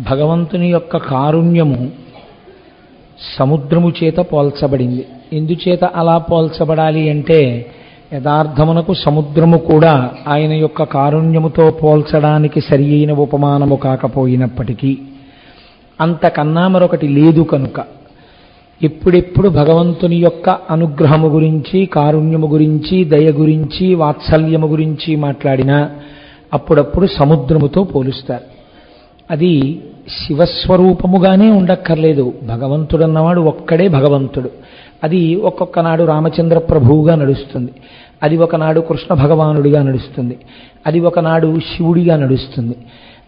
భగవంతుని యొక్క కారుణ్యము సముద్రము చేత పోల్చబడింది. ఎందుచేత అలా పోల్చబడాలి అంటే, యథార్థమునకు సముద్రము కూడా ఆయన యొక్క కారుణ్యముతో పోల్చడానికి సరి అయిన ఉపమానము కాకపోయినప్పటికీ అంతకన్నా మరొకటి లేదు కనుక ఎప్పుడెప్పుడు భగవంతుని యొక్క అనుగ్రహము గురించి, కారుణ్యము గురించి, దయ గురించి, వాత్సల్యము గురించి మాట్లాడినా అప్పుడప్పుడు సముద్రముతో పోలుస్తారు. అది శివస్వరూపముగానే ఉండక్కర్లేదు. భగవంతుడన్నవాడు ఒక్కడే భగవంతుడు. అది ఒక్కొక్క నాడు రామచంద్ర ప్రభువుగా నడుస్తుంది, అది ఒకనాడు కృష్ణ భగవానుడిగా నడుస్తుంది, అది ఒకనాడు శివుడిగా నడుస్తుంది.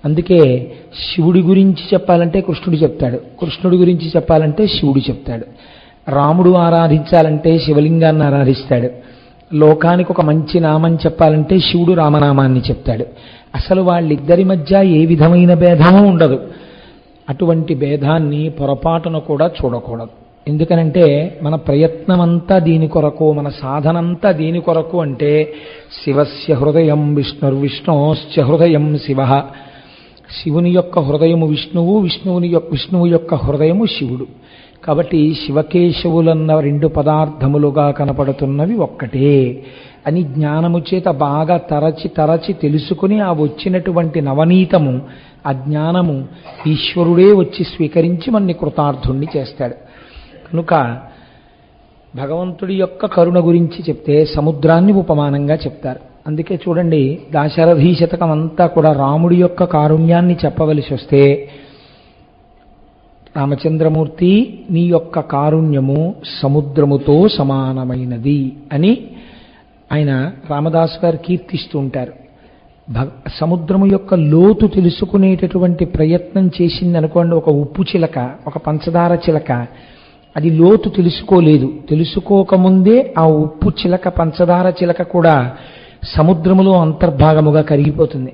అందుకే శివుడి గురించి చెప్పాలంటే కృష్ణుడు చెప్తాడు, కృష్ణుడి గురించి చెప్పాలంటే శివుడు చెప్తాడు. రాముడు ఆరాధించాలంటే శివలింగాన్ని ఆరాధిస్తాడు. లోకానికి ఒక మంచి నామం చెప్పాలంటే శివుడు రామనామాన్ని చెప్తాడు. అసలు వాళ్ళిద్దరి మధ్య ఏ విధమైన భేదము ఉండదు. అటువంటి భేదాన్ని పొరపాటున కూడా చూడకూడదు. ఎందుకనంటే మన ప్రయత్నమంతా దీని కొరకు, మన సాధనంతా దీని కొరకు. అంటే శివస్య హృదయం విష్ణుర్విష్ణోశ్చ హృదయం శివ. శివుని యొక్క హృదయము విష్ణువు, విష్ణువు యొక్క హృదయము శివుడు. కాబట్టి శివకేశవులన్న రెండు పదార్థములుగా కనపడుతున్నవి ఒక్కటే అని జ్ఞానము చేత బాగా తరచి తెలుసుకుని ఆ వచ్చినటువంటి నవనీతము, ఆ జ్ఞానము ఈశ్వరుడే వచ్చి స్వీకరించి మన్ని కృతార్థుణ్ణి చేస్తాడు. కనుక భగవంతుడి యొక్క కరుణ గురించి చెప్తే సముద్రాన్ని ఉపమానంగా చెప్తారు. అందుకే చూడండి, దాశరథీ శతకం అంతా కూడా రాముడి యొక్క కారుణ్యాన్ని చెప్పవలసి వస్తే, రామచంద్రమూర్తి నీ యొక్క కారుణ్యము సముద్రముతో సమానమైనది అని ఆయన రామదాసు గారు కీర్తిస్తూ ఉంటారు. సముద్రము యొక్క లోతు తెలుసుకునేటటువంటి ప్రయత్నం చేసింది అనుకోండి, ఒక ఉప్పు చిలక, ఒక పంచదార చిలక, అది లోతు తెలుసుకోలేదు. తెలుసుకోకముందే ఆ ఉప్పు చిలక, పంచదార చిలక కూడా సముద్రములో అంతర్భాగముగా కరిగిపోతుంది.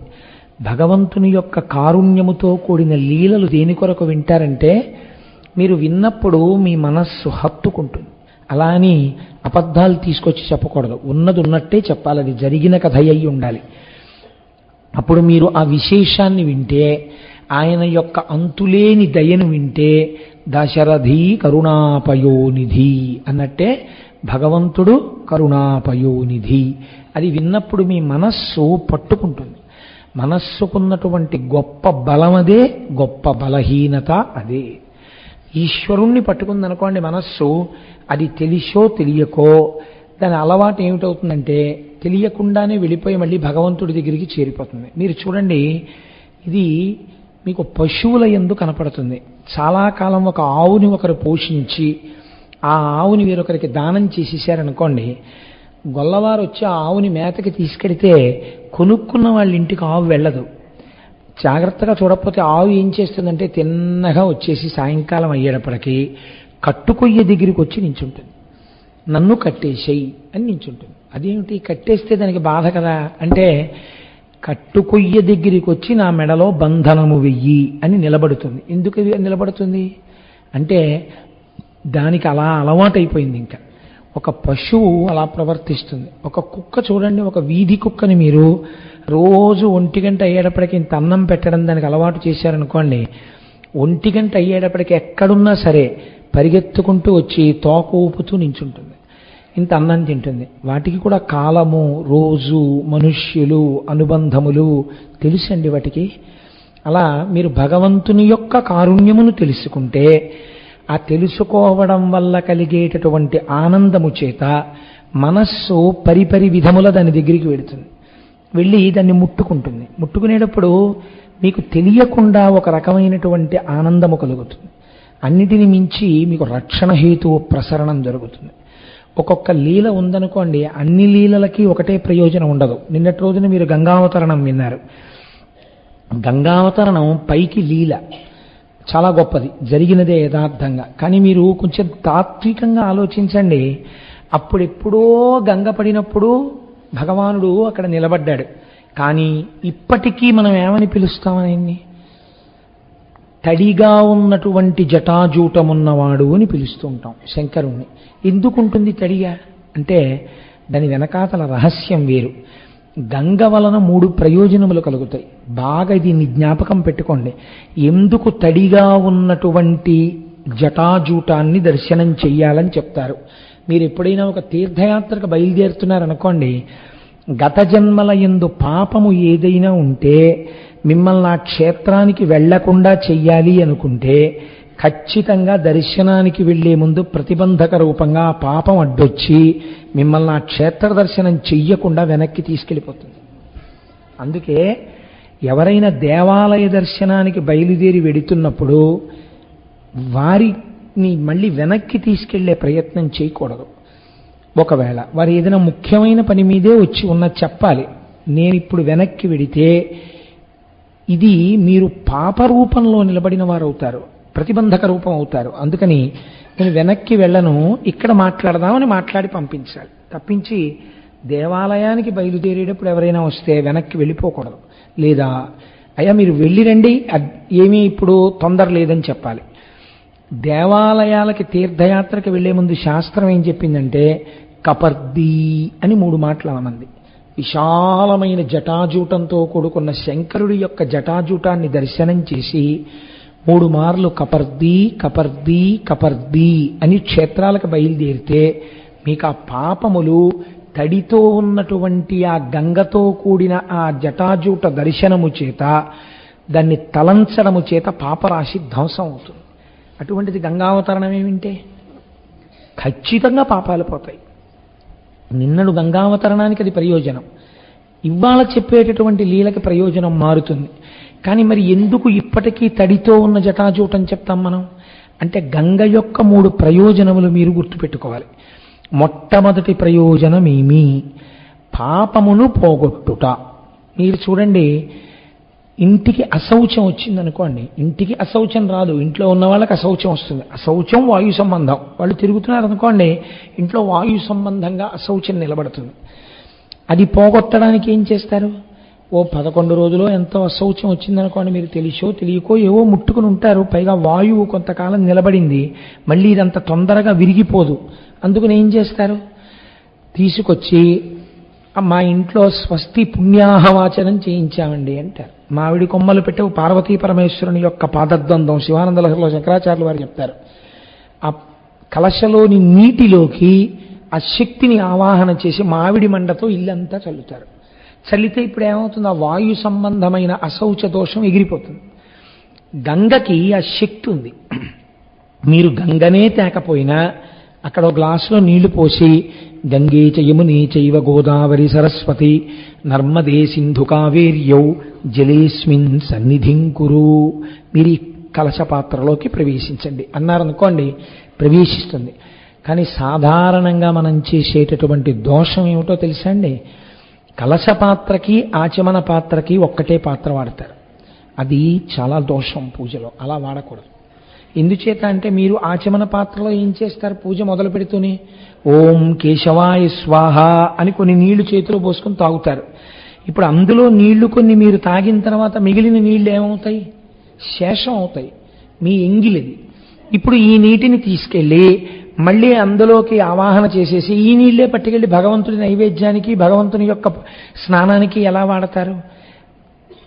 భగవంతుని యొక్క కారుణ్యముతో కూడిన లీలలు దేని కొరకు వింటారంటే, మీరు విన్నప్పుడు మీ మనస్సు హత్తుకుంటుంది. అలా అని అబద్ధాలు తీసుకొచ్చి చెప్పకూడదు. ఉన్నది ఉన్నట్టే చెప్పాలి, అది జరిగిన కథ అయి ఉండాలి. అప్పుడు మీరు ఆ విశేషాన్ని వింటే, ఆయన యొక్క అంతులేని దయను వింటే, దశరథి కరుణాపయోనిధి అన్నట్టే భగవంతుడు కరుణాపయోనిధి. అది విన్నప్పుడు మీ మనస్సు పట్టుకుంటుంది. మనస్సుకున్నటువంటి గొప్ప బలమదే, గొప్ప బలహీనత అదే. ఈశ్వరుణ్ణి పట్టుకుందనుకోండి మనస్సు, అది తెలిసో తెలియకో దాని అలవాటు ఏమిటవుతుందంటే తెలియకుండానే వెళ్ళిపోయి మళ్ళీ భగవంతుడి దగ్గరికి చేరిపోతుంది. మీరు చూడండి, ఇది మీకు పశువుల యందు కనపడుతుంది. చాలా కాలం ఒక ఆవుని ఒకరు పోషించి ఆ ఆవుని వేరొకరికి దానం చేసేసారనుకోండి, గొల్లవారు వచ్చి ఆ ఆవుని మేతకి తీసుకెడితే కొనుక్కున్న వాళ్ళ ఇంటికి ఆవు వెళ్ళదు. జాగ్రత్తగా చూడకపోతే ఆవు ఏం చేస్తుందంటే తిన్నగా వచ్చేసి సాయంకాలం అయ్యేటప్పటికీ కట్టుకొయ్య దగ్గరికి వచ్చి నించుంటుంది. నన్ను కట్టేసేయి అని నించుంటుంది. అదేమిటి, కట్టేస్తే దానికి బాధ కదా అంటే, కట్టుకొయ్య దగ్గరికి వచ్చి నా మెడలో బంధనము వెయ్యి అని నిలబడుతుంది. ఎందుకు నిలబడుతుంది అంటే దానికి అలా అలవాటైపోయింది. ఇంకా ఒక పశువు అలా ప్రవర్తిస్తుంది. ఒక కుక్క చూడండి, ఒక వీధి కుక్కని మీరు రోజు 1 గంట అయ్యేటప్పటికి ఇంత అన్నం పెట్టడం దానికి అలవాటు చేశారనుకోండి, 1 గంట అయ్యేటప్పటికి ఎక్కడున్నా సరే పరిగెత్తుకుంటూ వచ్చి తోక ఊపుతూ నించుంటుంది. ఇంత అన్నం తింటుంది. వాటికి కూడా కాలము, రోజు, మనుష్యులు, అనుబంధములు తెలుసండి వాటికి. అలా మీరు భగవంతుని యొక్క కారుణ్యమును తెలుసుకుంటే, ఆ తెలుసుకోవడం వల్ల కలిగేటటువంటి ఆనందము చేత మనస్సు పరిపరి విధముల దాని దగ్గరికి వెళుతుంది. వెళ్ళి దాన్ని ముట్టుకుంటుంది. ముట్టుకునేటప్పుడు మీకు తెలియకుండా ఒక రకమైనటువంటి ఆనందము కలుగుతుంది. అన్నిటిని మించి మీకు రక్షణ హేతువు ప్రసరణం జరుగుతుంది. ఒక్కొక్క లీల ఉందనుకోండి, అన్ని లీలలకి ఒకటే ప్రయోజనం ఉండదు. నిన్నటి రోజున మీరు గంగావతరణం విన్నారు. గంగావతరణం పైకి లీల చాలా గొప్పది, జరిగినదే యథార్థంగా. కానీ మీరు కొంచెం తాత్వికంగా ఆలోచించండి. అప్పుడెప్పుడో గంగ పడినప్పుడు భగవానుడు అక్కడ నిలబడ్డాడు. కానీ ఇప్పటికీ మనం ఏమని పిలుస్తామని, తడిగా ఉన్నటువంటి జటాజూటమున్నవాడు అని పిలుస్తూ ఉంటాం శంకరుణ్ణి. ఎందుకుంటుంది తడిగా అంటే దాని వెనకాతల రహస్యం వేరు. గంగ వలన 3 ప్రయోజనములు కలుగుతాయి. బాగా దీన్ని జ్ఞాపకం పెట్టుకోండి. ఎందుకు తడిగా ఉన్నటువంటి జటాజూటాన్ని దర్శనం చెయ్యాలని చెప్తారు. మీరు ఎప్పుడైనా ఒక తీర్థయాత్రకు బయలుదేరుతున్నారనుకోండి, గత జన్మల యందు పాపము ఏదైనా ఉంటే మిమ్మల్ని ఆ క్షేత్రానికి వెళ్లకుండా చెయ్యాలి అనుకుంటే ఖచ్చితంగా దర్శనానికి వెళ్లే ముందు ప్రతిబంధక రూపంగా ఆ పాపం అడ్డొచ్చి మిమ్మల్ని ఆ క్షేత్ర దర్శనం చెయ్యకుండా వెనక్కి తీసుకెళ్ళిపోతుంది. అందుకే ఎవరైనా దేవాలయ దర్శనానికి బయలుదేరి వెడుతున్నప్పుడు వారిని మళ్ళీ వెనక్కి తీసుకెళ్లే ప్రయత్నం చేయకూడదు. ఒకవేళ వారు ఏదైనా ముఖ్యమైన పని మీదే వచ్చి ఉన్నది చెప్పాలి. నేను ఇప్పుడు వెనక్కి వెడితే ఇది మీరు పాపరూపంలో నిలబడిన వారు అవుతారు, ప్రతిబంధక రూపం అవుతారు. అందుకని నేను వెనక్కి వెళ్ళను, ఇక్కడ మాట్లాడదామని మాట్లాడి పంపించాలి. తప్పించి దేవాలయానికి బయలుదేరేటప్పుడు ఎవరైనా వస్తే వెనక్కి వెళ్ళిపోకూడదు. లేదా అయ్యా మీరు వెళ్ళి రండి, ఏమీ ఇప్పుడు తొందర లేదని చెప్పాలి. దేవాలయాలకి తీర్థయాత్రకి వెళ్లే ముందు శాస్త్రం ఏం చెప్పిందంటే కపర్దీ అని 3 మాటలు అన్నది. విశాలమైన జటాజూటంతో కూడుకున్న శంకరుడి యొక్క జటాజూటాన్ని దర్శనం చేసి 3 మార్లు కపర్దీ కపర్దీ కపర్దీ అని క్షేత్రాలకు బయలుదేరితే మీకు ఆ పాపములు తడితో ఉన్నటువంటి ఆ గంగతో కూడిన ఆ జటాజూట దర్శనము చేత, దాన్ని తలంచడము చేత పాపరాశి ధ్వంసం అవుతుంది. అటువంటిది గంగావతరణం ఏమింటే ఖచ్చితంగా పాపాలు పోతాయి. నిన్నడు గంగావతరణానికి అది ప్రయోజనం, ఇవాళ చెప్పేటటువంటి లీలకి ప్రయోజనం మారుతుంది. కానీ మరి ఎందుకు ఇప్పటికీ తడితో ఉన్న జటాజూటం చెప్తాం మనం అంటే గంగ యొక్క 3 ప్రయోజనములు మీరు గుర్తుపెట్టుకోవాలి. మొట్టమొదటి ప్రయోజనమేమి? పాపమును పోగొట్టుట. మీరు చూడండి, ఇంటికి అశౌచం వచ్చిందనుకోండి, ఇంటికి అశౌచం రాదు, ఇంట్లో ఉన్న వాళ్ళకి అశౌచం వస్తుంది. అశౌచం వాయు సంబంధం. వాళ్ళు తిరుగుతున్నారు అనుకోండి, ఇంట్లో వాయు సంబంధంగా అశౌచం నిలబడుతుంది. అది పోగొట్టడానికి ఏం చేస్తారు? ఓ 11 రోజులో ఎంతో అశౌచం వచ్చిందనుకోండి, మీరు తెలిసో తెలియకో ఏవో ముట్టుకుని ఉంటారు. పైగా వాయువు కొంతకాలం నిలబడింది, మళ్ళీ ఇదంత తొందరగా విరిగిపోదు. అందుకని ఏం చేస్తారు? తీసుకొచ్చి మా ఇంట్లో స్వస్తి పుణ్యాహవాచనం చేయించామండి అంటారు. మామిడి కొమ్మలు పెట్టే పార్వతీ పరమేశ్వరుని యొక్క పాదద్వందం శివానంద లహరిలో శంకరాచార్యులు వారు చెప్తారు. ఆ కలశలోని నీటిలోకి ఆ శక్తిని ఆవాహన చేసి మామిడి మండతో ఇల్లంతా చల్లుతారు. చల్లితే ఇప్పుడు ఏమవుతుంది? ఆ వాయు సంబంధమైన అశౌచ దోషం ఎగిరిపోతుంది. గంగకి ఆ శక్తి ఉంది. మీరు గంగనే తేకపోయినా అక్కడ ఒక గ్లాసులో నీళ్లు పోసి గంగే చ యమునే చైవ గోదావరి సరస్వతి నర్మదే సింధు కావేర్యౌ జలేస్మిన్ సన్నిధిం కురు, మీరు ఈ కలశ పాత్రలోకి ప్రవేశించండి అన్నారనుకోండి, ప్రవేశిస్తుంది. కానీ సాధారణంగా మనం చేసేటటువంటి దోషం ఏమిటో తెలుసా అండి? కలశ పాత్రకి ఆచమన పాత్రకి ఒక్కటే పాత్ర వాడతారు. అది చాలా దోషం పూజలో, అలా వాడకూడదు. ఎందుచేత అంటే మీరు ఆచమన పాత్రలో ఏం చేస్తారు? పూజ మొదలు పెడుతూనే ఓం కేశవాయ స్వాహ అని కొన్ని నీళ్లు చేతిలో పోసుకొని తాగుతారు. ఇప్పుడు అందులో నీళ్లు కొన్ని మీరు తాగిన తర్వాత మిగిలిన నీళ్లు ఏమవుతాయి? శేషం అవుతాయి, మీ ఎంగిలిది. ఇప్పుడు ఈ నీటిని తీసుకెళ్ళి మళ్ళీ అందులోకి ఆవాహన చేసేసి ఈ నీళ్లే పట్టుకెళ్ళి భగవంతుడి నైవేద్యానికి భగవంతుని యొక్క స్నానానికి ఎలా వాడతారు?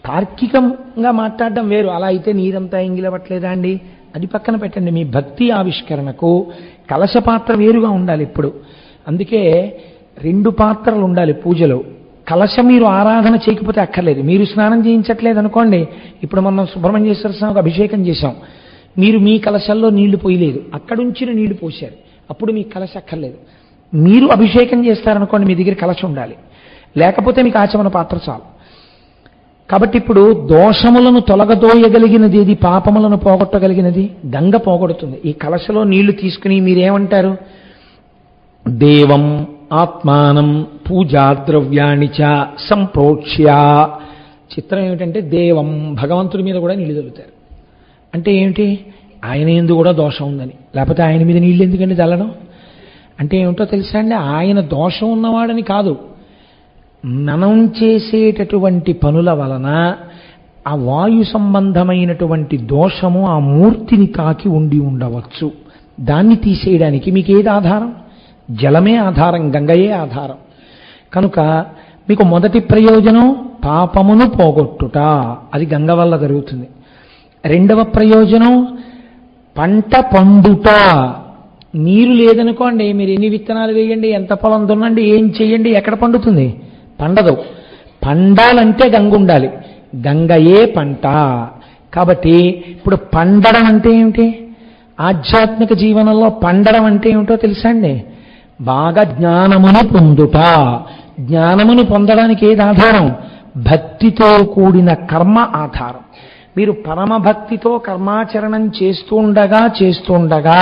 తార్కికంగా మాట్లాడడం వేరు. అలా అయితే నీరంతా ఎంగిలవట్లేదా అండి? అది పక్కన పెట్టండి. మీ భక్తి ఆవిష్కరణకు కలశ పాత్ర వేరుగా ఉండాలి ఇప్పుడు. అందుకే 2 పాత్రలు ఉండాలి పూజలో. కలశం మీరు ఆరాధన చేయకపోతే అక్కర్లేదు. మీరు స్నానం చేయించట్లేదు అనుకోండి, ఇప్పుడు మనం సుబ్రహ్మణ్యేశ్వర స్వామికి అభిషేకం చేశాం, మీరు మీ కలశంలో నీళ్లు పోయలేదు, అక్కడుంచిన నీళ్లు పోశారు, అప్పుడు మీకు కలశ అక్కర్లేదు. మీరు అభిషేకం చేస్తారనుకోండి, మీ దగ్గర కలశ ఉండాలి, లేకపోతే మీకు ఆచమన పాత్ర చాలు. కాబట్టి ఇప్పుడు దోషములను తొలగదోయగలిగినది ఏది? పాపములను పోగొట్టగలిగినది గంగ పోగొడుతుంది. ఈ కలశలో నీళ్లు తీసుకుని మీరేమంటారు? దేవం ఆత్మానం పూజా ద్రవ్యాణి చ సంప్రోక్ష్య. చిత్రం ఏమిటంటే దేవం, భగవంతుడి మీద కూడా నీళ్లు చల్లుతారు. అంటే ఏమిటి? ఆయన యందు కూడా దోషం ఉందని. లేకపోతే ఆయన మీద నీళ్ళు ఎందుకండి చల్లడం? అంటే ఏమిటో తెలుసా అండి? ఆయన దోషం ఉన్నవాడని కాదు, మనం చేసేటటువంటి పనుల వలన ఆ వాయు సంబంధమైనటువంటి దోషము ఆ మూర్తిని తాకి ఉండి ఉండవచ్చు. దాన్ని తీసేయడానికి మీకు ఏది ఆధారం? జలమే ఆధారం, గంగయే ఆధారం. కనుక మీకు మొదటి ప్రయోజనం పాపమును పోగొట్టుట, అది గంగ వల్ల జరుగుతుంది. రెండవ ప్రయోజనం పంట పండుట. నీరు లేదనుకోండి, మీరు ఎన్ని విత్తనాలు వేయండి, ఎంత పొలం దున్నండి, ఏం చెయ్యండి, ఎక్కడ పండుతుంది? పండదు. పండాలంటే గంగ ఉండాలి. గంగయే పంట. కాబట్టి ఇప్పుడు పండడం అంటే ఏమిటి? ఆధ్యాత్మిక జీవనంలో పండడం అంటే ఏమిటో తెలుసా అండి? బాగా జ్ఞానమును పొందుట. జ్ఞానమును పొందడానికి ఏది ఆధారం? భక్తితో కూడిన కర్మ ఆధారం. మీరు పరమభక్తితో కర్మాచరణం చేస్తుండగా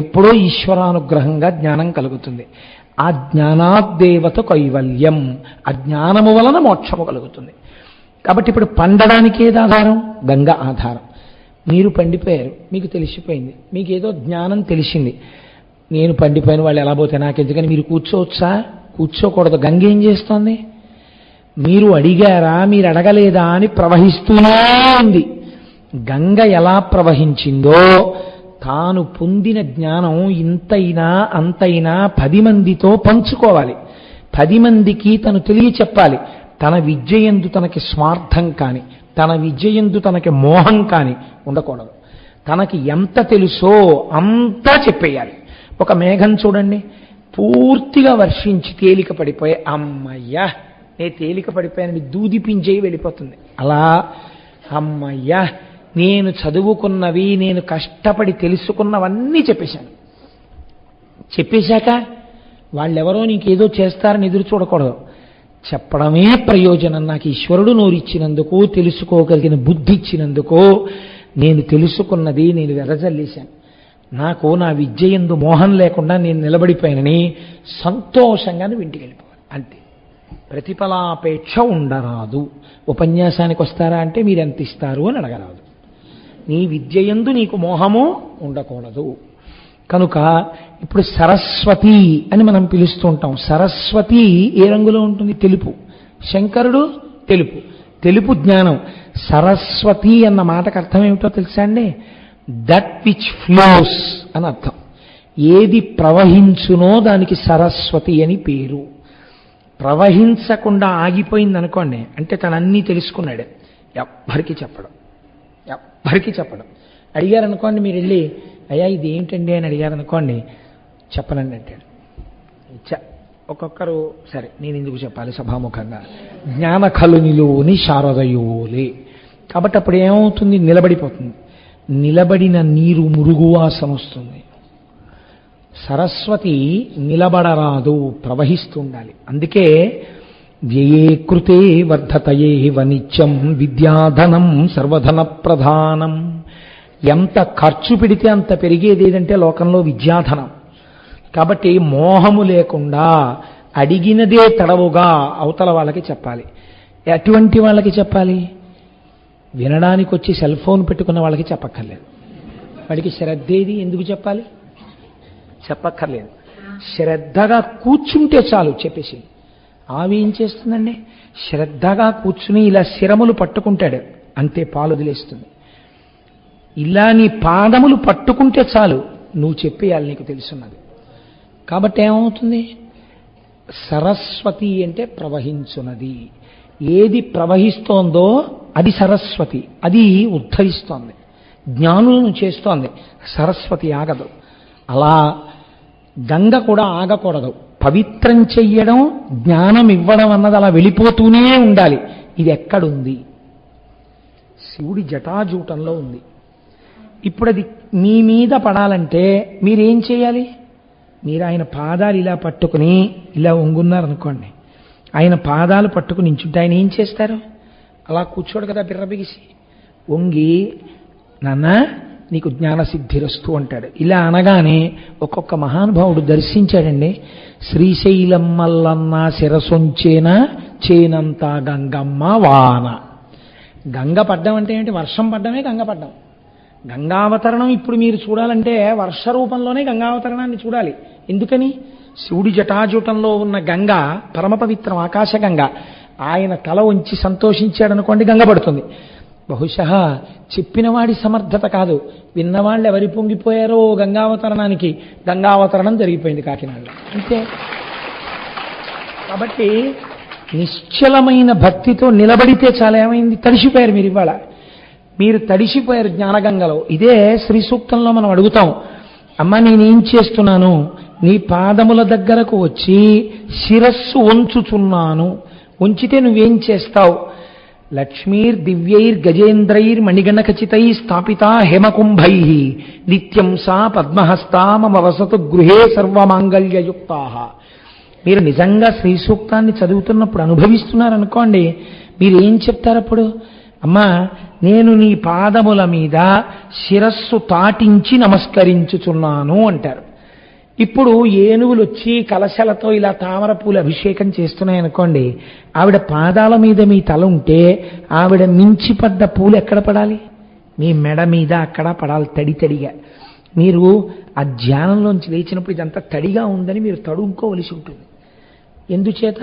ఎప్పుడో ఈశ్వరానుగ్రహంగా జ్ఞానం కలుగుతుంది. ఆ జ్ఞానాద్దేవత కైవల్యం. ఆ జ్ఞానము వలన మోక్షము కలుగుతుంది. కాబట్టి ఇప్పుడు పండడానికి ఏది ఆధారం? గంగ ఆధారం. మీరు పండిపోయారు, మీకు తెలిసిపోయింది, మీకు ఏదో జ్ఞానం తెలిసింది. నేను పండిపోయిన వాళ్ళు ఎలా పోతే నాకెందుకని మీరు కూర్చోవచ్చా? కూర్చోకూడదు. గంగ ఏం చేస్తోంది? మీరు అడిగారా, మీరు అడగలేదా అని ప్రవహిస్తూనే ఉంది. గంగ ఎలా ప్రవహించిందో తాను పొందిన జ్ఞానం ఇంతైనా అంతైనా 10 మందితో పంచుకోవాలి. 10 మందికి తను తెలియచెప్పాలి. తన విద్యయందు తనకి స్వార్థం కాని, తన విద్యయందు తనకి మోహం కాని ఉండకూడదు. తనకి ఎంత తెలుసో అంతా చెప్పేయాలి. ఒక మేఘం చూడండి, పూర్తిగా వర్షించి తేలిక పడిపోయి అమ్మయ్యా నేను తేలిక పడిపోయానని దూదిపించేయి వెళ్ళిపోతుంది. అలా అమ్మయ్యా నేను చదువుకున్నవి, నేను కష్టపడి తెలుసుకున్నవన్నీ చెప్పేశాను. చెప్పేశాక వాళ్ళెవరో నీకేదో చేస్తారని ఎదురు చూడకూడదు. చెప్పడమే ప్రయోజనం. నాకు ఈశ్వరుడు నోరిచ్చినందుకు, తెలుసుకోగలిగిన బుద్ధి ఇచ్చినందుకు నేను తెలుసుకున్నది నేను వెదజల్లేశాను. నాకు నా విద్య యందు మోహం లేకుండా నేను నిలబడిపోయానని సంతోషంగా ఇంటికి వెళ్ళిపోవాలి. అంతే. ప్రతిఫలాపేక్ష ఉండరాదు. ఉపన్యాసానికి వస్తారా అంటే మీరు ఎంత ఇస్తారు అని అడగరాదు. నీ విద్య యందు నీకు మోహము ఉండకూడదు. కనుక ఇప్పుడు సరస్వతి అని మనం పిలుస్తూ ఉంటాం. సరస్వతి ఏ రంగులో ఉంటుంది? తెలుపు. శంకరుడు తెలుపు. తెలుపు జ్ఞానం. సరస్వతి అన్న మాటకు అర్థం ఏమిటో తెలుసా అండి? దట్ విచ్ ఫ్లోస్ అని అర్థం. ఏది ప్రవహించునో దానికి సరస్వతి అని పేరు. ప్రవహించకుండా ఆగిపోయింది అనుకోండి, అంటే తనన్నీ తెలుసుకున్నాడు, ఎవ్వరికి చెప్పడం. అడిగారనుకోండి, మీరు వెళ్ళి అయ్యా ఇది ఏంటండి అని అడిగారనుకోండి, చెప్పనండి అంటాడు. ఒక్కొక్కరు సరే నేను ఎందుకు చెప్పాలి సభాముఖంగా, జ్ఞాన కలునిలోని శారదయోలే. కాబట్టి అప్పుడు ఏమవుతుంది? నిలబడిపోతుంది. నిలబడిన నీరు మురుగువాసన వస్తుంది. సరస్వతి నిలబడరాదు, ప్రవహిస్తూ ఉండాలి. అందుకే వ్యయే కృతే వర్ధతయే వనిత్యం విద్యాధనం సర్వధన ప్రధానం. ఎంత ఖర్చు పెడితే అంత పెరిగేది ఏదంటే లోకంలో విద్యాధనం. కాబట్టి మోహము లేకుండా అడిగినదే తడవుగా అవతల వాళ్ళకి చెప్పాలి. ఎటువంటి వాళ్ళకి చెప్పాలి? వినడానికి వచ్చి సెల్ ఫోన్ పెట్టుకున్న వాళ్ళకి చెప్పక్కర్లేదు. వాడికి శ్రద్ధేది ఎందుకు చెప్పాలి? చెప్పక్కర్లేదు. శ్రద్ధగా కూర్చుంటే చాలు చెప్పేసి. ఆవి ఏం చేస్తుందండి? శ్రద్ధగా కూర్చుని ఇలా శిరములు పట్టుకుంటాడు, అంతే పాలు వదిలేస్తుంది. ఇలా నీ పాదములు పట్టుకుంటే చాలు, నువ్వు చెప్పేయాలి, నీకు తెలుసున్నది. కాబట్టి ఏమవుతుంది? సరస్వతి అంటే ప్రవహించున్నది. ఏది ప్రవహిస్తోందో అది సరస్వతి. అది ఉద్ధరిస్తోంది, జ్ఞానులను చేస్తోంది. సరస్వతి ఆగదు. అలా గంగ కూడా ఆగకూడదు. పవిత్రం చెయ్యడం, జ్ఞానం ఇవ్వడం అన్నది అలా వెళ్ళిపోతూనే ఉండాలి. ఇది ఎక్కడుంది? శివుడి జటాజూటంలో ఉంది. ఇప్పుడు అది మీ మీద పడాలంటే మీరేం చేయాలి? మీరు ఆయన పాదాలు ఇలా పట్టుకుని ఇలా వంగున్నారనుకోండి, ఆయన పాదాలు పట్టుకుని నించుంటే ఆయన ఏం చేస్తారు? అలా కూర్చోడు కదా బిర్రబిగిసి. వంగి నాన్న నీకు జ్ఞానసిద్ధిరస్తు అంటాడు. ఇలా అనగానే ఒక్కొక్క మహానుభావుడు దర్శించాడండి. శ్రీశైలం మల్లన్న శిరసొంచేన చేనంత గంగమ్మ వాన. గంగ పడ్డం అంటే ఏంటి? వర్షం పడ్డమే గంగ పడ్డం. గంగావతరణం ఇప్పుడు మీరు చూడాలంటే వర్ష రూపంలోనే గంగావతరణాన్ని చూడాలి. ఎందుకని? శివుడి జటాజూటంలో ఉన్న గంగ పరమ పవిత్రం, ఆకాశగంగ. ఆయన తల ఉంచి సంతోషించాడనుకోండి, గంగ పడుతుంది. బహుశా చెప్పినవాడి సమర్థత కాదు, విన్నవాళ్ళు ఎవరి పొంగిపోయారో గంగావతరణానికి, గంగావతరణం జరిగిపోయింది కాకినాడలో, అంతే. కాబట్టి నిశ్చలమైన భక్తితో నిలబడితే చాలా ఏమైంది? తడిసిపోయారు మీరు ఇవాళ. మీరు తడిసిపోయారు జ్ఞానగంగలో. ఇదే శ్రీ సూక్తంలో మనం అడుగుతాం, అమ్మ నేనేం చేస్తున్నాను? నీ పాదముల దగ్గరకు వచ్చి శిరస్సు వంచుచున్నాను. వంచితే నువ్వేం చేస్తావు? లక్ష్మీర్ దివ్యైర్ గజేంద్రైర్ మణిగణఖచితై స్థాపితా హేమకుంభై నిత్యం సా పద్మహస్తా మమ వసతు గృహే సర్వమాంగళ్యయుక్తా. మీరు నిజంగా శ్రీ సూక్తాన్ని చదువుతున్నప్పుడు అనుభవిస్తున్నారనుకోండి, మీరు ఏం చెప్తారప్పుడు? అమ్మా నేను నీ పాదముల మీద శిరస్సు తాటించి నమస్కరించుచున్నాను అంటారు. ఇప్పుడు ఏనుగులు వచ్చి కలశలతో ఇలా తామర పూలు అభిషేకం చేస్తున్నాయనుకోండి, ఆవిడ పాదాల మీద మీ తల ఉంటే ఆవిడ మించి పడ్డ పూలు ఎక్కడ పడాలి? మీ మెడ మీద అక్కడ పడాలి, తడి తడిగా. మీరు ఆ ధ్యానంలోంచి లేచినప్పుడు ఇదంతా తడిగా ఉందని మీరు తడుముకోవలసి ఉంటుంది. ఎందుచేత?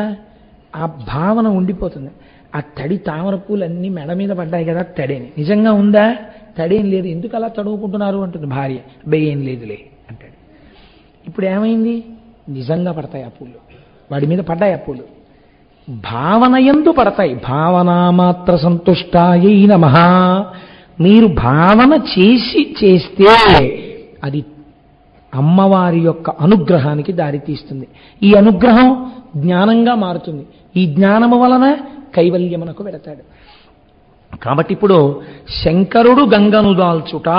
ఆ భావన ఉండిపోతుంది. ఆ తడి తామర పూలన్నీ మెడ మీద పడ్డాయి కదా, తడేని. నిజంగా ఉందా? తడేం లేదు. ఎందుకు అలా తడుముకుంటున్నారు అంటుంది భార్య. ఏం లేదులే అంటాడు. ఇప్పుడు ఏమైంది? నిజంగా పడతాయి ఆ పూలు, వాడి మీద పడ్డాయి ఆ పూలు. భావన యందు పడతాయి. భావనామాత్ర సంతుష్టాయై నమః. మీరు భావన చేస్తే అది అమ్మవారి యొక్క అనుగ్రహానికి దారితీస్తుంది. ఈ అనుగ్రహం జ్ఞానంగా మారుతుంది. ఈ జ్ఞానము వలన కైవల్యమునకు వెడతాడు. కాబట్టి ఇప్పుడు శంకరుడు గంగను దాల్చుట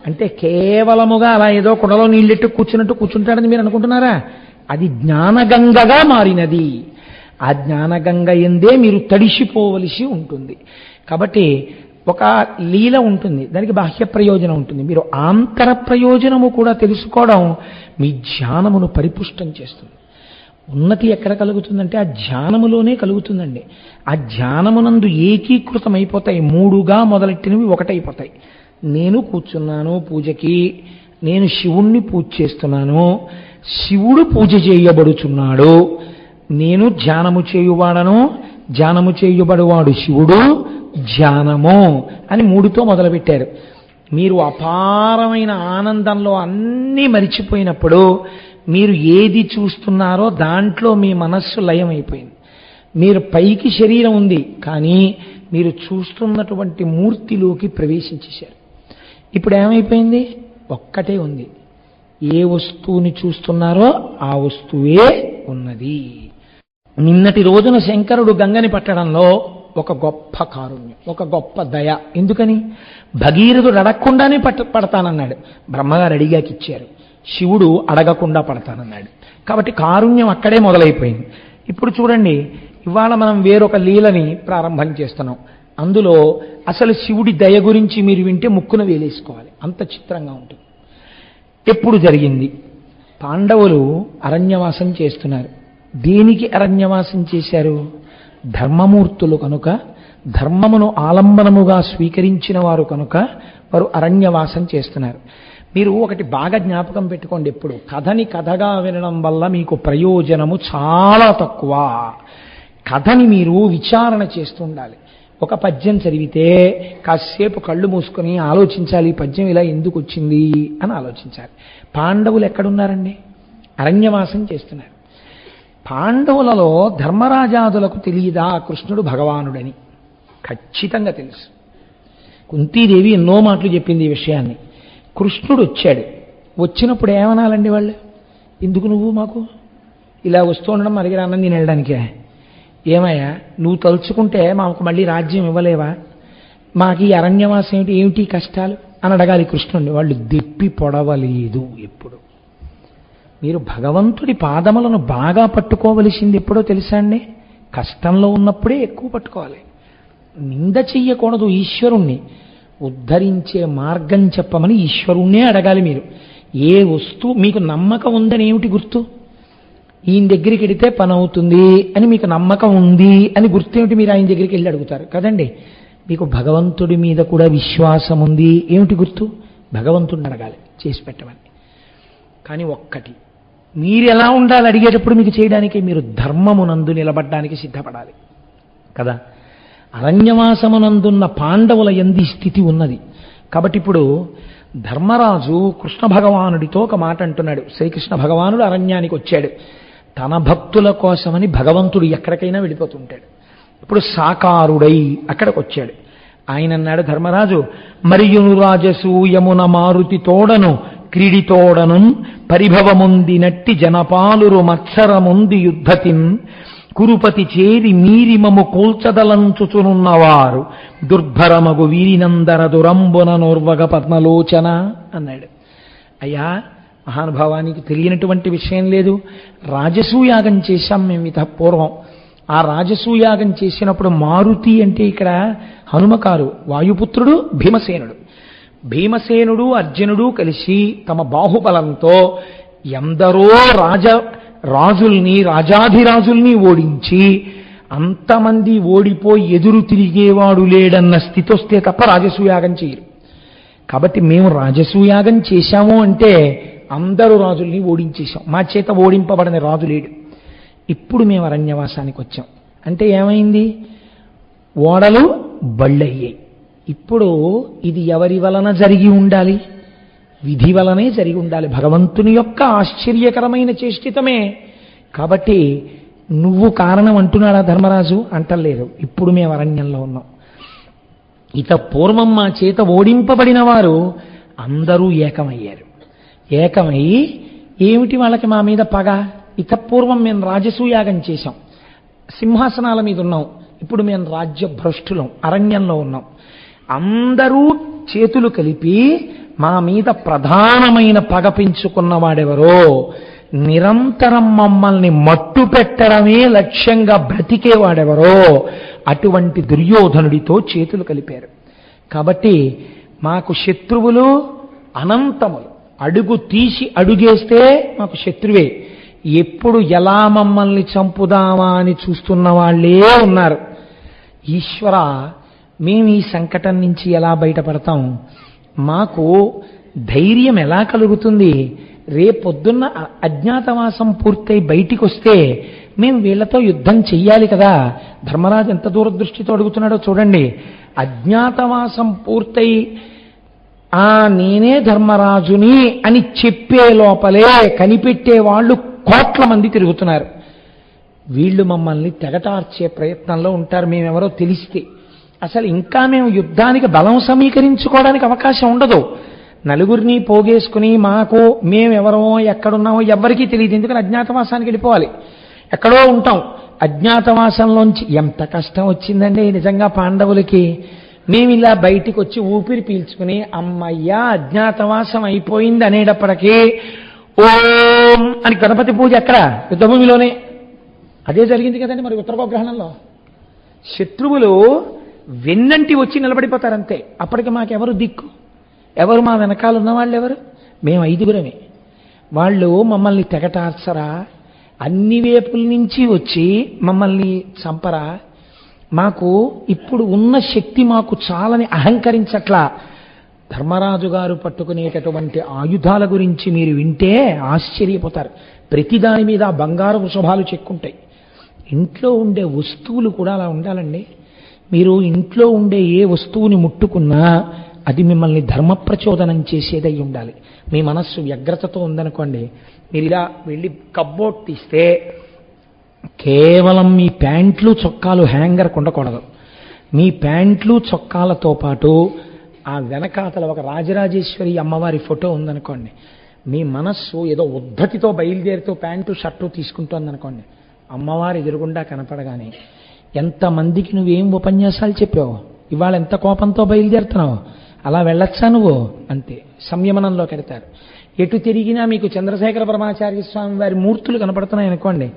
అంటే కేవలముగా అలా ఏదో కుండలో నీళ్ళెట్టు కూర్చున్నట్టు కూర్చుంటాడని మీరు అనుకుంటున్నారా? అది జ్ఞానగంగగా మారినది. ఆ జ్ఞానగంగ ఎందే మీరు తడిసిపోవలసి ఉంటుంది. కాబట్టి ఒక లీల ఉంటుంది, దానికి బాహ్య ప్రయోజనం ఉంటుంది. మీరు ఆంతర ప్రయోజనము కూడా తెలుసుకోవడం మీ ధ్యానమును పరిపుష్టం చేస్తుంది. ఉన్నతి ఎక్కడ కలుగుతుందంటే ఆ ధ్యానములోనే కలుగుతుందండి. ఆ ధ్యానమునందు ఏకీకృతమైపోతాయి. మూడుగా మొదలెట్టినవి ఒకటైపోతాయి. నేను కూర్చున్నాను పూజకి, నేను శివుణ్ణి పూజ చేస్తున్నాను, శివుడు పూజ చేయబడుచున్నాడు, నేను ధ్యానము చేయువాడను, ధ్యానము చేయబడువాడు శివుడు, ధ్యానము అని మూడుతో మొదలుపెట్టారు. మీరు అపారమైన ఆనందంలో అన్నీ మరిచిపోయినప్పుడు మీరు ఏది చూస్తున్నారో దాంట్లో మీ మనస్సు లయమైపోయింది. మీరు పైకి శరీరం ఉంది, కానీ మీరు చూస్తున్నటువంటి మూర్తిలోకి ప్రవేశించేశారు. ఇప్పుడు ఏమైపోయింది? ఒక్కటే ఉంది. ఏ వస్తువుని చూస్తున్నారో ఆ వస్తువే ఉన్నది. నిన్నటి రోజున శంకరుడు గంగని పట్టడంలో ఒక గొప్ప కారుణ్యం, ఒక గొప్ప దయ. ఎందుకని? భగీరథుడు అడగకుండానే పడతానన్నాడు, బ్రహ్మగారు అడిగాకిచ్చారు. శివుడు అడగకుండా పడతానన్నాడు. కాబట్టి కారుణ్యం అక్కడే మొదలైపోయింది. ఇప్పుడు చూడండి, ఇవాళ మనం వేరొక లీలని ప్రారంభం చేస్తున్నాం. అందులో అసలు శివుడి దయ గురించి మీరు వింటే ముక్కున వేలేసుకోవాలి, అంత చిత్రంగా ఉంటుంది. ఎప్పుడు జరిగింది? పాండవులు అరణ్యవాసం చేస్తున్నారు. దేనికి అరణ్యవాసం చేశారు? ధర్మమూర్తులు కనుక, ధర్మమును ఆలంబనముగా స్వీకరించిన వారు కనుక వారు అరణ్యవాసం చేస్తున్నారు. మీరు ఒకటి బాగా జ్ఞాపకం పెట్టుకోండి, ఎప్పుడు కథని కథగా వినడం వల్ల మీకు ప్రయోజనము చాలా తక్కువ. కథని మీరు విచారణ చేస్తూ ఉండాలి. ఒక పద్యం చదివితే కాసేపు కళ్ళు మూసుకొని ఆలోచించాలి, ఈ పద్యం ఇలా ఎందుకు వచ్చింది అని ఆలోచించాలి. పాండవులు ఎక్కడున్నారండి? అరణ్యవాసం చేస్తున్నారు. పాండవులలో ధర్మరాజాదులకు తెలియదా కృష్ణుడు భగవానుడని? ఖచ్చితంగా తెలుసు. కుంతీదేవి ఎన్నో మాటలు చెప్పింది ఈ విషయాన్ని. కృష్ణుడు వచ్చాడు. వచ్చినప్పుడు ఏమనాలండి వాళ్ళు? ఎందుకు నువ్వు మాకు ఇలా వస్తూ ఉండడం అడిగిన అన్నం నేను వెళ్ళడానికే? ఏమయ్యా నువ్వు తలుచుకుంటే మాకు మళ్ళీ రాజ్యం ఇవ్వలేవా? మాకు ఈ అరణ్యవాసం ఏమిటి కష్టాలు అని అడగాలి కృష్ణుడిని. వాళ్ళు దెప్పి పొడవలేదు. ఎప్పుడు మీరు భగవంతుడి పాదములను బాగా పట్టుకోవలసింది ఎప్పుడో తెలుసా అండి? కష్టంలో ఉన్నప్పుడే ఎక్కువ పట్టుకోవాలి. నింద చెయ్యకూడదు. ఈశ్వరుణ్ణి ఉద్ధరించే మార్గం చెప్పమని ఈశ్వరుణ్ణే అడగాలి మీరు. ఏ వస్తువు మీకు నమ్మకం ఉందని ఏమిటి గుర్తు? ఈయన దగ్గరికి వెడితే పని అవుతుంది అని మీకు నమ్మకం ఉంది అని గుర్తేమిటి? మీరు ఆయన దగ్గరికి వెళ్ళి అడుగుతారు కదండి. మీకు భగవంతుడి మీద కూడా విశ్వాసం ఉంది, ఏమిటి గుర్తు? భగవంతుడిని అడగాలి చేసి పెట్టమని. కానీ ఒక్కటి, మీరు ఎలా ఉండాలి అడిగేటప్పుడు మీకు చేయడానికి? మీరు ధర్మమునందు నిలబడ్డానికి సిద్ధపడాలి కదా. అరణ్యవాసమునందున్న పాండవుల యందు స్థితి ఉన్నది. కాబట్టి ఇప్పుడు ధర్మరాజు కృష్ణ భగవానుడితో ఒక మాట అంటున్నాడు. శ్రీకృష్ణ భగవానుడు అరణ్యానికి వచ్చాడు. తన భక్తుల కోసమని భగవంతుడు ఎక్కడికైనా వెళ్ళిపోతుంటాడు. ఇప్పుడు సాకారుడై అక్కడికి వచ్చాడు. ఆయన అన్నాడు, ధర్మరాజు, మరియును రాజసూయమున మారుతి తోడను క్రీడితోడను పరిభవముందినట్టి జనపాలురు మత్సరముంది యుద్ధతిన్ కురుపతి చేరి మీరిమము కూల్చదలంచుచునున్నవారు దుర్భరమగు వీరినందర దురంబున నోర్వగ పద్మలోచన అన్నాడు. అయ్యా మహానుభావానికి తెలియనటువంటి విషయం లేదు. రాజసూయాగం చేశాం మేము పూర్వం. ఆ రాజసూయాగం చేసినప్పుడు మారుతి అంటే ఇక్కడ హనుమకారు, వాయుపుత్రుడు భీమసేనుడు. భీమసేనుడు అర్జునుడు కలిసి తమ బాహుబలంతో ఎందరో రాజుల్ని రాజాధిరాజుల్ని ఓడించి అంతమంది ఓడిపోయి ఎదురు తిరిగేవాడు లేడన్న స్థితి వస్తే తప్ప రాజసూయాగం చేయరు. కాబట్టి మేము రాజసూయాగం చేశాము అంటే అందరూ రాజుల్ని ఓడించేశాం. మా చేత ఓడింపబడిన రాజు లేడు. ఇప్పుడు మేము అరణ్యవాసానికి వచ్చాం అంటే ఏమైంది? ఓడలు బళ్ళయ్యాయి. ఇప్పుడు ఇది ఎవరి వలన జరిగి ఉండాలి? విధి వలనే జరిగి ఉండాలి. భగవంతుని యొక్క ఆశ్చర్యకరమైన చేష్టితమే. కాబట్టి నువ్వు కారణం అంటున్నాడా ధర్మరాజు? అంటలేదు. ఇప్పుడు మేము అరణ్యంలో ఉన్నాం. ఇత పూర్వం మా చేత ఓడింపబడిన వారు అందరూ ఏకమయ్యారు. ఏకమై ఏమిటి వాళ్ళకి మా మీద పగ? ఇత పూర్వం మేము రాజసూయాగం చేశాం, సింహాసనాల మీద ఉన్నాం. ఇప్పుడు మేము రాజ్యభ్రష్టులం, అరణ్యంలో ఉన్నాం. అందరూ చేతులు కలిపి మా మీద ప్రధానమైన పగ పెంచుకున్నవాడెవరో, నిరంతరం మమ్మల్ని మట్టు పెట్టడమే లక్ష్యంగా బ్రతికేవాడెవరో అటువంటి దుర్యోధనుడితో చేతులు కలిపారు. కాబట్టి మాకు శత్రువులు అనంతములు. అడుగు తీసి అడుగేస్తే మాకు శత్రువే. ఎప్పుడు ఎలా మమ్మల్ని చంపుదామా అని చూస్తున్న వాళ్ళే ఉన్నారు. ఈశ్వర, మేము ఈ సంకటం నుంచి ఎలా బయటపడతాం? మాకు ధైర్యం ఎలా కలుగుతుంది? రేపొద్దున్న అజ్ఞాతవాసం పూర్తయి బయటికి వస్తే మేము వీళ్లతో యుద్ధం చెయ్యాలి కదా. ధర్మరాజు ఎంత దూరదృష్టితో అడుగుతున్నాడో చూడండి. అజ్ఞాతవాసం పూర్తయి నేనే ధర్మరాజుని అని చెప్పే లోపలే కనిపెట్టే వాళ్ళు కోట్ల మంది తిరుగుతున్నారు. వీళ్ళు మమ్మల్ని తెగటార్చే ప్రయత్నంలో ఉంటారు. మేమెవరో తెలిస్తే అసలు ఇంకా మేము యుద్ధానికి బలం సమీకరించుకోవడానికి అవకాశం ఉండదు. నలుగురిని పోగేసుకుని మేమెవరో ఎక్కడున్నామో ఎవ్వరికీ తెలియదు. ఎందుకని అజ్ఞాతవాసానికి వెళ్ళిపోవాలి, ఎక్కడో ఉంటాం. అజ్ఞాతవాసంలోంచి ఎంత కష్టం వచ్చిందండి నిజంగా పాండవులకి. మేము ఇలా బయటికి వచ్చి ఊపిరి పీల్చుకుని అమ్మయ్యా అజ్ఞాతవాసం అయిపోయింది అనేటప్పటికీ ఓం అని గణపతి పూజ ఎక్కడ? యుద్ధభూమిలోనే. అదే జరిగింది కదండి మరి ఉత్తరగోగ్రహణంలో. శత్రువులు వెన్నంటి వచ్చి నిలబడిపోతారంతే. అప్పటికి మాకెవరు దిక్కు? ఎవరు మా వెనకాల ఉన్నవాళ్ళు ఎవరు? మేము 5గురమే. వాళ్ళు మమ్మల్ని తెగటార్చరా? అన్ని వేపుల నుంచి వచ్చి మమ్మల్ని చంపరా? మాకు ఇప్పుడు ఉన్న శక్తి మాకు చాలని అహంకరించట్లా. ధర్మరాజు గారు పట్టుకునేటటువంటి ఆయుధాల గురించి మీరు వింటే ఆశ్చర్యపోతారు. ప్రతిదాని మీద బంగారు వృషభాలు చెక్కుంటాయి. ఇంట్లో ఉండే వస్తువులు కూడా అలా ఉండాలండి. మీరు ఇంట్లో ఉండే ఏ వస్తువుని ముట్టుకున్నా అది మిమ్మల్ని ధర్మ ప్రచోదనం చేసేదై ఉండాలి. మీ మనస్సు వ్యగ్రతతో ఉందనుకోండి, మీరు ఇలా వెళ్ళి కబ్బోర్డ్ తీస్తే కేవలం మీ ప్యాంట్లు చొక్కాలు హ్యాంగర్ ఉండకూడదు. మీ ప్యాంట్లు చొక్కాలతో పాటు ఆ వెనకాతల ఒక రాజరాజేశ్వరి అమ్మవారి ఫోటో ఉందనుకోండి, మీ మనస్సు ఏదో ఉద్ధతితో బయలుదేరుతూ ప్యాంటు షర్టు తీసుకుంటోందనుకోండి, అమ్మవారి ఎదురుగుండా కనపడగానే ఎంతమందికి నువ్వేం ఉపన్యాసాలు చెప్పావు, ఇవాళ ఎంత కోపంతో బయలుదేరుతున్నావు, అలా వెళ్ళొచ్చా నువ్వు? అంతే, సంయమనంలో కడతారు. ఎటు తిరిగినా మీకు చంద్రశేఖర పరమాచార్య స్వామి వారి మూర్తులు కనపడుతున్నాయి అనుకోండి,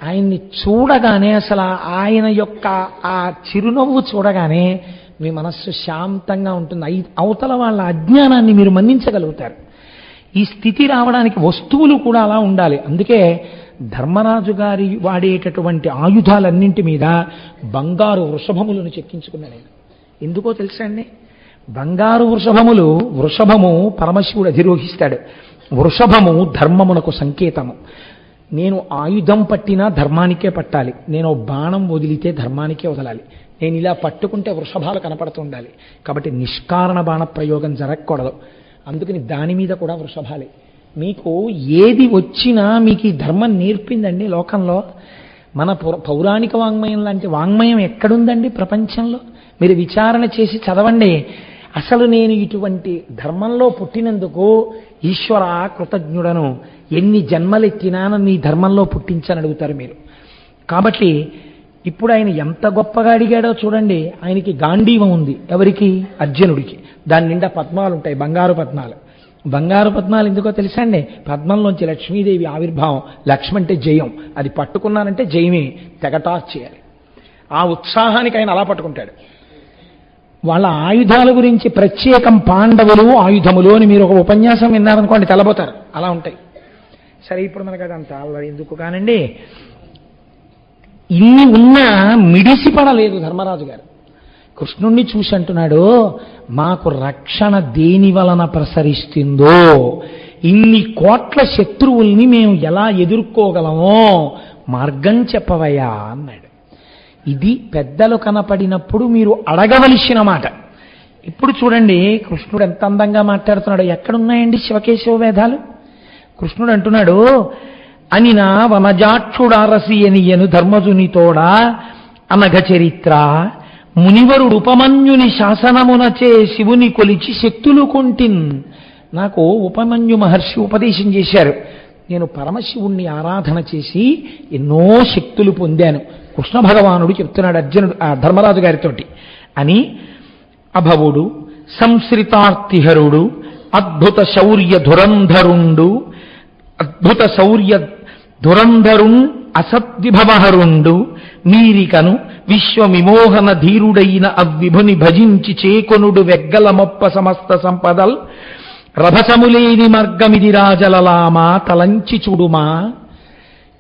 ఆయన్ని చూడగానే అసలు ఆయన యొక్క ఆ చిరునవ్వు చూడగానే మీ మనస్సు శాంతంగా ఉంటుంది. అవతల వాళ్ళ అజ్ఞానాన్ని మీరు మన్నించగలుగుతారు. ఈ స్థితి రావడానికి వస్తువులు కూడా అలా ఉండాలి. అందుకే ధర్మరాజు గారి వాడేటటువంటి ఆయుధాలన్నింటి మీద బంగారు వృషభములను చెక్కించుకున్నాడు. ఎందుకో తెలుసా అండి? బంగారు వృషభములు, వృషభము పరమశివుడు అధిరోహిస్తాడు. వృషభము ధర్మమునకు సంకేతము. నేను ఆయుధం పట్టినా ధర్మానికే పట్టాలి, నేను బాణం వదిలితే ధర్మానికే వదలాలి. నేను ఇలా పట్టుకుంటే వృషభాలు కనపడుతుండాలి. కాబట్టి నిష్కారణ బాణ ప్రయోగం జరగకూడదు. అందుకని దాని మీద కూడా వృషభాలే. మీకు ఏది వచ్చినా మీకు ఈ ధర్మం నేర్పిందండి లోకంలో. మన పౌరాణిక వాంగ్మయం లాంటి వాంగ్మయం ఎక్కడుందండి ప్రపంచంలో? మీరు విచారణ చేసి చదవండి. అసలు నేను ఇటువంటి ధర్మంలో పుట్టినందుకు ఈశ్వర కృతజ్ఞుడను, ఎన్ని జన్మలెత్తినా నీ ధర్మంలో పుట్టించని అడుగుతారు మీరు. కాబట్టి ఇప్పుడు ఆయన ఎంత గొప్పగా అడిగాడో చూడండి. ఆయనకి గాంధీవం ఉంది. ఎవరికి? అర్జునుడికి. దాని నిండా పద్మాలు ఉంటాయి, బంగారు పద్మాలు. బంగారు పద్మాలు ఎందుకో తెలుసా అండి? పద్మంలోంచి లక్ష్మీదేవి ఆవిర్భావం. లక్ష్మి అంటే జయం. అది పట్టుకున్నానంటే జయమే, తెగటార్చ్ చేయాలి. ఆ ఉత్సాహానికి ఆయన అలా పట్టుకుంటాడు. వాళ్ళ ఆయుధాల గురించి ప్రత్యేకం పాండవులు ఆయుధములు అని మీరు ఒక ఉపన్యాసం విన్నారనుకోండి, తెల్లబోతారు. అలా ఉంటాయి. సరే, ఇప్పుడు మనకు అదంతా ఎందుకు కానండి. ఇన్ని ఉన్నా మిడిసిపడలేదు ధర్మరాజు గారు. కృష్ణుణ్ణి చూసి అంటున్నాడు, మాకు రక్షణ దేని వలన ప్రసరిస్తుందో, ఇన్ని కోట్ల శత్రువుల్ని మేము ఎలా ఎదుర్కోగలమో మార్గం చెప్పవయ్యా అన్నాడు. ఇది పెద్దలు కనపడినప్పుడు మీరు అడగవలసిన మాట. ఇప్పుడు చూడండి కృష్ణుడు ఎంత అందంగా మాట్లాడుతున్నాడు. ఎక్కడున్నాయండి శివకేశవ వేదాలు? కృష్ణుడు అంటున్నాడు, అనినా వనజాక్షుడారసి అనియను ధర్మజునితోడా అనఘ చరిత్ర మునివరుడు ఉపమన్యుని శాసనమునచే శివుని కొలిచి శక్తులు కొంటిన్. నాకు ఉపమన్యు మహర్షి ఉపదేశం చేశారు. నేను పరమశివుణ్ణి ఆరాధన చేసి ఎన్నో శక్తులు పొందాను. కృష్ణ భగవానుడు చెప్తున్నాడు అర్జునుడు ధర్మరాజు గారితోటి అని. అభవుడు సంశ్రితార్తిహరుడు అద్భుత శౌర్య ధురంధరుండు, అద్భుత శౌర్య ధురంధరున్ అసద్విభవహరుండు మీరికను విశ్వవిమోహన ధీరుడైన అవ్విభుని భజించి చేకొనుడు వెగ్గల మొప్ప సమస్త సంపదల్ రభసములేని మార్గమిది రాజలలామా తలంచి చూడుమా.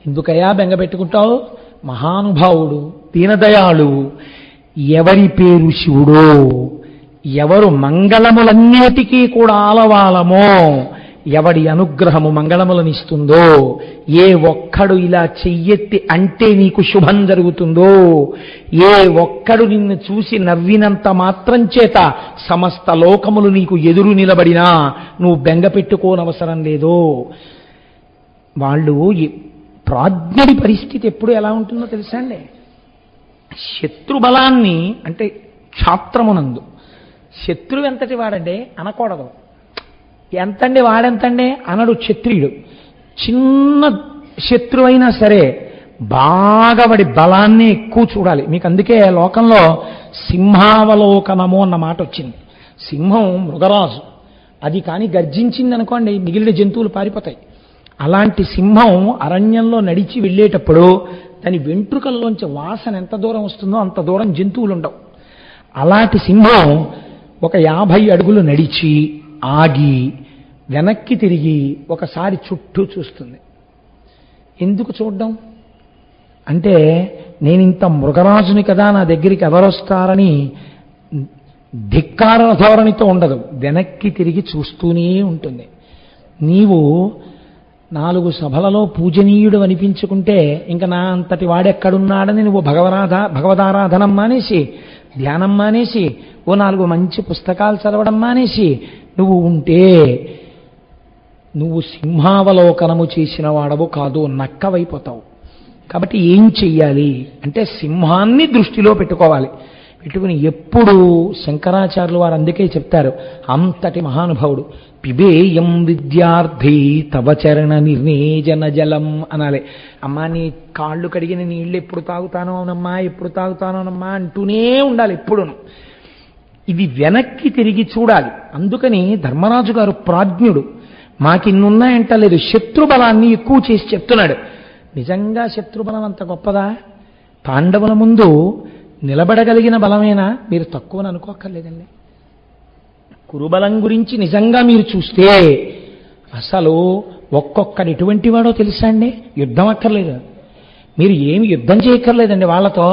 ఎందుకయ్యా బెంగపెట్టుకుంటావు? మహానుభావుడు, దీనదయాళు, ఎవరి పేరు శివుడో, ఎవరు మంగళములన్నిటికీ కూడా ఆలవాలమో, ఎవడి అనుగ్రహము మంగళములనిస్తుందో, ఏ ఒక్కడు ఇలా చెయ్యెత్తి అంటే నీకు శుభం జరుగుతుందో, ఏ ఒక్కడు నిన్ను చూసి నవ్వినంత మాత్రం చేత సమస్త లోకములు నీకు ఎదురు నిలబడినా నువ్వు బెంగపెట్టుకోనవసరం లేదో. వాళ్ళు ప్రాజ్ఞుడి పరిస్థితి ఎప్పుడు ఎలా ఉంటుందో తెలుసా అండి? శత్రుబలాన్ని అంటే క్షాత్రమునందు శత్రువు ఎంతటి వాడంటే అనకూడదు. ఎంతండి వాడెంతండి అనడు క్షత్రియుడు. చిన్న శత్రువు అయినా సరే బాగా వాడి బలాన్ని ఎక్కువ చూడాలి. మీకు అందుకే లోకంలో సింహావలోకనము అన్న మాట వచ్చింది. సింహం మృగరాజు, అది కానీ గర్జించింది అనుకోండి మిగిలిన జంతువులు పారిపోతాయి. అలాంటి సింహం అరణ్యంలో నడిచి వెళ్ళేటప్పుడు దాని వెంట్రుకల్లోంచి వాసన ఎంత దూరం వస్తుందో అంత దూరం జంతువులు ఉండవు. అలాంటి సింహం ఒక 50 అడుగులు నడిచి ఆగి వెనక్కి తిరిగి ఒకసారి చుట్టూ చూస్తుంది. ఎందుకు చూడడం అంటే, నేను ఇంత మృగరాజుని కదా, నా దగ్గరికి ఎవరొస్తారని ధిక్కార ధోరణితో ఉండదు, వెనక్కి తిరిగి చూస్తూనే ఉంటుంది. నీవు 4 సభలలో పూజనీయుడు అనిపించుకుంటే ఇంకా నా అంతటి వాడెక్కడున్నాడని నువ్వు భగవదారాధనం మానేసి, ధ్యానం మానేసి, ఓ 4 మంచి పుస్తకాలు చదవడం మానేసి నువ్వు ఉంటే నువ్వు సింహావలోకనము చేసిన వాడవు కాదు, నక్కవైపోతావు. కాబట్టి ఏం చెయ్యాలి అంటే సింహాన్ని దృష్టిలో పెట్టుకోవాలి. పెట్టుకుని ఎప్పుడు శంకరాచార్యులు వారు అందుకే చెప్తారు, అంతటి మహానుభావుడు పిబేయం విద్యార్థి తవ చరణ నిర్ణేజన జలం అనాలి. అమ్మా నీ కాళ్ళు కడిగిన నీళ్ళు ఎప్పుడు తాగుతానోనమ్మా, ఎప్పుడు తాగుతానోనమ్మా అంటూనే ఉండాలి ఎప్పుడును. ఇది వెనక్కి తిరిగి చూడాలి. అందుకని ధర్మరాజు గారు ప్రాజ్ఞుడు. మాకిన్నున్నాయంటలేదు, శత్రుబలాన్ని ఎక్కువ చేసి చెప్తున్నాడు. నిజంగా శత్రుబలం అంత గొప్పదా? పాండవుల ముందు నిలబడగలిగిన బలమేనా? మీరు తక్కువని అనుకోక్కర్లేదండి. కురుబలం గురించి నిజంగా మీరు చూస్తే అసలు ఒక్కొక్కడు ఎటువంటి వాడో తెలుసా అండి? యుద్ధం అక్కర్లేదు, మీరు ఏమి యుద్ధం చేయక్కర్లేదండి వాళ్ళతో.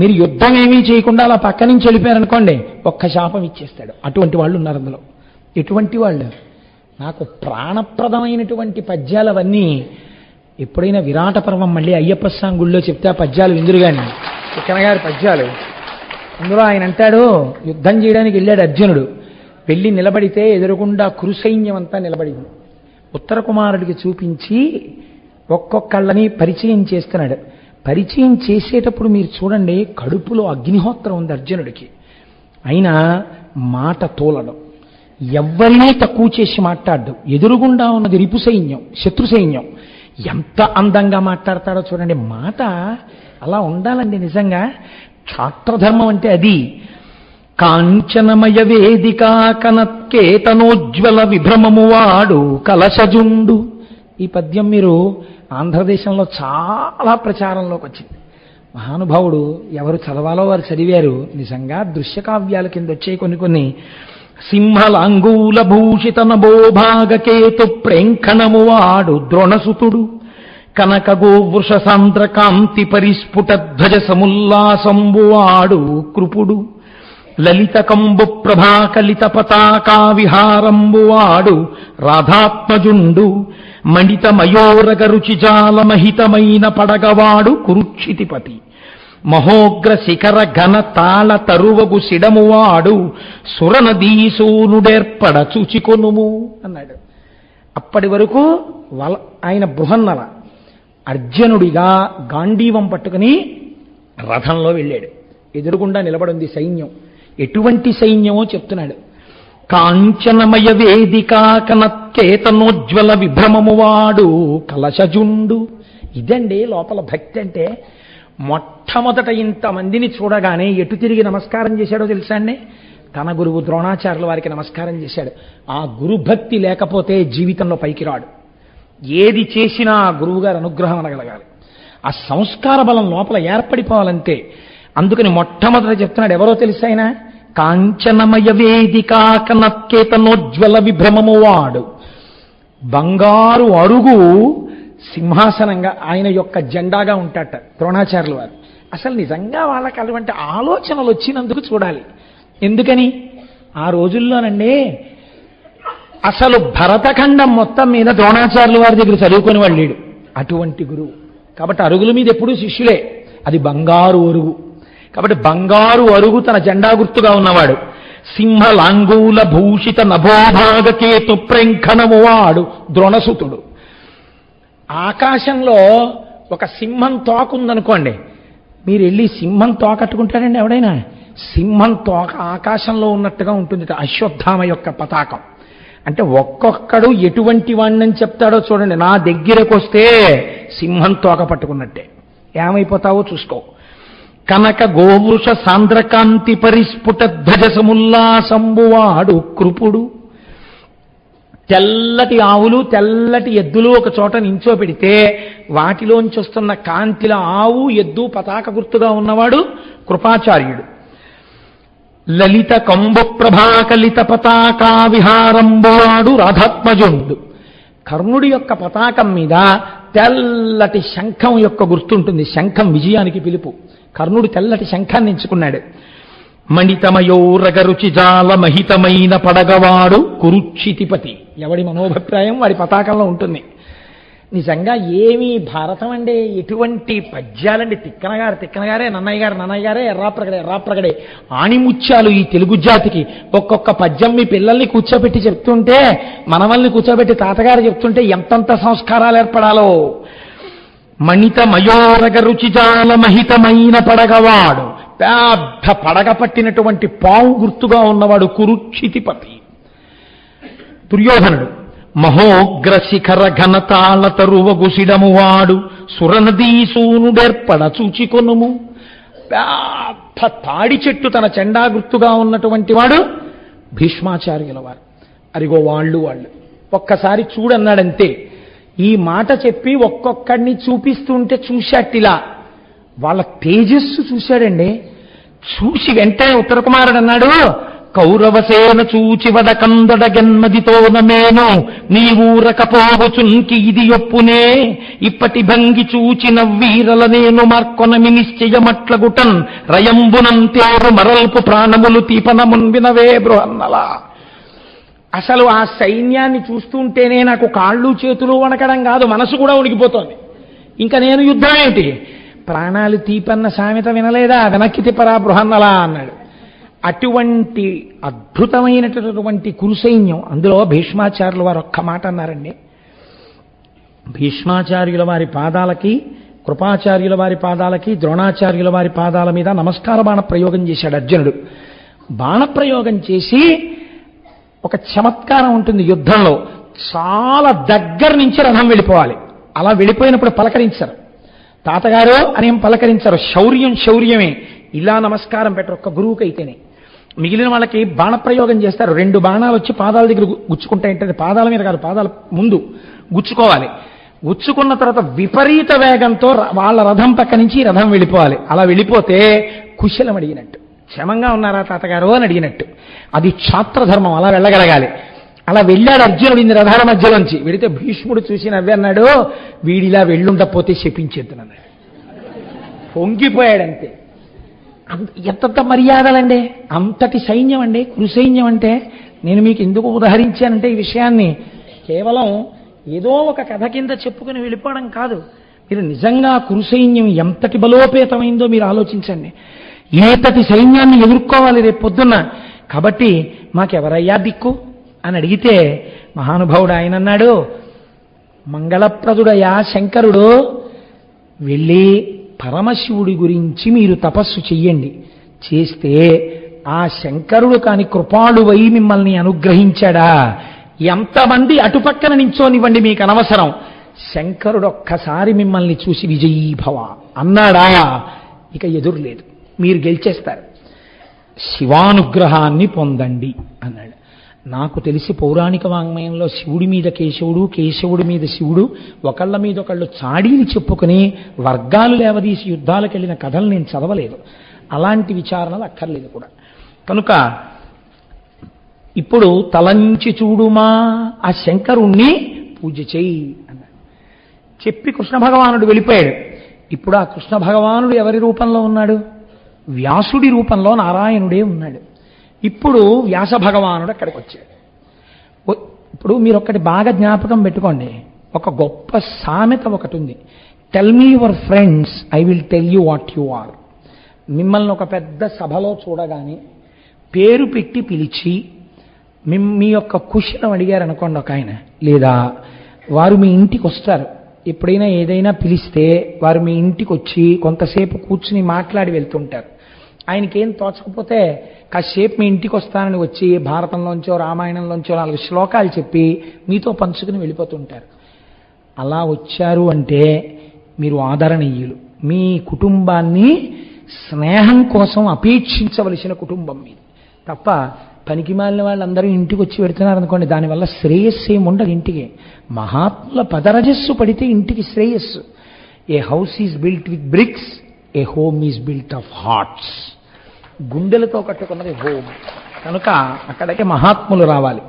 మీరు యుద్ధం ఏమీ చేయకుండా అలా పక్క నుంచి వెళ్ళిపోయారనుకోండి, ఒక్క శాపం ఇచ్చేస్తాడు. అటువంటి వాళ్ళు ఉన్నారు అందులో. ఎటువంటి వాళ్ళు? నాకు ప్రాణప్రదమైనటువంటి పద్యాలు అవన్నీ ఎప్పుడైనా విరాట పర్వం మళ్ళీ అయ్యప్ప స్వామి గుళ్ళో చెప్తే ఆ పద్యాలు విందురు కానీ, చిక్కనగారి పద్యాలు. అందులో ఆయన అంటాడు, యుద్ధం చేయడానికి వెళ్ళాడు అర్జునుడు. వెళ్ళి నిలబడితే ఎదురుగుండా కురుసైన్యం అంతా నిలబడింది. ఉత్తర కుమారుడికి చూపించి ఒక్కొక్కళ్ళని పరిచయం చేస్తున్నాడు. పరిచయం చేసేటప్పుడు మీరు చూడండి, కడుపులో అగ్నిహోత్రం ఉంది అర్జునుడికి. అయినా మాట తోలడం, ఎవ్వరినీ తక్కువ చేసి మాట్లాడడం. ఎదురుగుండా ఉన్నది రిపు సైన్యం, శత్రు సైన్యం. ఎంత అందంగా మాట్లాడతాడో చూడండి. మాట అలా ఉండాలండి నిజంగా. క్షాత్రధర్మం అంటే అది. కాంచనమయ వేదికా కనత్కేతనోజ్వల విభ్రమము వాడు కలశజుండు. ఈ పద్యం మీరు ఆంధ్రదేశంలో చాలా ప్రచారంలోకి వచ్చింది. మహానుభావుడు ఎవరు చదవాలో వారు చదివారు. నిజంగా దృశ్యకావ్యాల కింద వచ్చే కొన్ని సింహలాంగూల భూషిత నభోభాగకేతు ప్రేంఖణము వాడు ద్రోణసుతుడు కనక గోవృష సాంద్ర కాంతి పరిస్ఫుట ధ్వజ సముల్లాసంబు వాడు కృపుడు లలిత కంబు ప్రభాకలిత పతాకా విహారంబు వాడు రాధాత్మజుండు మణిత మయోరగ రుచిజాల మహితమైన పడగవాడు కురుక్షితిపతి మహోగ్ర శిఖర ఘన తాళ తరువగు సిడమువాడు సురనదీసూనుడేర్పడ చూచికొనుము అన్నాడు. అప్పటి వరకు ఆయన బృహన్నల అర్జునుడిగా గాంధీవం పట్టుకుని రథంలో వెళ్ళాడు. ఎదురుగుండా నిలబడింది సైన్యం. ఎటువంటి సైన్యమో చెప్తున్నాడు. కాంచనమయ వేదికా కనత్కేతనోజ్వల విభ్రమము వాడు కలశజుండు. ఇదండి లోపల భక్తి అంటే. మొట్టమొదట ఇంతమందిని చూడగానే ఎటు తిరిగి నమస్కారం చేశాడో తెలుసా అండి? తన గురువు ద్రోణాచార్యుల వారికి నమస్కారం చేశాడు. ఆ గురుభక్తి లేకపోతే జీవితంలో పైకి రాడు. ఏది చేసినా ఆ గురువుగారు అనుగ్రహం అనగలగాలి. ఆ సంస్కార బలం లోపల ఏర్పడిపోవాలంతే. అందుకని మొట్టమొదట చెప్తున్నాడు. ఎవరో తెలుసా ఆయన? కాంచనమయ వేదికా కనత్కేతనోజ్వల విభ్రమము వాడు. బంగారు అరుగు సింహాసనంగా ఆయన యొక్క జెండాగా ఉంటాట ద్రోణాచార్యుల వారు. అసలు నిజంగా వాళ్ళకి అటువంటి ఆలోచనలు వచ్చినందుకు చూడాలి. ఎందుకని? ఆ రోజుల్లోనండి అసలు భరతఖండం మొత్తం మీద ద్రోణాచార్యుల వారి దగ్గర చదువుకొని వాళ్ళు లేడు. అటువంటి గురువు. కాబట్టి అరుగుల మీద ఎప్పుడూ శిష్యులే. అది బంగారు అరుగు. కాబట్టి బంగారు అరుగు తన జెండా గుర్తుగా ఉన్నవాడు. సింహలాంగూల భూషిత నభోభాగకేతు ప్రేంఖణము వాడు ద్రోణసుతుడు. ఆకాశంలో ఒక సింహం తోక ఉందనుకోండి, మీరు వెళ్ళి సింహం తోకట్టుకుంటారండి ఎవడైనా? సింహం తోక ఆకాశంలో ఉన్నట్టుగా ఉంటుంది. అశ్వత్థామ యొక్క పతాకం. అంటే ఒక్కొక్కడు ఎటువంటి వాణ్ణని చెప్తాడో చూడండి. నా దగ్గరకు వస్తే సింహం తోక పట్టుకున్నట్టే. ఏమైపోతావో చూసుకో. కనక గోవృష సాంద్రకాంతి పరిస్ఫుట ధ్వజ సముల్లాసంబువాడు కృపుడు. తెల్లటి ఆవులు తెల్లటి ఎద్దులు ఒక చోట నించో పెడితే వాటిలోంచి వస్తున్న కాంతిల ఆవు ఎద్దు పతాక గుర్తుగా ఉన్నవాడు కృపాచార్యుడు. లలిత కంబు ప్రభాకలిత పతాకా విహారంబువాడు రాధాత్మజుండు. కర్ణుడి యొక్క పతాకం మీద తెల్లటి శంఖం యొక్క గుర్తుంటుంది. శంఖం విజయానికి పిలుపు. కర్ణుడు తెల్లటి శంఖాన్ని ఎంచుకున్నాడు. మణితమయోరగరుచిజాల మహితమైన పడగవాడు కురుక్షితిపతి. ఎవడి మనోభిప్రాయం వాడి పతాకంలో ఉంటుంది. నిజంగా ఏమీ భారతం అండి, ఎటువంటి పద్యాలండి. తిక్కనగారే నన్నయ్య గారే ఎర్రాప్రగడే ఆణిముత్యాలు ఈ తెలుగు జాతికి. ఒక్కొక్క పద్యం మీ పిల్లల్ని కూర్చోబెట్టి చెప్తుంటే, మనవల్ని కూర్చోబెట్టి తాతగారు చెప్తుంటే ఎంతంత సంస్కారాలు ఏర్పడాలో. మణిత మయోరగ రుచిజాల మహితమైన పడగవాడు. పెద్ద పడగ పట్టినటువంటి పావు గుర్తుగా ఉన్నవాడు కురుక్షితిపతి. దుర్యోధనుడు మహోగ్ర శిఖర ఘనతాళ తరువగు సిడమువాడు సురనదీసూనుడేర్పడ చూచికొనుము. పెద్ద తాడి చెట్టు తన చెండా గుర్తుగా ఉన్నటువంటి వాడు భీష్మాచార్యుల వారు. అరిగో వాళ్ళు ఒక్కసారి చూడన్నాడంతే. ఈ మాట చెప్పి ఒక్కొక్కడిని చూపిస్తుంటే చూశాటిలా వాళ్ళ తేజస్సు చూశాడండి. చూసి వెంటనే ఉత్తర కుమారుడు అన్నాడు, కౌరవసేన చూచివడ కందడ గెన్మదితోనమేను నీవూరకపోవచున్కి ఇది ఒప్పునే ఇప్పటి భంగి చూచిన వీరల నేను మార్కొనమి నిశ్చయమట్లగుటన్ రయంబునంతేరు మరల్పు ప్రాణములు తీపనమున్ వినవే బృహన్నలా. అసలు ఆ సైన్యాన్ని చూస్తుంటేనే నాకు కాళ్ళు చేతులు వణకడం కాదు, మనసు కూడా ఉనికిపోతోంది. ఇంకా నేను యుద్ధం ఏమిటి? ప్రాణాలు తీపన్న సామెత వినలేదా? వెనక్కి తిప్పరా బృహన్నలా అన్నాడు. అటువంటి అద్భుతమైనటువంటి కురు సైన్యం. అందులో భీష్మాచార్యుల వారు ఒక్క మాట అన్నారండి. భీష్మాచార్యుల వారి పాదాలకి, కృపాచార్యుల వారి పాదాలకి, ద్రోణాచార్యుల వారి పాదాల మీద నమస్కార బాణ ప్రయోగం చేశాడు అర్జునుడు. బాణప్రయోగం చేసి ఒక చమత్కారం ఉంటుంది యుద్ధంలో, చాలా దగ్గర నుంచి రథం వెళ్ళిపోవాలి. అలా వెళ్ళిపోయినప్పుడు పలకరించరు, తాతగారు అనేం పలకరించరు. శౌర్యం శౌర్యమే, ఇలా నమస్కారం పెట్టరు ఒక్క గురువుకి అయితేనే. మిగిలిన వాళ్ళకి బాణప్రయోగం చేస్తారు. 2 బాణాలు వచ్చి పాదాల దగ్గర గుచ్చుకుంటాయంటే పాదాల మీద కాదు, పాదాల ముందు గుచ్చుకోవాలి. గుచ్చుకున్న తర్వాత విపరీత వేగంతో వాళ్ళ రథం పక్క నుంచి రథం వెళ్ళిపోవాలి. అలా వెళ్ళిపోతే కుశలం అడిగినట్టు, క్షేమంగా ఉన్నారా తాతగారు అని అడిగినట్టు. అది క్షాత్రధర్మం, అలా వెళ్ళగలగాలి. అలా వెళ్ళాడు అర్జునుడు ఇన్ని రథాల మధ్యలోంచి. వెళితే భీష్ముడు చూసి నవ్వి అన్నాడు, వీడిలా వెళ్ళుండపోతే శపించేద్దునన్నాడు. పొంగిపోయాడంతే. ఎంత మర్యాదలండి, అంతటి సైన్యం అండి కురు సైన్యం అంటే. నేను మీకు ఎందుకు ఉదహరించానంటే ఈ విషయాన్ని కేవలం ఏదో ఒక కథ కింద చెప్పుకుని వెళ్ళిపోవడం కాదు. మీరు నిజంగా కురు సైన్యం ఎంతటి బలోపేతమైందో మీరు ఆలోచించండి. ఏతటి సైన్యాన్ని ఎదుర్కోవాలి రేపు పొద్దున్న. కాబట్టి మాకెవరయ్యా దిక్కు అని అడిగితే మహానుభావుడు ఆయన అన్నాడు, మంగళప్రదుడయా శంకరుడు, వెళ్ళి పరమశివుడి గురించి మీరు తపస్సు చెయ్యండి. చేస్తే ఆ శంకరుడు కాని కృపాళువై మిమ్మల్ని అనుగ్రహించాడా, ఎంతమంది అటుపక్కన నించోనివ్వండి మీకు అనవసరం, శంకరుడు ఒక్కసారి మిమ్మల్ని చూసి విజయీభవ అన్నాడా, ఇక ఎదురులేదు, మీరు గెలిచేస్తారు, శివానుగ్రహాన్ని పొందండి అన్నాడు. నాకు తెలిసి పౌరాణిక వాంగ్మయంలో శివుడి మీద కేశవుడు, కేశవుడి మీద శివుడు ఒకళ్ళ మీద ఒకళ్ళు చాడీని చెప్పుకుని వర్గాలు లేవదీసి యుద్ధాలకు వెళ్ళిన కథలు నేను చదవలేదు. అలాంటి విచారణలు అక్కర్లేదు కూడా. కనుక ఇప్పుడు తలంచి చూడుమా, ఆ శంకరుణ్ణి పూజ చెయ్యి అన్నాడు. చెప్పి కృష్ణ భగవానుడు వెళ్ళిపోయాడు. ఇప్పుడు ఆ కృష్ణ భగవానుడు ఎవరి రూపంలో ఉన్నాడు? వ్యాసుడి రూపంలో నారాయణుడే ఉన్నాడు. ఇప్పుడు వ్యాస భగవానుడు అక్కడికి వచ్చాడు. ఇప్పుడు మీరు ఒక్కటి బాగా జ్ఞాపకం పెట్టుకోండి, ఒక గొప్ప సామెత ఒకటి ఉంది, tell me your friends, I will tell you what you are. మిమ్మల్ని ఒక పెద్ద సభలో చూడగానే పేరు పెట్టి పిలిచి మీ యొక్క కుశలం అడిగారు అనుకోండి ఒక ఆయన, లేదా వారు మీ ఇంటికి వస్తారు, ఎప్పుడైనా ఏదైనా పిలిస్తే వారు మీ ఇంటికి వచ్చి కొంతసేపు కూర్చుని మాట్లాడి వెళ్తుంటారు. ఆయనకేం తోచకపోతే కాసేపు మీ ఇంటికి వస్తానని వచ్చి భారతంలోంచో రామాయణంలోంచో 4 శ్లోకాలు చెప్పి మీతో పంచుకుని వెళ్ళిపోతుంటారు. అలా వచ్చారు అంటే మీరు ఆదరణీయులు. మీ కుటుంబాన్ని స్నేహం కోసం అపేక్షించవలసిన కుటుంబం మీది తప్ప పనికి మాలిన వాళ్ళందరూ ఇంటికి వచ్చి పెడుతున్నారు అనుకోండి, దానివల్ల శ్రేయస్సు ఏముండదు ఇంటికి. మహాత్ముల పదరజస్సు పడితే ఇంటికి శ్రేయస్సు. A house is built with bricks, a home is built of hearts. గుండెలతో కట్టుకున్నది హోమ్. కనుక అక్కడికి మహాత్ములు రావాలి.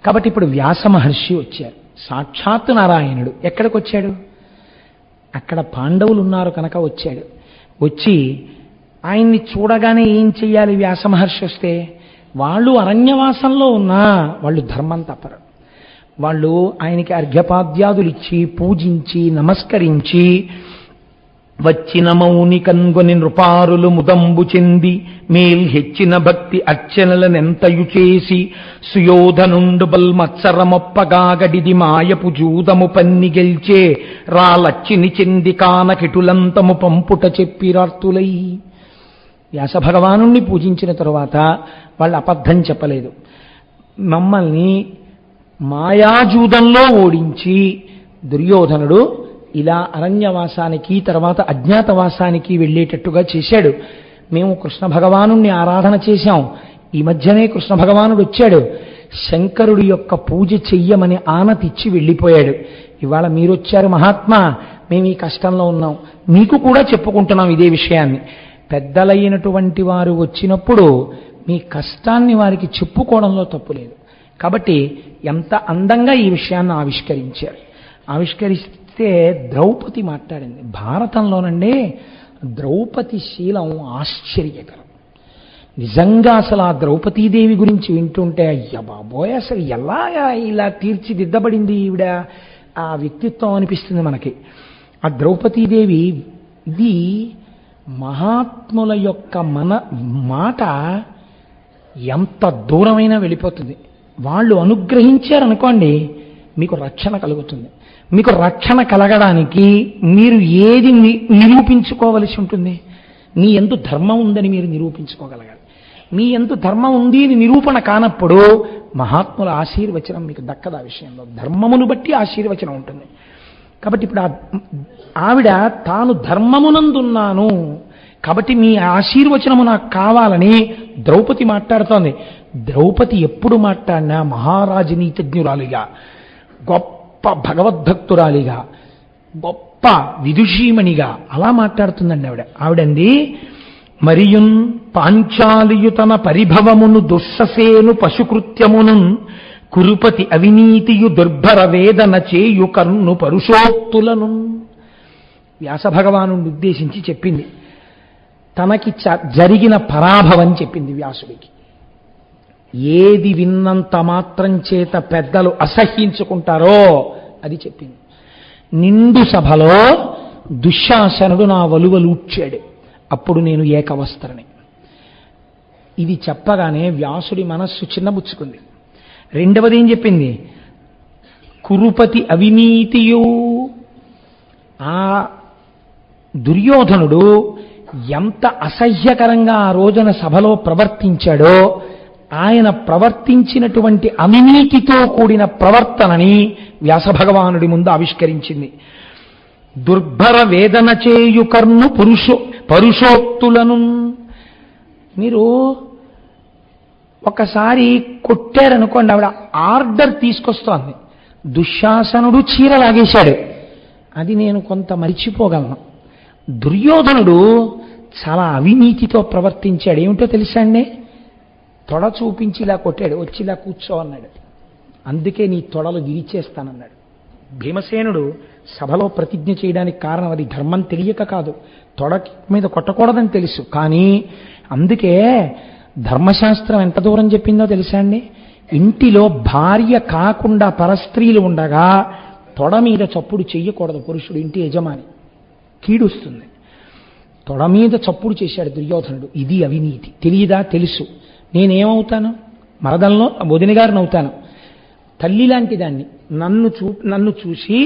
కాబట్టి ఇప్పుడు వ్యాస మహర్షి వచ్చారు, సాక్షాత్తు నారాయణుడు. ఎక్కడికి వచ్చాడు? అక్కడ పాండవులు ఉన్నారు కనుక వచ్చాడు. వచ్చి ఆయన్ని చూడగానే ఏం చెయ్యాలి? వ్యాస మహర్షి వస్తే వాళ్ళు అరణ్యవాసంలో ఉన్నా వాళ్ళు ధర్మం తప్పరు. వాళ్ళు ఆయనకి అర్ఘ్యపాద్యాదులు ఇచ్చి పూజించి నమస్కరించి వచ్చిన మౌని కన్గొని నృపారులు ముదంబు చెంది మేల్ హెచ్చిన భక్తి అర్చనలనెంతయు చేసి సుయోధనుండు బల్మత్సరమొప్పగాగడిది మాయపు జూదము పన్ని గెల్చే రాలచ్చిని చెంది కానకిటులంతము పంపుట చెప్పిరార్తులై. వ్యాస భగవానుణ్ణి పూజించిన తరువాత వాళ్ళు అబద్ధం చెప్పలేదు. మమ్మల్ని మాయాజూదంలో ఓడించి దుర్యోధనుడు ఇలా అరణ్యవాసానికి తర్వాత అజ్ఞాతవాసానికి వెళ్ళేటట్టుగా చేశాడు. మేము కృష్ణ భగవానుణ్ణి ఆరాధన చేశాం. ఈ మధ్యనే కృష్ణ భగవానుడు వచ్చాడు, శంకరుడి యొక్క పూజ చెయ్యమని ఆనతిచ్చి వెళ్ళిపోయాడు. ఇవాళ మీరొచ్చారు మహాత్మా, మేము ఈ కష్టంలో ఉన్నాం, మీకు కూడా చెప్పుకుంటున్నాం ఇదే విషయాన్ని. పెద్దలైనటువంటి వారు వచ్చినప్పుడు మీ కష్టాన్ని వారికి చెప్పుకోవడంలో తప్పు లేదు. కాబట్టి ఎంత అందంగా ఈ విషయాన్ని ఆవిష్కరించారు. ఆవిష్కరిస్తే ద్రౌపది మాట్లాడింది. భారతంలోనండి ద్రౌపది శీలం ఆశ్చర్యకరం. నిజంగా అసలు ఆ ద్రౌపదీదేవి గురించి వింటుంటే అయ్య బాబోయ్, అసలు ఎలాగా ఇలా తీర్చిదిద్దబడింది ఈవిడ ఆ వ్యక్తిత్వం అనిపిస్తుంది మనకి. ఆ ద్రౌపదీదేవి ఇది మహాత్ముల యొక్క మాట ఎంత దూరమైనా వెళ్ళిపోతుంది. వాళ్ళు అనుగ్రహించారనుకోండి, మీకు రక్షణ కలుగుతుంది. మీకు రక్షణ కలగడానికి మీరు ఏది నిరూపించుకోవలసి ఉంటుంది? మీ యందు ధర్మం ఉందని మీరు నిరూపించుకోగలగాలి. మీ యందు ధర్మం ఉంది అని నిరూపణ కానప్పుడు మహాత్ముల ఆశీర్వచనం మీకు దక్కదు. ఆ విషయంలో ధర్మమును బట్టి ఆశీర్వచనం ఉంటుంది. కాబట్టి ఇప్పుడు ఆవిడ తాను ధర్మమునందున్నాను కాబట్టి మీ ఆశీర్వచనము నాకు కావాలని ద్రౌపది మాట్లాడుతోంది. ద్రౌపది ఎప్పుడు మాట్లాడినా మహారాజనీతజ్ఞురాలిగా, గొప్ప భగవద్భక్తురాలిగా, గొప్ప విదుషీమణిగా అలా మాట్లాడుతుందండి ఆవిడంది. మరియున్ పాంచాలియు తన పరిభవమును దుస్ససేను పశుకృత్యమును కురుపతి అవినీతియు దుర్భర వేదన చేయు కర్ను పరుషోక్తులను. వ్యాస భగవాను ఉద్దేశించి చెప్పింది. తనకి జరిగిన పరాభవం చెప్పింది వ్యాసుడికి. ఏది విన్నంత మాత్రం చేత పెద్దలు అసహ్యించుకుంటారో అది చెప్పింది. నిండు సభలో దుశ్శాసనుడు నా వలువలూడ్చాడు, అప్పుడు నేను ఏకవస్త్రని. ఇది చెప్పగానే వ్యాసుడి మనస్సు చిన్నబుచ్చుకుంది. రెండవది ఏం చెప్పింది? కురుపతి అవినీతియు. ఆ దుర్యోధనుడు ఎంత అసహ్యకరంగా ఆ రోజున సభలో ప్రవర్తించాడో, ఆయన ప్రవర్తించినటువంటి అవినీతితో కూడిన ప్రవర్తనని వ్యాసభగవానుడి ముందు ఆవిష్కరించింది. దుర్భర వేదన చేయు కర్ను పరుషోక్తులను. మీరు ఒకసారి కొట్టారనుకోండి, ఆవిడ ఆర్డర్ తీసుకొస్తోంది. దుశ్శాసనుడు చీర లాగేశాడు, అది నేను కొంత మరిచిపోగలను. దుర్యోధనుడు చాలా అవినీతితో ప్రవర్తించాడు. ఏమిటో తెలుసా అండి? తొడ చూపించి ఇలా కొట్టాడు, వచ్చి ఇలా కూర్చో అన్నాడు. అందుకే నీ తొడలు విరిచేస్తానన్నాడు. భీమసేనుడు సభలో ప్రతిజ్ఞ చేయడానికి కారణం అది ధర్మం తెలియక కాదు, తొడ మీద కొట్టకూడదని తెలుసు. కానీ అందుకే ధర్మశాస్త్రం ఎంత దూరం చెప్పిందో తెలుసా అండి? ఇంటిలో భార్య కాకుండా పరస్త్రీలు ఉండగా తొడ మీద చప్పుడు చెయ్యకూడదు పురుషుడు, ఇంటి యజమాని, కీడుస్తుంది. తొడ మీద చప్పుడు చేశాడు దుర్యోధనుడు. ఇది అవినీతి. తెలియదా? తెలుసు. నేనేమవుతాను? మరదల్లో వదిన గారిని అవుతాను. తల్లి లాంటి దాన్ని నన్ను చూసి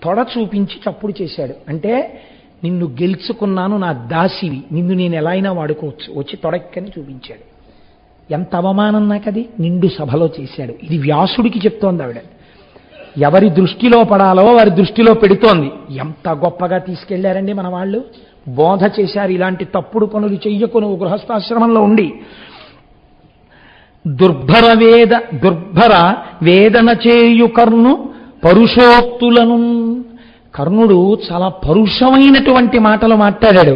తొడ చూపించి చప్పుడు చేశాడు. అంటే నిన్ను గెలుచుకున్నాను, నా దాసివి, నిన్ను నేను ఎలా అయినా వాడుకోవచ్చు, వచ్చి తొడక్కని చూపించాడు. ఎంత అవమానం నాకది! నిండు సభలో చేశాడు. ఇది వ్యాసుడికి చెప్తోంది ఆవిడ. ఎవరి దృష్టిలో పడాలో వారి దృష్టిలో పెడుతోంది. ఎంత గొప్పగా తీసుకెళ్లారండి మన వాళ్ళు, బోధ చేశారు. ఇలాంటి తప్పుడు పనులు చెయ్యకు నువ్వు గృహస్థాశ్రమంలో ఉండి. దుర్భర వేదన చేయు కర్ను పరుషోక్తులను. కర్ణుడు చాలా పరుషమైనటువంటి మాటలు మాట్లాడాడు.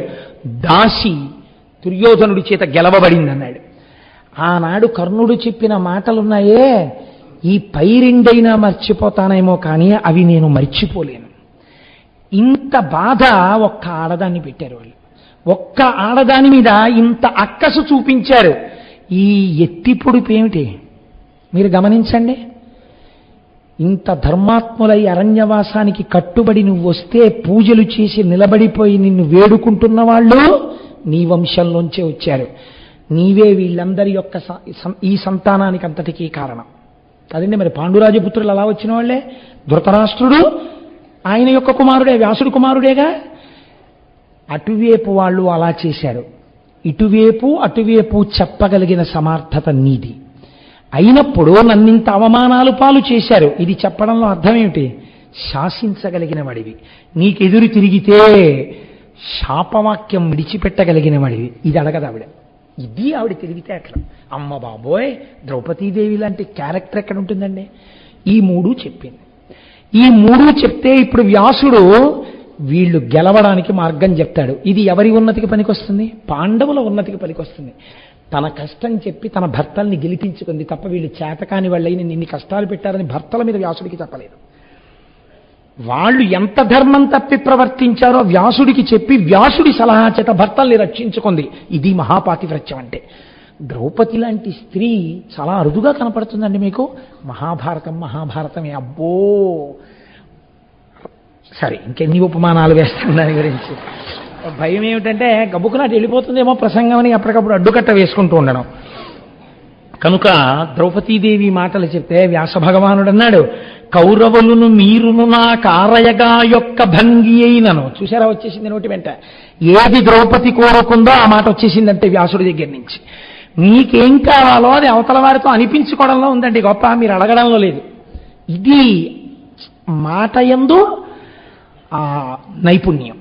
దాసి దుర్యోధనుడి చేత గెలవబడిందన్నాడు. ఆనాడు కర్ణుడు చెప్పిన మాటలున్నాయే, ఈ పై రెండైనా మర్చిపోతానేమో కానీ అవి నేను మర్చిపోలేను. ఇంత బాధ ఒక్క ఆడదాన్ని పెట్టారు వాళ్ళు. ఒక్క ఆడదాని మీద ఇంత అక్కసు చూపించారు. ఈ ఎత్తిపొడిపేమిటి మీరు గమనించండి. ఇంత ధర్మాత్ములై అరణ్యవాసానికి కట్టుబడి నువ్వు వస్తే పూజలు చేసి నిలబడిపోయి నిన్ను వేడుకుంటున్న వాళ్ళు నీ వంశంలోంచే వచ్చారు. నీవే వీళ్ళందరి యొక్క ఈ సంతానానికి అంతటికీ కారణం అదండి. మరి పాండురాజపుత్రులు అలా వచ్చిన వాళ్ళే. ధృతరాష్ట్రుడు ఆయన యొక్క కుమారుడే, వ్యాసుడు కుమారుడేగా. అటువైపు వాళ్ళు అలా చేశారు. ఇటువైపు అటువైపు చెప్పగలిగిన సమర్థత నీది అయినప్పుడు నన్నింత అవమానాలు పాలు చేశారు. ఇది చెప్పడంలో అర్థం ఏమిటి? శాసించగలిగిన వాడివి, నీకెదురు తిరిగితే శాపవాక్యం విడిచిపెట్టగలిగిన వాడివి. ఇది అడగదావిడ. ఇది ఆవిడ తిరిగితే అట్లా. అమ్మ బాబోయ్, ద్రౌపదీదేవి లాంటి క్యారెక్టర్ ఎక్కడ ఉంటుందండి? ఈ మూడు చెప్పింది. ఈ మూడు చెప్తే ఇప్పుడు వ్యాసుడు వీళ్ళు గెలవడానికి మార్గం చెప్తాడు. ఇది ఎవరి ఉన్నతికి పనికొస్తుంది? పాండవుల ఉన్నతికి పనికొస్తుంది. తన కష్టం చెప్పి తన భర్తల్ని గెలిపించుకుంది తప్ప వీళ్ళు చేతకాని వాళ్ళైన నిన్ని కష్టాలు పెట్టారని భర్తల మీద వ్యాసుడికి చెప్పలేదు. వాళ్ళు ఎంత ధర్మం తప్పి ప్రవర్తించారో వ్యాసుడికి చెప్పి వ్యాసుడి సలహా చేత భర్తల్ని రక్షించుకుంది. ఇది మహాపాతివ్రత్యం అంటే. ద్రౌపది లాంటి స్త్రీ చాలా అరుదుగా కనపడుతుందండి మీకు. మహాభారతమే. అబ్బో, సరే ఇంకెన్ని ఉపమానాలు వేస్తాను దాని గురించి. భయం ఏమిటంటే గబుకునాటి వెళ్ళిపోతుందేమో ప్రసంగం అని అప్పటికప్పుడు అడ్డుకట్ట వేసుకుంటూ ఉండడం. కనుక ద్రౌపదీదేవి మాటలు చెప్తే వ్యాస భగవానుడు అన్నాడు, కౌరవులను మీరును నా కారయగా యొక్క భంగి అయినను. చూసారా, వచ్చేసింది నోటి వెంట. ఏది ద్రౌపది కోరుకుందో ఆ మాట వచ్చేసిందంటే వ్యాసుడి దగ్గర నుంచి. మీకేం కావాలో అది అవతల వారితో అనిపించుకోవడంలో ఉందండి గొప్ప, మీరు అడగడంలో లేదు. ఇది మాట యందు ఆ నైపుణ్యం.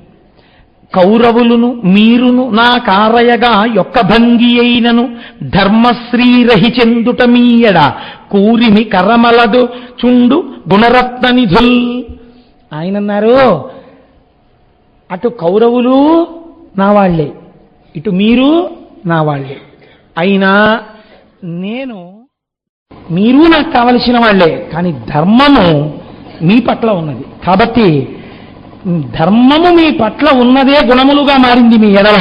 కౌరవులను మీరును నా కారయగా యొక్క భంగి అయినను ధర్మశ్రీరహి చెందుట మీయడ కూరిమి కరమలదు చుండు గుణరత్న నిధుల్. ఆయన అన్నారు, అటు కౌరవులు నా వాళ్లే, ఇటు మీరు నా వాళ్లే, అయినా మీరు నాకు కావలసిన వాళ్లే, కానీ ధర్మము మీ పట్ల ఉన్నది. కాబట్టి ధర్మము మీ పట్ల ఉన్నదే గుణములుగా మారింది మీ ఎడల.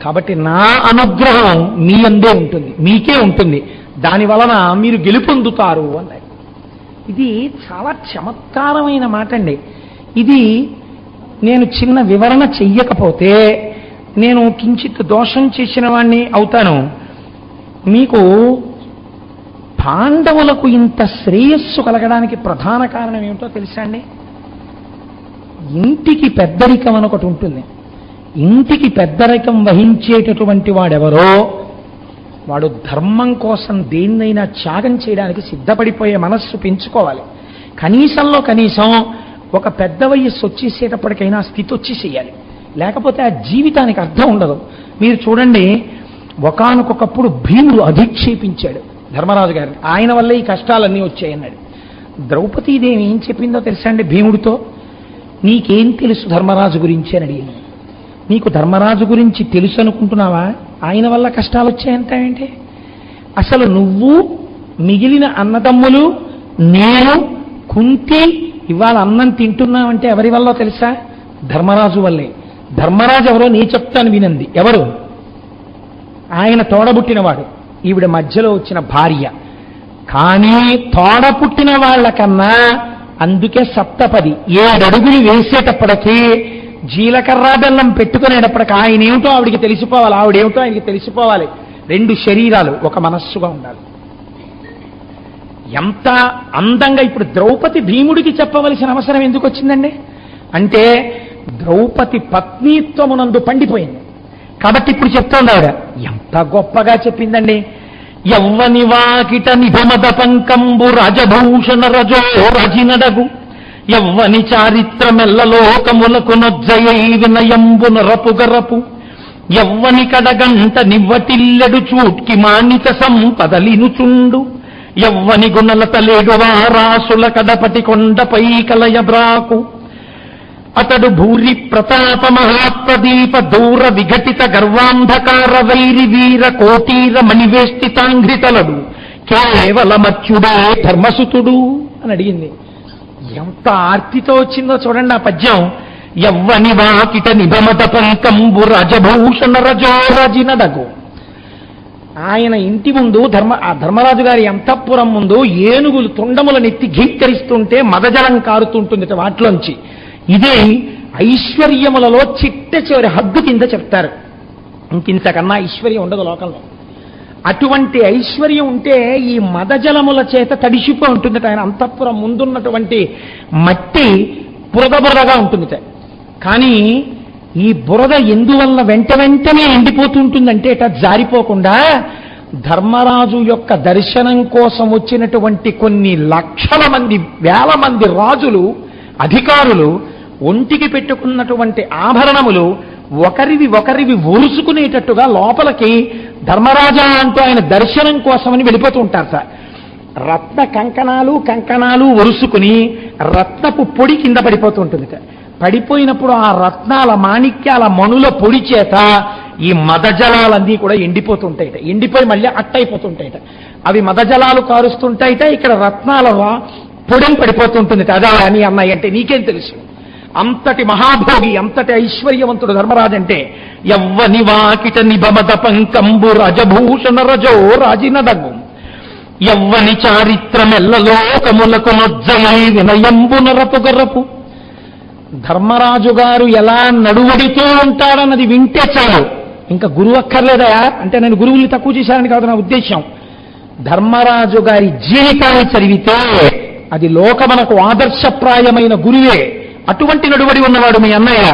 కాబట్టి నా అనుగ్రహం మీ అందే ఉంటుంది, మీకే ఉంటుంది, దాని వలన మీరు గెలుపొందుతారు అన్నారు. ఇది చాలా చమత్కారమైన మాట అండి. ఇది నేను చిన్న వివరణ చెయ్యకపోతే నేను కించిత్ దోషం చేసిన వాణ్ణి అవుతాను. మీకు పాండవులకు ఇంత శ్రేయస్సు కలగడానికి ప్రధాన కారణం ఏమిటో తెలుసా అండి? ఇంటికి పెద్దరికం అని ఒకటి ఉంటుంది. ఇంటికి పెద్దరికం వహించేటటువంటి వాడెవరో వాడు ధర్మం కోసం దేన్నైనా త్యాగం చేయడానికి సిద్ధపడిపోయే మనస్సు పెంచుకోవాలి. కనీసంలో కనీసం ఒక పెద్ద వయస్సు వచ్చేసేటప్పటికైనా స్థితి వచ్చి చేయాలి, లేకపోతే ఆ జీవితానికి అర్థం ఉండదు. మీరు చూడండి, ఒకానొకప్పుడు భీముడు అధిక్షేపించాడు ధర్మరాజు గారిని, ఆయన వల్ల ఈ కష్టాలన్నీ వచ్చాయన్నాడు. ద్రౌపదీదేవి ఏం చెప్పిందో తెలుసా అండి భీముడితో? నీకేం తెలుసు ధర్మరాజు గురించి అని అడిగింది. నీకు ధర్మరాజు గురించి తెలుసు అనుకుంటున్నావా? ఆయన వల్ల కష్టాలు వచ్చాయంటావేంటి? అసలు నువ్వు, మిగిలిన అన్నదమ్ములు, నేను, కుంతి ఇవాళ అన్నం తింటున్నావంటే ఎవరి వల్ల తెలుసా? ధర్మరాజు వల్లే. ధర్మరాజు ఎవరో నీ చెప్తాను వినంది. ఎవరు? ఆయన తోడబుట్టినవాడు, ఈవిడ మధ్యలో వచ్చిన భార్య. కానీ తోడపుట్టిన వాళ్ళకన్నా, అందుకే సప్తపది 7 అడుగులు వేసేటప్పటికీ జీలకర్ర బెల్లం పెట్టుకునేటప్పటికి ఆయన ఏమిటో ఆవిడికి తెలిసిపోవాలి, ఆవిడేమిటో ఆయనకి తెలిసిపోవాలి. 2 శరీరాలు ఒక మనస్సుగా ఉండాలి. ఎంత అందంగా ఇప్పుడు ద్రౌపది భీముడికి చెప్పవలసిన అవసరం ఎందుకు వచ్చిందండి అంటే ద్రౌపది పత్నీత్వమునందు పండిపోయింది కాబట్టి ఇప్పుడు చెప్తోంది ఆవిడ. ఎంత గొప్పగా చెప్పిందండి. యవ్వని వాకిట నిభమద పంకంబు రాజభూషణ రజో రజినడగు యవ్వని చారిత్రమెల్లలోకములకు నొజ్జయై వినయంబు నరపుగరపు యవ్వని కడగంట నివ్వటిల్లెడు చూట్కి మాణిత సంపదలినుచుండు యవ్వని గుణలతలేడు వారాసుల కడపటి కొండపై కలయబ్రాకు అతడు భూరి ప్రతాప మహాప్రదీప దూర విఘటిత గర్వాంధకార వైరి వీర కోటీర మణివేష్టితాంఘ్రితలడు కేవలమచ్యుడే ధర్మసుతుడు అని అడిగింది. ఎంత ఆర్తితో వచ్చిందో చూడండి ఆ పద్యం. యవ్వని వాకిట నిభమద పంకంబు రాజభూషణ రజోరజినడగు. ఆయన ఇంటి ముందు ఆ ధర్మరాజు గారి అంతఃపురం ముందు ఏనుగులు తొండములనెత్తి ఘీంకరిస్తుంటే మదజలం కారుతుంటుంది వాటిలోంచి. ఇదే ఐశ్వర్యములలో చిట్ట చివరి హద్దు కింద చెప్తారు. ఇంకింతకన్నా ఐశ్వర్యం ఉండదు లోకంలో. అటువంటి ఐశ్వర్యం ఉంటే ఈ మదజలముల చేత తడిసిపో ఉంటుంది. ఆయన అంతఃపురం ముందున్నటువంటి మట్టి బురదగా ఉంటుంది. కానీ ఈ బురద ఎందువల్ల వెంటనే ఎండిపోతుంటుందంటే జారిపోకుండా ధర్మరాజు యొక్క దర్శనం కోసం వచ్చినటువంటి కొన్ని లక్షల మంది, వేల మంది రాజులు, అధికారులు ఒంటికి పెట్టుకున్నటువంటి ఆభరణములు ఒకరివి ఒరుసుకునేటట్టుగా లోపలికి ధర్మరాజా అంటూ ఆయన దర్శనం కోసమని వెళ్ళిపోతూ ఉంటారు సార్. రత్న కంకణాలు ఒరుసుకుని రత్నపు పొడి కింద పడిపోతూ ఉంటుంది. పడిపోయినప్పుడు ఆ రత్నాల మాణిక్యాల మణుల పొడి చేత ఈ మదజలాలన్నీ కూడా ఎండిపోతుంటాయిట. ఎండిపోయి మళ్ళీ అట్టయిపోతుంటాయిట. అవి మదజలాలు కారుస్తుంటాయిట. ఇక్కడ రత్నాల పొడిని పడిపోతుంటుంది. అదే అని అన్నాయి అంటే నీకేం తెలుసు? అంతటి మహాభోగి, అంతటి ఐశ్వర్యవంతుడు ధర్మరాజు అంటే. యవ్వని వాకిట నిభమద పంకంబు రాజభూషణ రజో రాజినడగు యవ్వని చారిత్రమెల్లలోకములకు నొజ్జయై వినయంబు నరపుగరపు. ధర్మరాజు గారు ఎలా నడువడితో ఉంటాడన్నది వింటే చాలు, ఇంకా గురువు అక్కర్లేదా అంటే నేను గురువుల్ని తక్కువ చేశానని కాదు నా ఉద్దేశం. ధర్మరాజు గారి జీవితాన్ని చదివితే అది లోకమనకు ఆదర్శప్రాయమైన గురువే. అటువంటి నడువడి ఉన్నవాడు మీ అన్నయ్య.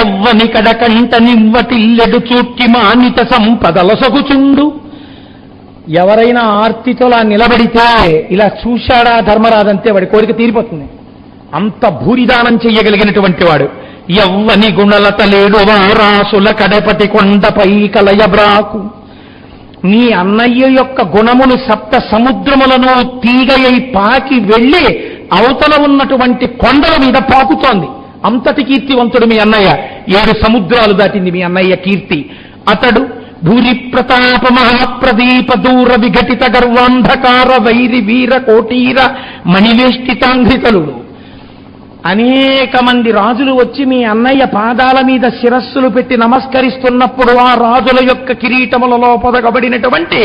ఎవ్వని కడకంట నివ్వటిల్లెడు చూట్టి మానిత సంపదల సగుచుండు. ఎవరైనా ఆర్తితోలా నిలబడితే ఇలా చూశాడా ధర్మరాజంతే వాడి కోరిక తీరిపోతుంది. అంత భూరిదానం చెయ్యగలిగినటువంటి వాడు. ఎవ్వని గుణలత లేడు వారాసుల కడపటి కొండపై కలయబ్రాకు. నీ అన్నయ్య యొక్క గుణములు సప్త సముద్రములను తీగయై పాకి వెళ్ళి అవతల ఉన్నటువంటి కొండల మీద పాకుతోంది. అంతటి కీర్తివంతుడు మీ అన్నయ్య. 7 సముద్రాలు దాటింది మీ అన్నయ్య కీర్తి. అతడు భూరి ప్రతాప మహాప్రదీప దూర విఘటిత గర్వాంధకార వైరి వీర కోటీర మణివేష్టితాంఘ్రితలుడు. అనేక మంది రాజులు వచ్చి మీ అన్నయ్య పాదాల మీద శిరస్సులు పెట్టి నమస్కరిస్తున్నప్పుడు ఆ రాజుల యొక్క కిరీటములలో పొదగబడినటువంటి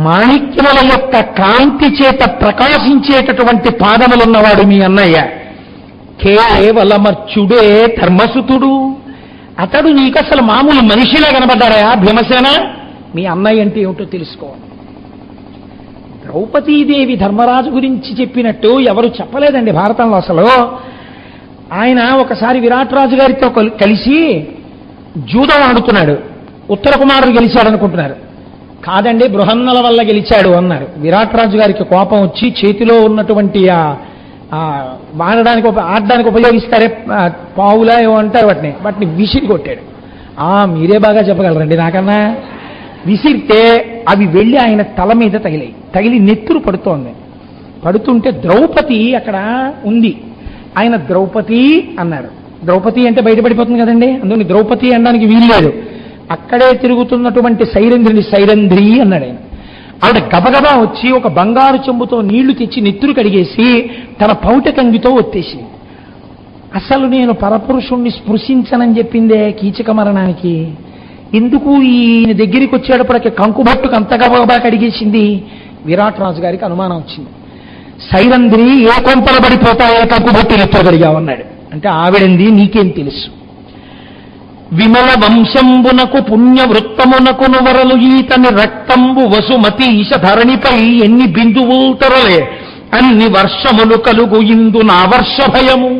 మాణిక్యముల యొక్క కాంతి చేత ప్రకాశించేటటువంటి పాదములున్నవాడు మీ అన్నయ్య. కేవలమర్చుడే ధర్మసుతుడు. అతడు నీకు అసలు మామూలు మనిషిలా కనబడ్డాడా భీమసేన? మీ అన్నయ్య అంటే ఏమిటో తెలుసుకోవాలి. ద్రౌపదీదేవి ధర్మరాజు గురించి చెప్పినట్టు ఎవరు చెప్పలేదండి భారతంలో అసలు. ఆయన ఒకసారి విరాట్ రాజు గారితో కలిసి జూదం ఆడుతున్నాడు. ఉత్తర కుమారుడు గెలిచాడనుకుంటున్నారు. కాదండి, బృహన్నల వల్ల గెలిచాడు అన్నారు. విరాట్ రాజు గారికి కోపం వచ్చి చేతిలో ఉన్నటువంటి ఆడడానికి ఉపయోగిస్తారే పావులా ఏమో అంటారు వాటిని విసిరి కొట్టాడు. మీరే బాగా చెప్పగలరండి నాకన్నా. విసిరితే అవి వెళ్ళి ఆయన తల మీద తగిలి నెత్తురు పడుతోంది. పడుతుంటే ద్రౌపది అక్కడ ఉంది. ఆయన ద్రౌపది అన్నారు. ద్రౌపది అంటే బయటపడిపోతుంది కదండి, అందుకని ద్రౌపది అనడానికి వీల్లేదు. అక్కడే తిరుగుతున్నటువంటి సైరంధ్రి అన్నాడు ఆయన. ఆవిడ గబగబా వచ్చి ఒక బంగారు చెంబుతో నీళ్లు తెచ్చి నెత్తురు కడిగేసి తన పౌట కంగితో ఒత్తేసింది. అసలు నేను పరపురుషుణ్ణి స్పృశించనని చెప్పిందే కీచక మరణానికి. ఎందుకు ఈయన దగ్గరికి వచ్చేటప్పటికి కంకుభట్టుకు అంత గబగబా కడిగేసింది? విరాట్ రాజు గారికి అనుమానం వచ్చింది. సైరంధ్రి ఏ కొంపల పడిపోతాయో కంకుభట్టు నెత్తురు కడిగావన్నాడు. అంటే ఆవిడంది నీకేం తెలుసు? విమల వంశంబునకు పుణ్య వృత్తమునకు నువరలు ఈతని రక్తంబు వసుమతీశ ధరణిపై ఎన్ని బిందువులు తరలే అన్ని వర్షములు కలుగు ఇందు నా వర్ష భయము.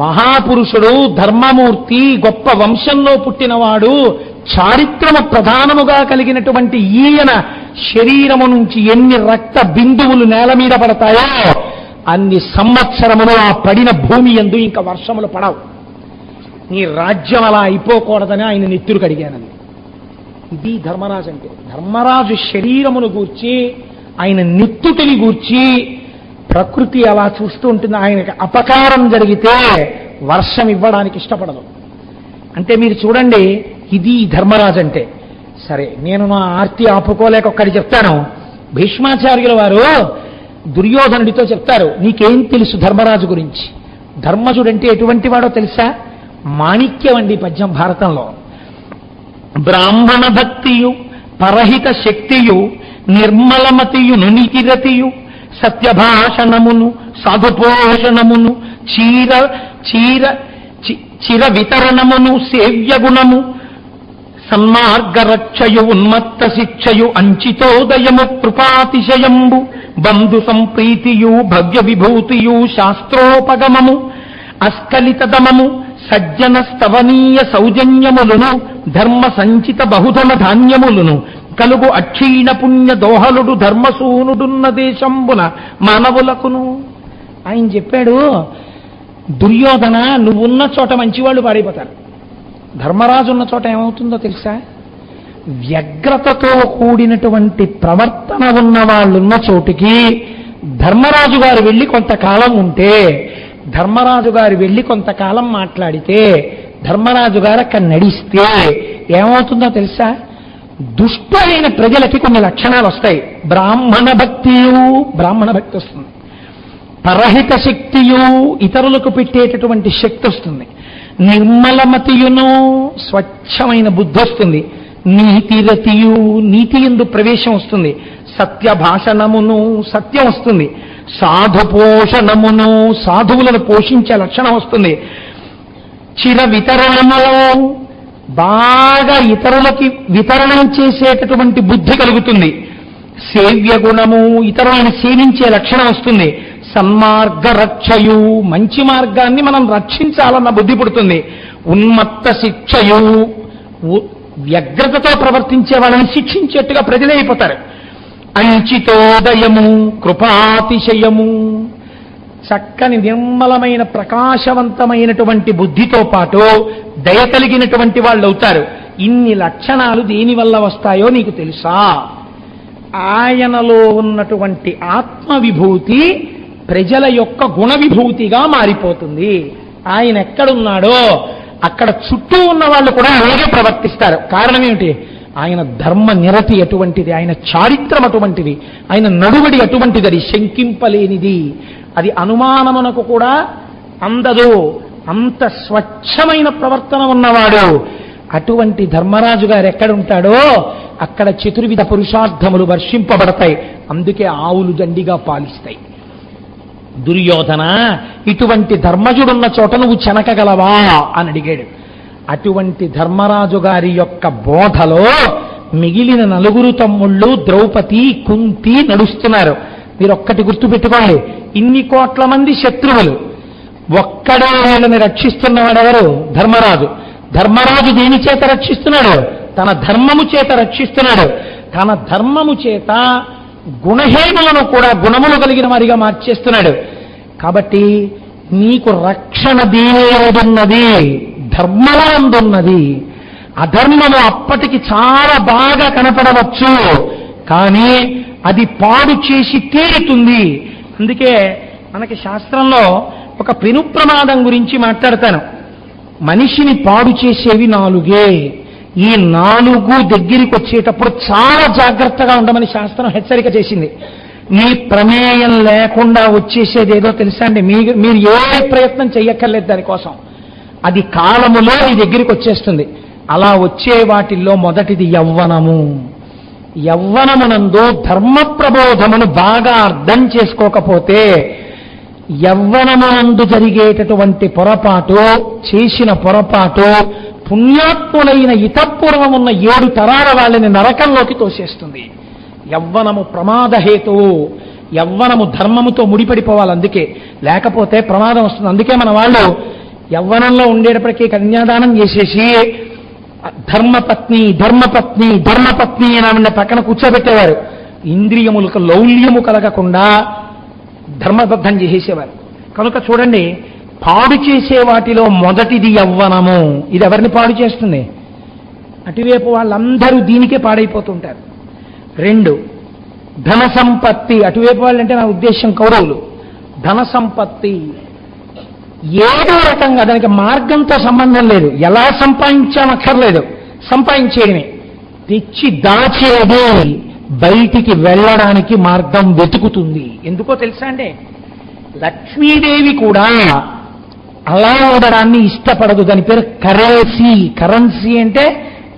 మహాపురుషుడు, ధర్మమూర్తి, గొప్ప వంశంలో పుట్టినవాడు, చారిత్రమ ప్రధానముగా కలిగినటువంటి ఈయన శరీరము నుంచి ఎన్ని రక్త బిందువులు నేల మీద పడతాయో అన్ని సంవత్సరములు ఆ పడిన భూమి యందు ఇంకా వర్షములు పడవు. నీ రాజ్యం అలా అయిపోకూడదని ఆయన నెత్తురు కడిగానని. ఇది ధర్మరాజు అంటే. ధర్మరాజు శరీరమును గూర్చి, ఆయన నెత్తుటిని గూర్చి ప్రకృతి అలా చూస్తూ ఉంటుంది. ఆయనకి అపకారం జరిగితే వర్షం ఇవ్వడానికి ఇష్టపడదు. అంటే మీరు చూడండి, ఇది ధర్మరాజు అంటే. సరే, నేను నా ఆర్తి ఆపుకోలేక ఒక్కడి చెప్తాను. భీష్మాచార్యుల వారు దుర్యోధనుడితో చెప్తారు, నీకేం తెలుసు ధర్మరాజు గురించి? ధర్మజుడంటే ఎటువంటి వాడో తెలుసా? మాణిక్యం అండి పద్యం భారతంలో. బ్రాహ్మణ భక్తియు పరహిత శక్తియు నిర్మలమతియును నీతిరతియు సత్యభాషణమును సాధుపోషణమును చిర వితరణమును సేవ్యగుణము సన్మార్గరక్షయు ఉన్మత్త శిక్షయు అంచితోదయము కృపాతిశయంబు బంధు సంప్రీతియు భవ్య విభూతియు శాస్త్రోపగమము అస్కలిత దమము సజ్జన స్తవనీయ సౌజన్యములను ధర్మ సంచిత బహుధన ధాన్యములను కలుగు అక్షీణ పుణ్య దోహలుడు ధర్మసూనుడున్న దేశంబున మానవులకును. ఆయన చెప్పాడు, దుర్యోధన నువ్వున్న చోట మంచివాళ్ళు పాడైపోతారు. ధర్మరాజు ఉన్న చోట ఏమవుతుందో తెలుసా? వ్యగ్రతతో కూడినటువంటి ప్రవర్తన ఉన్న వాళ్ళున్న చోటికి ధర్మరాజు గారు వెళ్ళి కొంతకాలం ఉంటే, ధర్మరాజు గారు వెళ్ళి కొంతకాలం మాట్లాడితే, ధర్మరాజు గారు అక్కడ నడిస్తే ఏమవుతుందో తెలుసా? దుష్టమైన ప్రజలకి కొన్ని లక్షణాలు వస్తాయి. బ్రాహ్మణ భక్తి వస్తుంది. పరహిత శక్తియు, ఇతరులకు పెట్టేటటువంటి శక్తి వస్తుంది. నిర్మలమతియును, స్వచ్ఛమైన బుద్ధి వస్తుంది. నీతిరతియు, నీతి యందు ప్రవేశం వస్తుంది. సత్య భాషణమును, సత్యం వస్తుంది. సాధుపోషణమును, సాధువులను పోషించే లక్షణం వస్తుంది. చిర వితరణము, బాగా ఇతరులకి వితరణం చేసేటటువంటి బుద్ధి కలుగుతుంది. సేవ్య గుణము, ఇతరులను సేవించే లక్షణం వస్తుంది. సన్మార్గ రక్షయు, మంచి మార్గాన్ని మనం రక్షించాలన్న బుద్ధి పుడుతుంది. ఉన్మత్త శిక్షయు, వ్యగ్రతతో ప్రవర్తించే వాళ్ళని శిక్షించేట్టుగా ప్రజలైపోతారు. అంచితోదయము, కృపాతిశయము, చక్కని నిర్మలమైన ప్రకాశవంతమైనటువంటి బుద్ధితో పాటు దయ కలిగినటువంటి వాళ్ళు అవుతారు. ఇన్ని లక్షణాలు దేనివల్ల వస్తాయో నీకు తెలుసా? ఆయనలో ఉన్నటువంటి ఆత్మవిభూతి ప్రజల యొక్క గుణ విభూతిగా మారిపోతుంది. ఆయన ఎక్కడున్నాడో అక్కడ చుట్టూ ఉన్న వాళ్ళు కూడా అలాగే ప్రవర్తిస్తారు. కారణం ఏమిటి? ఆయన ధర్మ నిరతి అటువంటిది, ఆయన చారిత్రం అటువంటిది, ఆయన నడువడి అటువంటిది, అది శంకింపలేనిది, అది అనుమానమునకు కూడా అందదు. అంత స్వచ్ఛమైన ప్రవర్తన ఉన్నవాడు. అటువంటి ధర్మరాజు గారు ఎక్కడుంటాడో అక్కడ చతుర్విధ పురుషార్థములు వర్షింపబడతాయి. అందుకే ఆవులు దండిగా పాలిస్తాయి. దుర్యోధన, ఇటువంటి ధర్మజుడున్న చోట నువ్వు చెనకగలవా అని అడిగాడు. అటువంటి ధర్మరాజు గారి యొక్క బోధలో మిగిలిన నలుగురు తమ్ముళ్ళు ద్రౌపది, కుంతి నడుస్తున్నారు. మీరు ఒక్కటి గుర్తుపెట్టుకోండి, ఇన్ని కోట్ల మంది శత్రువులు, ఒక్కడే వాళ్ళని రక్షిస్తున్నవాడెవరు? ధర్మరాజు. ధర్మరాజు దేని చేత రక్షిస్తున్నాడు? తన ధర్మము చేత రక్షిస్తున్నాడు. తన ధర్మము చేత గుణహీనులను కూడా గుణములు కలిగిన వారిగా మార్చేస్తున్నాడు. కాబట్టి నీకు రక్షణ దేనిన్నది? ధర్మలందున్నది. అధర్మము అప్పటికి చాలా బాగా కనపడవచ్చు, కానీ అది పాడు చేసి తీరుతుంది. అందుకే మనకి శాస్త్రంలో ఒక పెను ప్రమాదం గురించి మాట్లాడతాను. మనిషిని పాడు చేసేవి నాలుగే. ఈ నాలుగు దగ్గరికి వచ్చేటప్పుడు చాలా జాగ్రత్తగా ఉండమని శాస్త్రం హెచ్చరిక చేసింది. మీ ప్రమేయం లేకుండా వచ్చేసేది ఏదో తెలుసా అండి? మీరు ఏ ప్రయత్నం చెయ్యక్కర్లేదు దానికోసం. అది కాలములో మీ దగ్గరికి వచ్చేస్తుంది. అలా వచ్చే వాటిల్లో మొదటిది యవ్వనము. యవ్వనమునందు ధర్మ ప్రబోధమును బాగా అర్థం చేసుకోకపోతే యవ్వనమునందు జరిగేటటువంటి పొరపాటు, చేసిన పొరపాటు పుణ్యాత్ములైన ఇతపూర్వమున్న 7 తరాల వాళ్ళని నరకంలోకి తోసేస్తుంది. యవ్వనము ప్రమాదహేతువు. యవ్వనము ధర్మముతో ముడిపడిపోవాలి. అందుకే లేకపోతే ప్రమాదం వస్తుంది. అందుకే మన వాళ్ళు యవ్వనంలో ఉండేటప్పటికీ కన్యాదానం చేసేసి ధర్మపత్ని ధర్మపత్ని ధర్మపత్ని అని ఆవిడ పక్కన కూర్చోబెట్టేవారు. ఇంద్రియములకు లౌల్యము కలగకుండా ధర్మబద్ధం చేసేవారు. కనుక చూడండి, పాడు చేసే వాటిలో మొదటిది యవ్వనము. ఇది ఎవరిని పాడు చేస్తుంది? అటువైపు వాళ్ళందరూ దీనికే పాడైపోతుంటారు. 2 ధన సంపత్తి. అటువైపు వాళ్ళంటే నా ఉద్దేశం కౌరవులు. ధన సంపత్తి ఏదో రకంగా దానికి మార్గంతో సంబంధం లేదు. ఎలా సంపాదించామక్కర్లేదు, సంపాదించేయడమే. తెచ్చి దాచేది బయటికి వెళ్ళడానికి మార్గం వెతుకుతుంది. ఎందుకో తెలుసా అండి? లక్ష్మీదేవి కూడా అలా ఉండడాన్ని ఇష్టపడదు. దాని పేరు కరెన్సీ. కరెన్సీ అంటే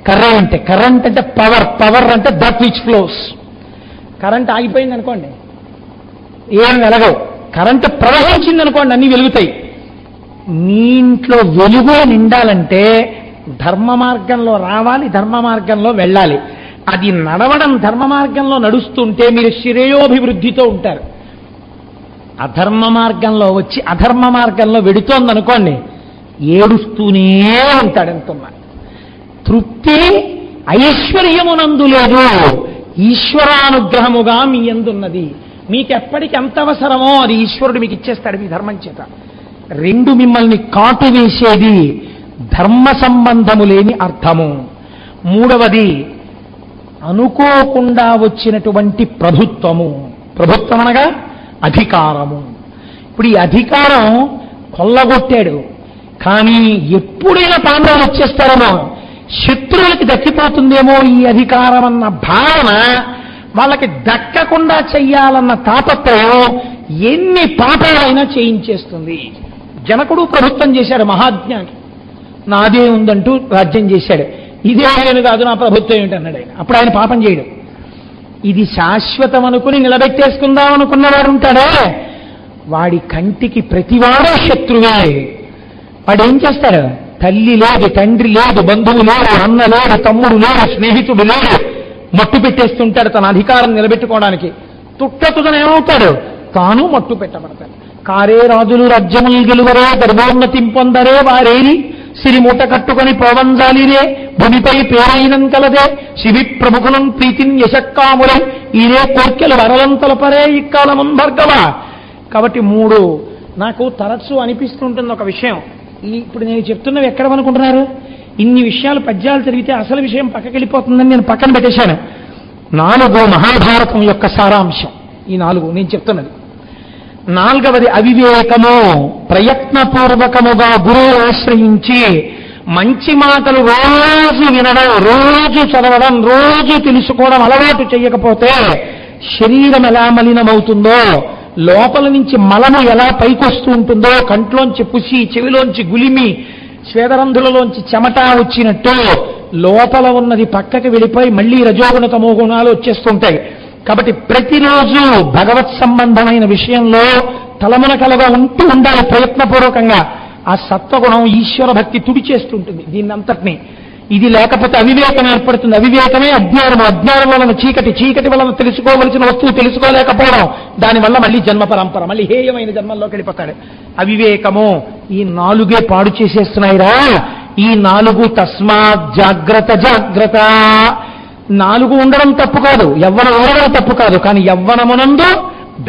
కరెంట్. కరెంట్ అంటే పవర్. పవర్ అంటే దట్ విచ్ ఫ్లోస్. కరెంట్ ఆగిపోయింది అనుకోండి, ఏం వెలగవు. కరెంట్ ప్రవహించింది అనుకోండి, అన్ని వెలుగుతాయి. మీ ఇంట్లో వెలుగు నిండాలంటే ధర్మ మార్గంలో రావాలి, ధర్మ మార్గంలో వెళ్ళాలి. అది నడవడం ధర్మ మార్గంలో నడుస్తుంటే మీరు శ్రేయోభివృద్ధితో ఉంటారు. అధర్మ మార్గంలో వచ్చి అధర్మ మార్గంలో వెడుతోందనుకోండి, ఏడుస్తూనే ఉంటాడు. ఎంతున్నా తృప్తి ఐశ్వర్యమునందు లేదు, ఈశ్వరానుగ్రహముగా మీ యందున్నది. మీకు ఎప్పటికి ఎంత అవసరమో అది ఈశ్వరుడు మీకు ఇచ్చేస్తాడు మీ ధర్మం చేత. 2 మిమ్మల్ని కాటు వేసేది ధర్మ సంబంధము లేని అర్థము. 3వది అనుకోకుండా వచ్చినటువంటి ప్రభుత్వము. ప్రభుత్వం అనగా అధికారము. ఇప్పుడు ఈ అధికారం కొల్లగొట్టాడు, కానీ ఎప్పుడైనా పాండవులు వచ్చేస్తారేమో, శత్రువులకి దక్కిపోతుందేమో ఈ అధికారం అన్న భావన వాళ్ళకి దక్కకుండా చెయ్యాలన్న తాపత్రయం ఎన్ని పాపాలైనా చేయించేస్తుంది. జనకుడు ప్రభుత్వం చేశాడు, మహాజ్ఞాని. నాదే ఉందంటూ రాజ్యం చేశాడు. ఇదే నేను కాదు, నా ప్రభుత్వం ఏమిటన్నాడు ఆయన. అప్పుడు ఆయన పాపం చేయడు. ఇది శాశ్వతం అనుకుని నిలబెట్టేసుకుందాం అనుకున్నవాడు ఉంటాడే, వాడి కంటికి ప్రతివాడే శత్రువే. వాడు ఏం చేస్తాడు? తల్లి లేదు, తండ్రి లేదు, బంధువు లేడు, అన్న లేడు, తమ్ముడు లేడు, స్నేహితుడు లేడు, మట్టు పెట్టేస్తుంటాడు తన అధికారం నిలబెట్టుకోవడానికి. తుట్టతుదనేమవుతాడు? తాను మట్టు పెట్టబడతాడు. కారే రాజులు రాజ్యములు గెలువరే, గర్భోన్నతిం పొందరే వారేరి, సిరిమూట కట్టుకొని పోవంజాలిరే, భూమిపై పేరైనం కలదే, శివి ప్రముఖులం ప్రీతిన్ యశక్కాములం, ఈరే కోర్కెలు వరలంతలపరే ఇక్కాలమున్ భర్గవ. కాబట్టి మూడు నాకు తరచు అనిపిస్తుంటుంది ఒక విషయం. ఇప్పుడు నేను చెప్తున్నవి ఎక్కడ అనుకుంటున్నారు? ఇన్ని విషయాలు పద్యాలు చదివితే అసలు విషయం పక్కకి వెళ్ళిపోతుందని నేను పక్కన పెట్టేశాను. 4 మహాభారతం యొక్క సారాంశం ఈ 4 నేను చెప్తున్నది. 4వది అవివేకము. ప్రయత్నపూర్వకముగా గురువు ఆశ్రయించి మంచి మాటలు రోజు వినడం, రోజు చదవడం, రోజు తెలుసుకోవడం అలవాటు చేయకపోతే శరీరం ఎలా మలినమవుతుందో, లోపల నుంచి మలము ఎలా పైకొస్తూ ఉంటుందో, కంట్లోంచి పుసి, చెవిలోంచి గులిమి, స్వేదరంధులలోంచి చెమట వచ్చినట్టు లోపల ఉన్నది పక్కకి వెళ్ళిపోయి మళ్లీ రజోగుణ తమో గుణాలు వచ్చేస్తుంటాయి. కాబట్టి ప్రతిరోజు భగవత్ సంబంధమైన విషయంలో తలమునకలుగా ఉంటూ ఉండాలి ప్రయత్నపూర్వకంగా. ఆ సత్వగుణం ఈశ్వర భక్తి తుడిచేస్తుంటుంది దీన్నంతటినీ. ఇది లేకపోతే అవివేకం ఏర్పడుతుంది. అవివేకమే అజ్ఞానము, అజ్ఞానం వలన చీకటి, చీకటి వలన తెలుసుకోవలసిన వస్తువు తెలుసుకోలేకపోవడం, దానివల్ల మళ్ళీ జన్మ పరంపర, మళ్ళీ హేయమైన జన్మల్లోకి వెళ్ళిపోతాడు. అవివేకము ఈ 4 పాడు చేసేస్తున్నాయిరా. ఈ 4 తస్మాత్ జాగ్రత్త జాగ్రత్త. 4 ఉండడం తప్పు కాదు, యవ్వనం ఉండడం తప్పు కాదు, కానీ యవ్వనమునందు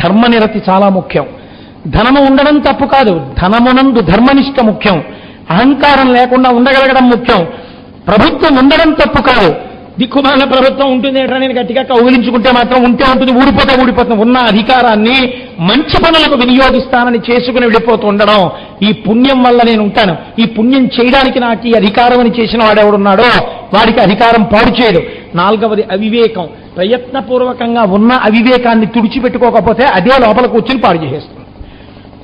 ధర్మనిరతి చాలా ముఖ్యం. ధనము ఉండడం తప్పు కాదు, ధనమునందు ధర్మనిష్ట ముఖ్యం. అహంకారం లేకుండా ఉండగలగడం ముఖ్యం. ప్రభుత్వం ఉండడం తప్పు కాదు, దిక్కుమాల ప్రభుత్వం ఉంటుంది ఏట్రా నేను గట్టిగా కౌగిలించుకుంటే మాత్రం ఉంటే ఉంటుంది, ఊడిపోతే ఊడిపోతుంది. ఉన్న అధికారాన్ని మంచి పనులకు వినియోగిస్తానని చేసుకుని వెళ్ళిపోతూ ఉండడం. ఈ పుణ్యం వల్ల నేను ఉంటాను, ఈ పుణ్యం చేయడానికి నాకు ఈ అధికారం అని చేసిన వాడెవడున్నాడో వాడికి అధికారం పాడు చేయడు. 4వది అవివేకం. ప్రయత్నపూర్వకంగా ఉన్న అవివేకాన్ని తుడిచిపెట్టుకోకపోతే అదే లోపల కూర్చుని పాడు చేసేస్తుంది.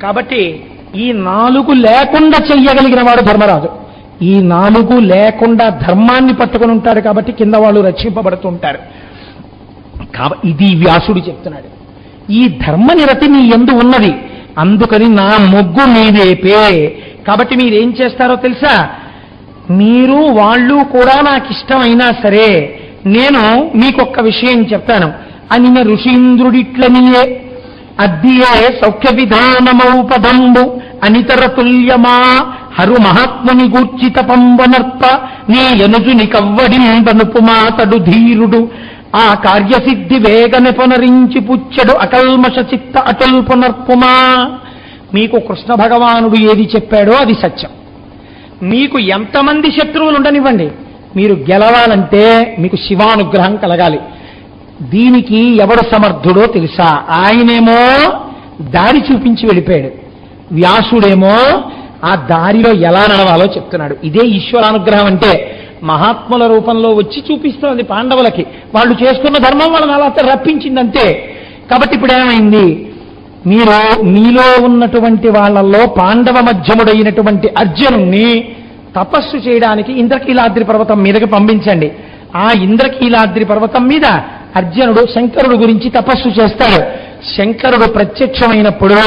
కాబట్టి ఈ 4 లేకుండా చెయ్యగలిగిన వాడు ధర్మరాజు. ఈ 4 లేకుండా ధర్మాన్ని పట్టుకుని ఉంటాడు కాబట్టి కింద వాళ్ళు రక్షింపబడుతుంటారు. ఇది వ్యాసుడు చెప్తున్నాడు. ఈ ధర్మనిరతి నీ యందు ఉన్నది, అందుకని నా మొగ్గు నీవేపే. కాబట్టి మీరేం చేస్తారో తెలుసా? మీరు వాళ్ళు కూడా నాకు ఇష్టమైనా సరే నేను మీకొక్క విషయం చెప్తాను. అనిన ఋషీంద్రుడిట్లనియే అద్దియే సౌఖ్య విధానమౌపదంబు అనితర తుల్యమా హరు మహాత్ముని గూర్చిత పంబనర్ప నీ యనుజుని కవ్వడింబనుపు మాతడు ధీరుడు ఆ కార్యసిద్ధి వేగని పునరించి పుచ్చడు అకల్మష చిత్త అటుల్ పునర్పుమా. మీకు కృష్ణ భగవానుడు ఏది చెప్పాడో అది సత్యం. మీకు ఎంతమంది శత్రువులు ఉండనివ్వండి, మీరు గెలవాలంటే మీకు శివానుగ్రహం కలగాలి. దీనికి ఎవడు సమర్థుడో తెలుసా? ఆయనేమో దారి చూపించి వెళ్ళిపోయాడు, వ్యాసుడేమో ఆ దారిలో ఎలా నడవాలో చెప్తున్నాడు. ఇదే ఈశ్వరానుగ్రహం అంటే. మహాత్ముల రూపంలో వచ్చి చూపిస్తున్నది పాండవులకి, వాళ్ళు చేసుకున్న ధర్మం వాళ్ళని అలా రప్పించిందంతే. కాబట్టి ఇప్పుడు ఏమైంది? మీరు మీలో ఉన్నటువంటి వాళ్ళల్లో పాండవ మధ్యముడైనటువంటి అర్జునుణ్ణి తపస్సు చేయడానికి ఇంద్రకీలాద్రి పర్వతం మీదకి పంపించండి. ఆ ఇంద్రకీలాద్రి పర్వతం మీద అర్జునుడు శంకరుడు గురించి తపస్సు చేస్తాడు. శంకరుడు ప్రత్యక్షమైనప్పుడు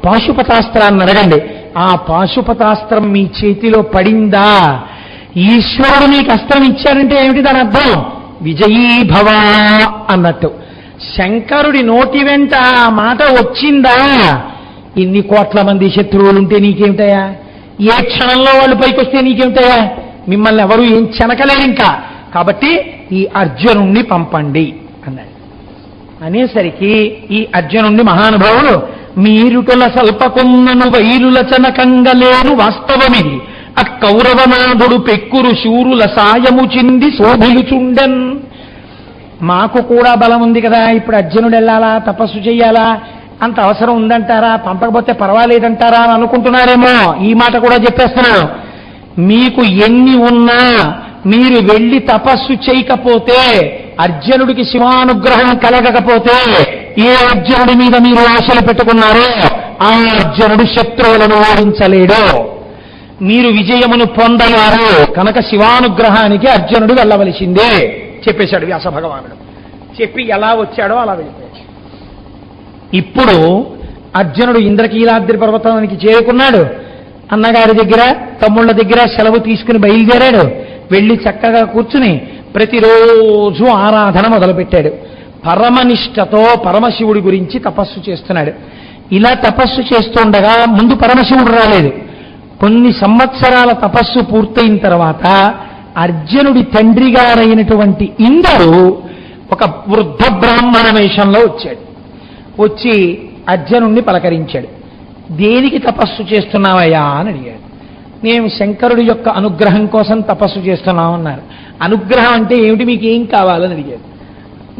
పాశుపతాస్త్రాన్ని అడగండి. ఆ పాశుపతాస్త్రం మీ చేతిలో పడిందా? ఈశ్వరుడు నీకు అస్త్రం ఇచ్చాడంటే ఏమిటి దాని అర్థం? విజయీభవ అన్నట్టు. శంకరుడి నోటి వెంట ఆ మాట వచ్చిందా? ఇన్ని కోట్ల మంది శత్రువులుంటే నీకేమిటయా? ఏ క్షణంలో వాళ్ళు పైకొస్తే నీకేమిటయా? మిమ్మల్ని ఎవరు ఏం చెనకలేరు ఇంకా. కాబట్టి ఈ అర్జునుణ్ణి పంపండి అన్నాడు. అనేసరికి ఈ అర్జునుణ్ణి మహానుభావుడు మీరుటుల సల్పకున్నను వైరుల చనకంగలేను వాస్తవమిది అక్కౌరవనాథుడు పెక్కురు శూరుల సాయము చింది శోభిలుచుండెన్. మాకు కూడా బలం ఉంది కదా, ఇప్పుడు అర్జునుడు వెళ్ళాలా, తపస్సు చెయ్యాలా, అంత అవసరం ఉందంటారా, పంపకపోతే పర్వాలేదంటారా అని అనుకుంటున్నారేమో. ఈ మాట కూడా చెప్పేస్తున్నాను. మీకు ఎన్ని ఉన్నా మీరు వెళ్ళి తపస్సు చేయకపోతే, అర్జునుడికి శివానుగ్రహం కలగకపోతే, ఏ అర్జునుడి మీద మీరు ఆశలు పెట్టుకున్నారో ఆ అర్జునుడు శత్రువులను ఓడించలేడు, మీరు విజయమును పొందలేరు. కనుక శివానుగ్రహానికి అర్జునుడు వెళ్ళవలసిందే చెప్పేశాడు వ్యాస భగవానుడు. చెప్పి ఎలా వచ్చాడో అలా వెళ్ళిపోయాడు. ఇప్పుడు అర్జునుడు ఇంద్రకీలాద్రి పర్వతానికి చేరుకున్నాడు. అన్నగారి దగ్గర, తమ్ముళ్ళ దగ్గర సెలవు తీసుకుని బయలుదేరాడు. వెళ్ళి చక్కగా కూర్చుని ప్రతిరోజు ఆరాధన మొదలుపెట్టాడు. పరమనిష్టతో పరమశివుడి గురించి తపస్సు చేస్తున్నాడు. ఇలా తపస్సు చేస్తుండగా ముందు పరమశివుడు రాలేదు. కొన్ని సంవత్సరాల తపస్సు పూర్తయిన తర్వాత అర్జునుడి తండ్రి గారైనటువంటి ఇంద్రుడు ఒక వృద్ధ బ్రాహ్మణ వేషంలో వచ్చాడు. వచ్చి అర్జునుణ్ణి పలకరించాడు. దేనికి తపస్సు చేస్తున్నావయ్యా అని అడిగాడు. మేము శంకరుడి యొక్క అనుగ్రహం కోసం తపస్సు చేస్తున్నామన్నారు. అనుగ్రహం అంటే ఏమిటి, మీకు ఏం కావాలని అడిగాడు.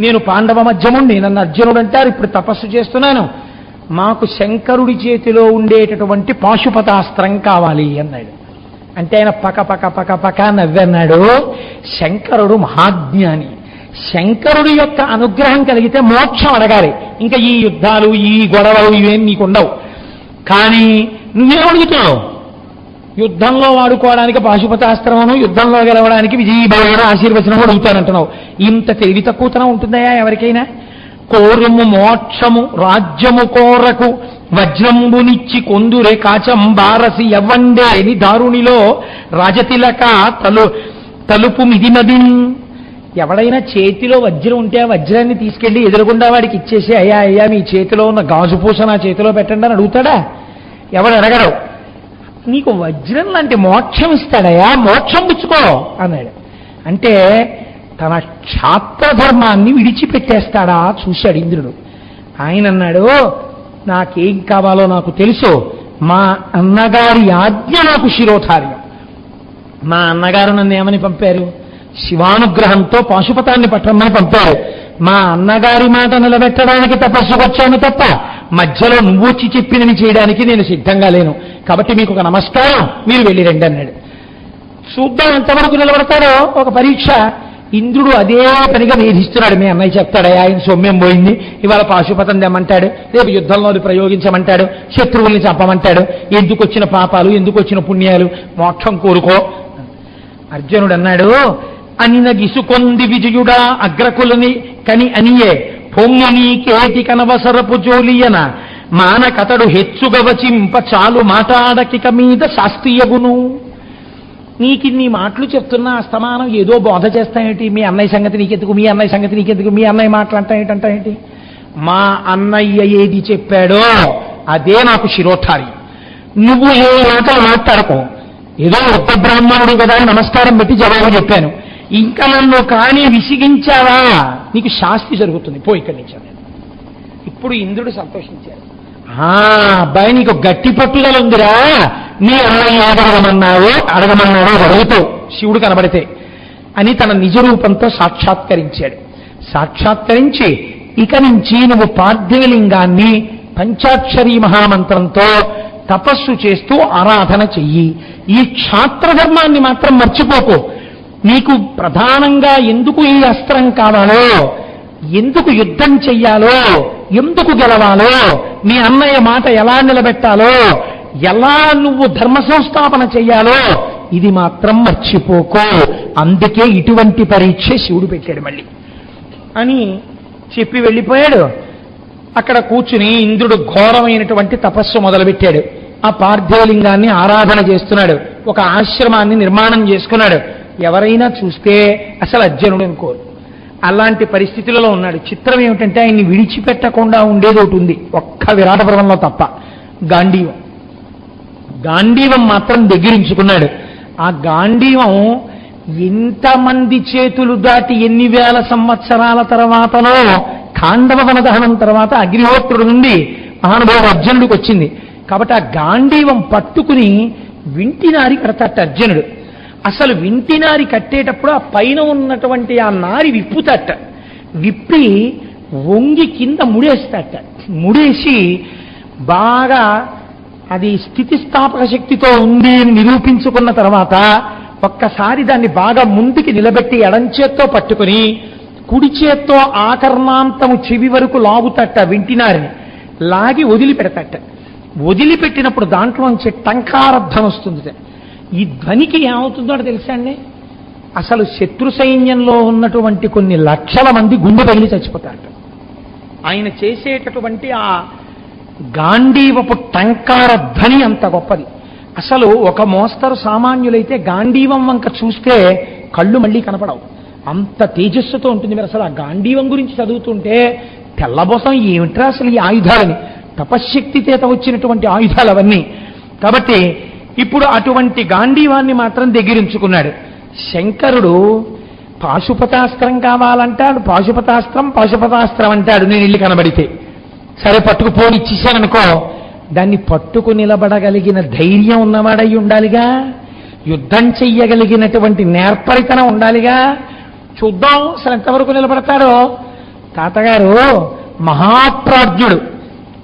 నేను పాండవ మధ్యముండి, నన్ను అర్జునుడు అంటారు, ఇప్పుడు తపస్సు చేస్తున్నాను, మాకు శంకరుడి చేతిలో ఉండేటటువంటి పాశుపతాస్త్రం కావాలి అన్నాడు. అంటే ఆయన పక పక పక పక నవ్వన్నాడు. శంకరుడు మహాజ్ఞాని, శంకరుడి యొక్క అనుగ్రహం కలిగితే మోక్షం అడగాలి, ఇంకా ఈ యుద్ధాలు ఈ గొడవలు ఇవేం నీకుండవు. కానీ నువ్వేం అడుగుతావు? యుద్ధంలో వాడుకోవడానికి పాశుపతాస్త్రమును, యుద్ధంలో గెలవడానికి విజయీభావన ఆశీర్వచనము అడుగుతానంటున్నావు. ఇంత తెలివి తక్కువతనం ఉంటుందయా ఎవరికైనా? కోరుము మోక్షము రాజ్యము కోరకు వజ్రంబునిచ్చి కొందురే కాచం బారసి ఎవ్వండే అని దారుణిలో రాజతిలక తలుపు మిదినదిన్. ఎవడైనా చేతిలో వజ్రం ఉంటే ఆ వజ్రాన్ని తీసుకెళ్లి ఎదురుగుండా వాడికి ఇచ్చేసి, అయ్యా అయ్యా మీ చేతిలో ఉన్న గాజు పూస నా చేతిలో పెట్టండి అని అడుగుతాడా? ఎవడు అడగడు. నీకు వజ్రం లాంటి మోక్షం ఇస్తాడయా, మోక్షం పుచ్చుకో అన్నాడు. అంటే తన క్షాత్రధర్మాన్ని విడిచిపెట్టేస్తాడా చూశాడు ఇంద్రుడు. ఆయన అన్నాడు, నాకేం కావాలో నాకు తెలుసు, మా అన్నగారి ఆజ్ఞ నాకు శిరోధార్యం. మా అన్నగారు నన్ను ఏమని పంపారు? శివానుగ్రహంతో పాశుపతాన్ని పట్టమని పంపారు. మా అన్నగారి మాట నిలబెట్టడానికి తపస్సుకొచ్చాను తప్ప మధ్యలో నువ్వు వచ్చి చెప్పినని చేయడానికి నేను సిద్ధంగా లేను. కాబట్టి మీకు ఒక నమస్కారం, మీరు వెళ్ళి రండి అన్నాడు. చూద్దాం ఎంతవరకు నిలబడతారో ఒక పరీక్ష. ఇంద్రుడు అదే పనిగా వేధిస్తున్నాడు. మీ అన్నయ్య చెప్తాడు, ఆయన సొమ్మెం పోయింది, ఇవాళ పాశుపతం తెమ్మంటాడు, రేపు యుద్ధంలో ప్రయోగించమంటాడు, శత్రువుల్ని చెప్పమంటాడు, ఎందుకు వచ్చిన పాపాలు ఎందుకు వచ్చిన పుణ్యాలు, మోక్షం కోరుకో. అర్జునుడు అన్నాడు, అనిన గిసుకొంది విజయుడా అగ్రకులని కని అనియే పొంగుని కేటి కనవసరపు జోలియన మానకతడు హెచ్చుగవచింప చాలు మాటాడకిక మీద శాస్త్రీయగును. నీకిన్ని మాటలు చెప్తున్నా అస్తమానం ఏదో బోధ చేస్తాయేంటి? మీ అన్నయ్య సంగతి నీకెందుకు, మీ అన్నయ్య సంగతి నీకెందుకు, మీ అన్నయ్య మాటలు అంటాయేంటి? మా అన్నయ్య ఏది చెప్పాడో అదే నాకు శిరోధారి. నువ్వు ఏ మాటలు మాట్లాడకు. ఏదో ఒక్క బ్రాహ్మణుడు కదా నమస్కారం పెట్టి జవాబు చెప్పాను, ఇంకా నన్ను కానీ విసిగించావా నీకు శాస్తి జరుగుతుంది, పో ఇక్కడి నుంచి. ఇప్పుడు ఇంద్రుడు సంతోషించాడు. అబ్బాయి నీకు గట్టి పట్టుదల ఉందిరా, నీ అన్నయ్య అడగమన్నాడు అడుగుతావు శివుడు కనబడితే అని తన నిజ రూపంతో సాక్షాత్కరించాడు. సాక్షాత్కరించి ఇక నుంచి నువ్వు పార్థివలింగాన్ని పంచాక్షరీ మహామంత్రంతో తపస్సు చేస్తూ ఆరాధన చెయ్యి. ఈ క్షాత్రధర్మాన్ని మాత్రం మర్చిపోకు. నీకు ప్రధానంగా ఎందుకు ఈ అస్త్రం కావాలో, ఎందుకు యుద్ధం చెయ్యాలో, ఎందుకు గెలవాలో, మీ అన్నయ్య మాట ఎలా నిలబెట్టాలో, ఎలా నువ్వు ధర్మ సంస్థాపన చెయ్యాలో ఇది మాత్రం మర్చిపోకో. అందుకే ఇటువంటి పరీక్ష శివుడు పెట్టాడు మళ్ళీ అని చెప్పి వెళ్ళిపోయాడు. అక్కడ కూర్చుని ఇంద్రుడు ఘోరమైనటువంటి తపస్సు మొదలుపెట్టాడు. ఆ పార్థివలింగాన్ని ఆరాధన చేస్తున్నాడు. ఒక ఆశ్రమాన్ని నిర్మాణం చేసుకున్నాడు. ఎవరైనా చూస్తే అసలు అర్జునుడు అనుకోరు. అలాంటి పరిస్థితులలో ఉన్నాడు. చిత్రం ఏమిటంటే ఆయన్ని విడిచిపెట్టకుండా ఉండేది ఒకటి ఉంది, ఒక్క విరాట పర్వంలో తప్ప, గాంధీవం. గాంధీవం మాత్రం దగ్గరించుకున్నాడు. ఆ గాంధీవం ఎంతమంది చేతులు దాటి ఎన్ని వేల సంవత్సరాల తర్వాతలో ఖాండవ వనదహనం తర్వాత అగ్నిహోత్రుడు నుండి మహానుభావుడు అర్జునుడికి వచ్చింది. కాబట్టి ఆ గాంధీవం పట్టుకుని వింటినారి కడతాట అర్జునుడు. అసలు వింటినారి కట్టేటప్పుడు ఆ పైన ఉన్నటువంటి ఆ నారి విప్పుతాట, విప్పి వంగి కింద ముడేస్తాట. ముడేసి బాగా అది స్థితిస్థాపక శక్తితో ఉంది అని నిరూపించుకున్న తర్వాత ఒక్కసారి దాన్ని బాగా ముందుకి నిలబెట్టి ఎడంచేత్తో పట్టుకుని కుడి చేత్తో ఆకర్ణాంతము చెవి వరకు లాగుతట, వింటినారిని లాగి వదిలిపెడతట. వదిలిపెట్టినప్పుడు దాంట్లోంచి టంకారధ్వని వస్తుంది. ఈ ధ్వనికి ఏమవుతుందో తెలుసా అండి? అసలు శత్రు సైన్యంలో ఉన్నటువంటి కొన్ని లక్షల మంది గుండె పగిలి చచ్చిపోతారట. ఆయన చేసేటటువంటి ఆ గాంధీవపు టంకార ధ్వని అంత గొప్పది. అసలు ఒక మోస్తరు సామాన్యులైతే గాంధీవం వంక చూస్తే కళ్ళు మళ్ళీ కనపడవు. అంత తేజస్సుతో ఉంటుంది. మీరు అసలు ఆ గాంధీవం గురించి చదువుతుంటే తెల్లబోసం ఏమిట్రా అసలు ఈ ఆయుధాలని, తపశ్శక్తి చేత వచ్చినటువంటి ఆయుధాలు అవన్నీ. కాబట్టి ఇప్పుడు అటువంటి గాంధీవాన్ని మాత్రం దగ్గరించుకున్నాడు. శంకరుడు పాశుపతాస్త్రం కావాలంటాడు, పాశుపతాస్త్రం అంటాడు. నేను ఇల్లు కనబడితే సరే పట్టుకుపోని ఇచ్చేశాననుకో, దాన్ని పట్టుకు నిలబడగలిగిన ధైర్యం ఉన్నవాడై ఉండాలిగా, యుద్ధం చెయ్యగలిగినటువంటి నేర్పరితనం ఉండాలిగా. చూద్దాం అసలు ఎంతవరకు నిలబడతాడో. తాతగారు మహాప్రాజ్ఞుడు,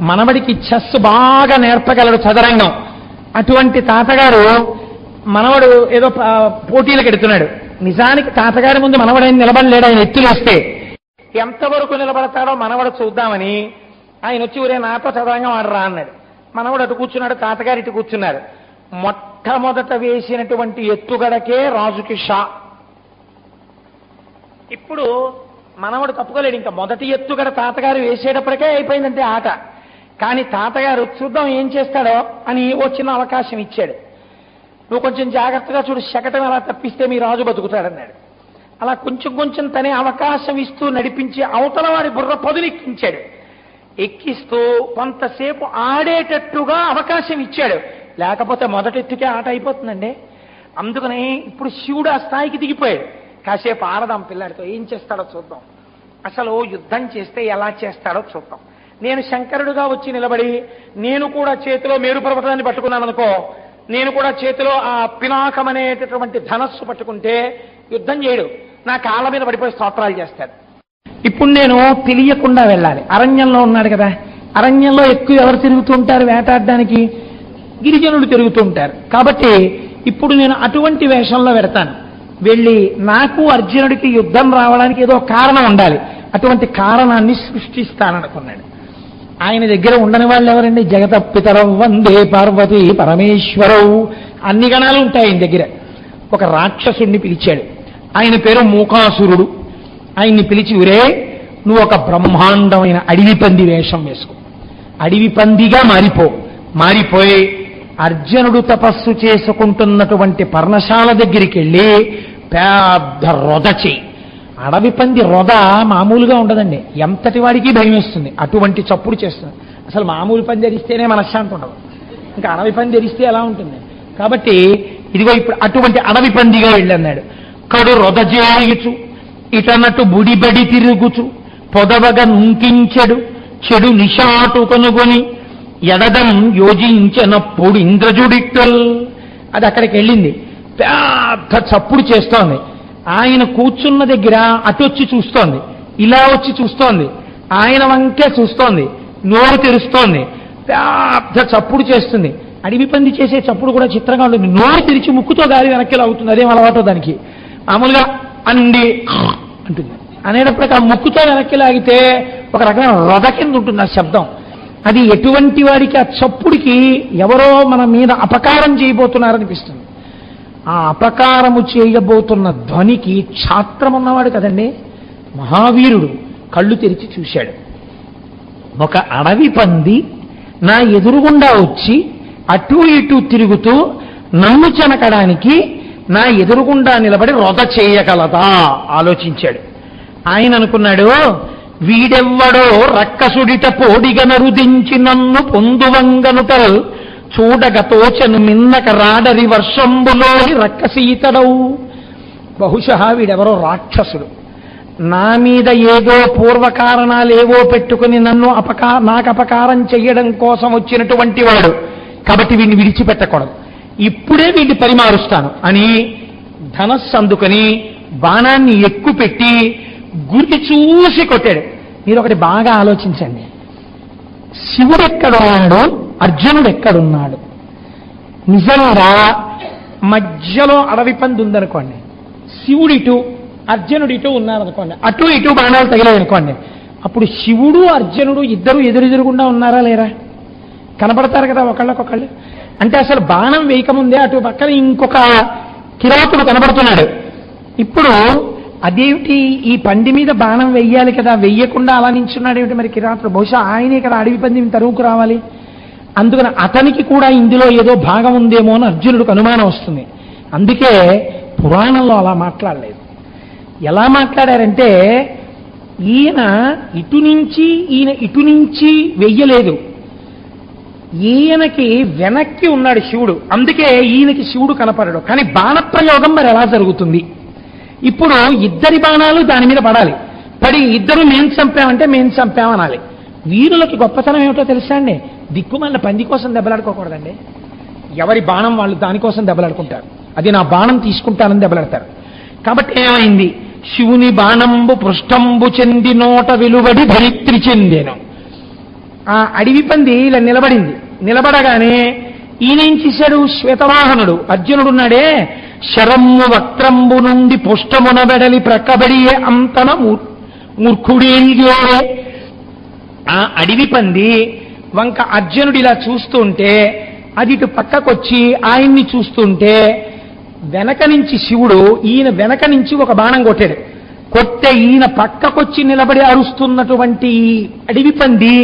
మనవడికి చెస్ బాగా నేర్పగలడు, చదరంగం. అటువంటి తాతగారు మనవడు ఏదో పోటీలకు ఎడుతున్నాడు. నిజానికి తాతగారి ముందు మనవడైన నిలబడలేడు. ఆయన ఎత్తులేస్తే ఎంతవరకు నిలబడతాడో మనవడు చూద్దామని ఆయన వచ్చి ఊరే నాతో చదరంగం ఆడరా అన్నాడు. మనవడు అటు కూర్చున్నాడు, తాతగారు ఇటు కూర్చున్నారు. మొట్టమొదట వేసినటువంటి ఎత్తుగడకే రాజుకి షా. ఇప్పుడు మనవడు తప్పుకోలేడు. ఇంకా మొదటి ఎత్తుగడ తాతగారు వేసేటప్పటికే అయిపోయిందంటే ఆట. కానీ తాతగారు చూద్దాం ఏం చేస్తాడో అని ఓ చిన్న అవకాశం ఇచ్చాడు. నువ్వు కొంచెం జాగ్రత్తగా చూడు, శకటం ఎలా తప్పిస్తే మీ రాజు బతుకుతాడన్నాడు. అలా కొంచెం కొంచెం తనే అవకాశం ఇస్తూ నడిపించి అవతల వారి బుర్ర పదునెక్కించాడు. ఎక్కిస్తూ కొంతసేపు ఆడేటట్టుగా అవకాశం ఇచ్చాడు. లేకపోతే మొదటెత్తుకే ఆట అయిపోతుందండి. అందుకని ఇప్పుడు శివుడు ఆ స్థాయికి దిగిపోయాడు. కాసేపు ఆడదాం పిల్లాడితో, ఏం చేస్తాడో చూద్దాం, అసలు యుద్ధం చేస్తే ఎలా చేస్తాడో చూద్దాం. నేను శంకరుడుగా వచ్చి నిలబడి నేను కూడా చేతిలో మేరు పర్వతాన్ని పట్టుకున్నాను అనుకో, నేను కూడా చేతిలో ఆ పినాకం అనేటటువంటి ధనస్సు పట్టుకుంటే యుద్ధం చేయడు, నా కాళ్ళ మీద పడిపోయి స్తోత్రాలు చేస్తాడు. ఇప్పుడు నేను తెలియకుండా వెళ్ళాలి. అరణ్యంలో ఉన్నాడు కదా, అరణ్యంలో ఎక్కువ ఎవరు తిరుగుతూ ఉంటారు వేటాడడానికి? గిరిజనులు తిరుగుతూ ఉంటారు. కాబట్టి ఇప్పుడు నేను అటువంటి వేషంలో పెడతాను. వెళ్ళి నాకు అర్జునుడికి యుద్ధం రావడానికి ఏదో కారణం ఉండాలి, అటువంటి కారణాన్ని సృష్టిస్తాననుకున్నాడు. ఆయన దగ్గర ఉండని వాళ్ళు ఎవరండి? జగతపితరౌ వందే పార్వతీ పరమేశ్వరవు, అన్ని గణాలు ఉంటాయి ఆయన దగ్గర. ఒక రాక్షసుడిని పిలిచాడు, ఆయన పేరు మూకాసురుడు. ఆయన్ని పిలిచి, ఉరే నువ్వు ఒక బ్రహ్మాండమైన అడవి పంది వేషం వేసుకో, అడవి పందిగా మారిపోయి అర్జునుడు తపస్సు చేసుకుంటున్నటువంటి పర్ణశాల దగ్గరికి వెళ్ళి పెద్ద రొద చెయ్యి. అడవి పంది రొద మామూలుగా ఉండదండి, ఎంతటి వాడికి భయం వేస్తుంది, అటువంటి చప్పుడు చేస్తుంది. అసలు మామూలు పంది ఎరిస్తేనే మనశ్శాంతి ఉండదు, ఇంకా అడవి పంది ఎరిస్తే ఎలా ఉంటుంది? కాబట్టి ఇదిగో ఇప్పుడు అటువంటి అడవి పందిగా వెళ్ళన్నాడు. కడు రొద చేయుచు ఇటనట్టు బుడిబడి తిరుగుచు పొదవగా నుంకించెడు చెడు నిషాటు కొనుగొని ఎడదం యోజించినప్పుడు ఇంద్రజుడిట్టల్. అది అక్కడికి వెళ్ళింది, పెద్ద చప్పుడు చేస్తోంది. ఆయన కూర్చున్న దగ్గర అటొచ్చి చూస్తోంది, ఇలా వచ్చి చూస్తోంది, ఆయన వంకే చూస్తోంది, నోరు తెరుస్తోంది, పెద్ద చప్పుడు చేస్తుంది. అడవి పంది చేసే చప్పుడు కూడా చిత్రంగా ఉంటుంది. నోరు తెరిచి ముక్కుతో గాలి వెనక్కి లాగుతుంది, అదేం అలవాటు దానికి. మామూలుగా అండి అంటుంది, అనేటప్పటికీ ఆ ముక్కుతో వెనక్కి లాగితే ఒక రకమైన రొద కింద ఉంటుంది ఆ శబ్దం. అది ఎటువంటి వాడికి ఆ చప్పుడికి ఎవరో మన మీద అపకారం చేయబోతున్నారనిపిస్తుంది. ఆ అపకారము చేయబోతున్న ధ్వనికి క్షాత్రం ఉన్నవాడు కదండి మహావీరుడు. కళ్ళు తెరిచి చూశాడు, ఒక అడవి పంది నా ఎదురుగుండా వచ్చి అటూ ఇటూ తిరుగుతూ నన్ను చెనకడానికి నా ఎదురుగుండా నిలబడి రొద చేయగలదా ఆలోచించాడు. ఆయన అనుకున్నాడు, వీడెవ్వడో రక్కసుడిట పోడిగనరుదించి నన్ను పొందువంగనుటల్ చూడగ తోచను మిన్నక రాడరి వర్షంబులోని రక్కసీతడవు. బహుశా వీడెవరో రాక్షసుడు, నా మీద ఏదో పూర్వకారణాలేవో పెట్టుకుని నన్ను నాకు అపకారం చెయ్యడం కోసం వచ్చినటువంటి వాడు, కాబట్టి వీడిని విడిచిపెట్టకూడదు, ఇప్పుడే వీడిని పరిమారుస్తాను అని ధనస్సు అందుకని బాణాన్ని ఎక్కుపెట్టి గురి చూసి కొట్టాడు. మీరు ఒకటి బాగా ఆలోచించండి, శివుడు ఎక్కడున్నాడు, అర్జునుడు ఎక్కడున్నాడు? నిజంగా మధ్యలో అడవి పంది ఉందనుకోండి, శివుడిటు అర్జునుడిటు ఉన్నారనుకోండి, అటు ఇటు బాణాలు తగిలాయనుకోండి, అప్పుడు శివుడు అర్జునుడు ఇద్దరు ఎదురుగా ఉన్నారా లేరా? కనపడతారు కదా ఒకళ్ళకొకళ్ళు. అంటే అసలు బాణం వేయకముందే అటు పక్కన ఇంకొక కిరాతుడు కనబడుతున్నాడు. ఇప్పుడు అదేమిటి, ఈ పంది మీద బాణం వెయ్యాలి కదా, వెయ్యకుండా అలా నించున్నాడు ఏమిటి మరి కిరాతుడు? బహుశా ఆయనే కదా అడవి పంది తరువుకు రావాలి. అందుకని అతనికి కూడా ఇందులో ఏదో భాగం ఉందేమో అని అర్జునుడికి అనుమానం వస్తుంది. అందుకే పురాణంలో అలా మాట్లాడలేదు. ఎలా మాట్లాడారంటే ఈయన ఇటు నుంచి వెయ్యలేదు, ఈయనకి వెనక్కి ఉన్నాడు శివుడు, అందుకే ఈయనకి శివుడు కనపడడు. కానీ బాణప్రయోగం మరి ఎలా జరుగుతుంది? ఇప్పుడు ఇద్దరి బాణాలు దాని మీద పడాలి, పడి ఇద్దరు మేం చంపామంటే మేం చంపామనాలి. వీరులకి గొప్పతనం ఏమిటో తెలుసా అండి? దిక్కుమల్ల పంది కోసం దెబ్బలాడుకోకూడదండి. ఎవరి బాణం వాళ్ళు దానికోసం దెబ్బలాడుకుంటారు. అది నా బాణం తీసుకుంటానని దెబ్బలాడతారు. కాబట్టి ఏమైంది? శివుని బాణంబు పృష్టంబు చెంది నోట వెలువడి ధరిత్రి చెందేను. ఆ అడవి పంది ఇలా నిలబడింది. నిలబడగానే ఈయనేం చేశాడు? శ్వేతవాహనుడు అర్జునుడున్నాడే, శరమ్ము వక్త్రంబు నుండి పుష్టమున వెడలి ప్రక్కబడి అంతన మూర్ఖుడేంగే. ఆ అడవి పంది వంక అర్జునుడు ఇలా చూస్తుంటే అది ఇటు పక్కకొచ్చి ఆయన్ని చూస్తుంటే వెనక నుంచి శివుడు ఈయన వెనక నుంచి ఒక బాణం కొట్టాడు. కొట్టే ఈయన పక్కకొచ్చి నిలబడి అరుస్తున్నటువంటి అడవి పంది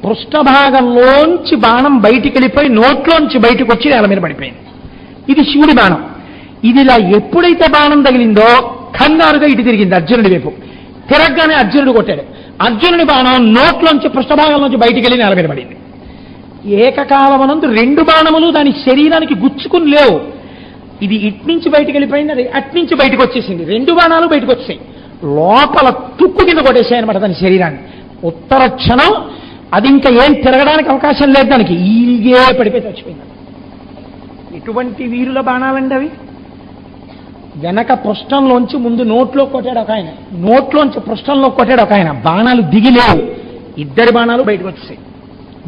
పృష్ఠభాగంలోంచి బాణం బయటికి వెళ్ళిపోయి నోట్లోంచి బయటకు వచ్చి నేల మీద పడిపోయింది. ఇది శివుడి బాణం. ఇది ఇలా ఎప్పుడైతే బాణం తగిలిందో కంగారుగా ఇటు తిరిగింది అర్జునుడి వైపు. తిరగగానే అర్జునుడు కొట్టాడు. అర్జునుడి బాణం నోట్లోంచి పృష్ఠభాగంలోంచి బయటికి వెళ్ళి నేల మీద పడింది. ఏకకాలమనందు రెండు బాణములు దాని శరీరానికి గుచ్చుకుని లేవు. ఇది ఇట్నుంచి బయటికి వెళ్ళిపోయింది, అది అట్నుంచి బయటకు వచ్చేసింది. రెండు బాణాలు బయటకు వచ్చాయి, లోపల తుక్కు కింద కొట్టేసాయి అనమాట దాని శరీరాన్ని. ఉత్తర క్షణం అది ఇంకా ఏం తిరగడానికి అవకాశం లేదు దానికి, ఈగే పడిపోయి చచ్చిపోయింది. ఎటువంటి వీరుల బాణాలండి అవి? వెనక పృష్ఠంలోంచి ముందు నోట్లో కొట్టాడు ఒక ఆయన, నోట్లోంచి పృష్ఠంలో కొట్టాడు ఒక ఆయన. బాణాలు దిగిలేవు, ఇద్దరి బాణాలు బయటకు వచ్చేసాయి.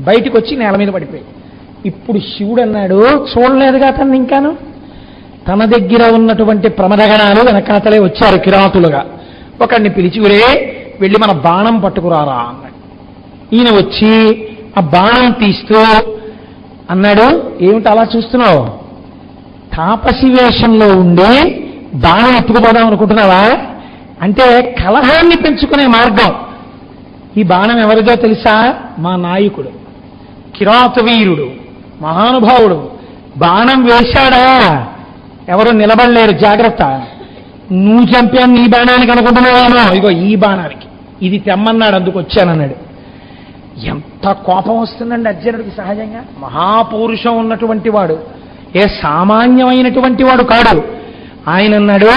బయటకు వచ్చి నేల మీద పడిపోయాయి. ఇప్పుడు శివుడు అన్నాడు, చూడలేదుగా తను ఇంకాను. తన దగ్గర ఉన్నటువంటి ప్రమదగణాలు వెనకాతలే వచ్చారు కిరాతులుగా. ఒకడిని పిలిచి, ఒరే వెళ్ళి మన బాణం పట్టుకురారా అన్నాడు. ఈయన వచ్చి ఆ బాణం తీస్తూ అన్నాడు, ఏమిటి అలా చూస్తున్నావు? తాపసి వేషంలో ఉండి బాణం ఎత్తుకుపోదాం అనుకుంటున్నావా? అంటే కలహాన్ని పెంచుకునే మార్గం. ఈ బాణం ఎవరిదో తెలుసా? మా నాయకుడు, కిరాత వీరుడు, మహానుభావుడు. బాణం వేశాడా? ఎవరు నిలబడలేరు, జాగ్రత్త. నువ్వు చంపాను నీ బాణానికి అనుకుంటున్నావేమో, ఇగో ఈ బాణానికి, ఇది తెమ్మన్నాడు, అందుకు వచ్చానన్నాడు. ఎంత కోపం వస్తుందండి అర్జునుడికి సహజంగా. మహాపౌరుషం ఉన్నటువంటి వాడు, ఏ సామాన్యమైనటువంటి వాడు కాడు. ఆయన అన్నాడు,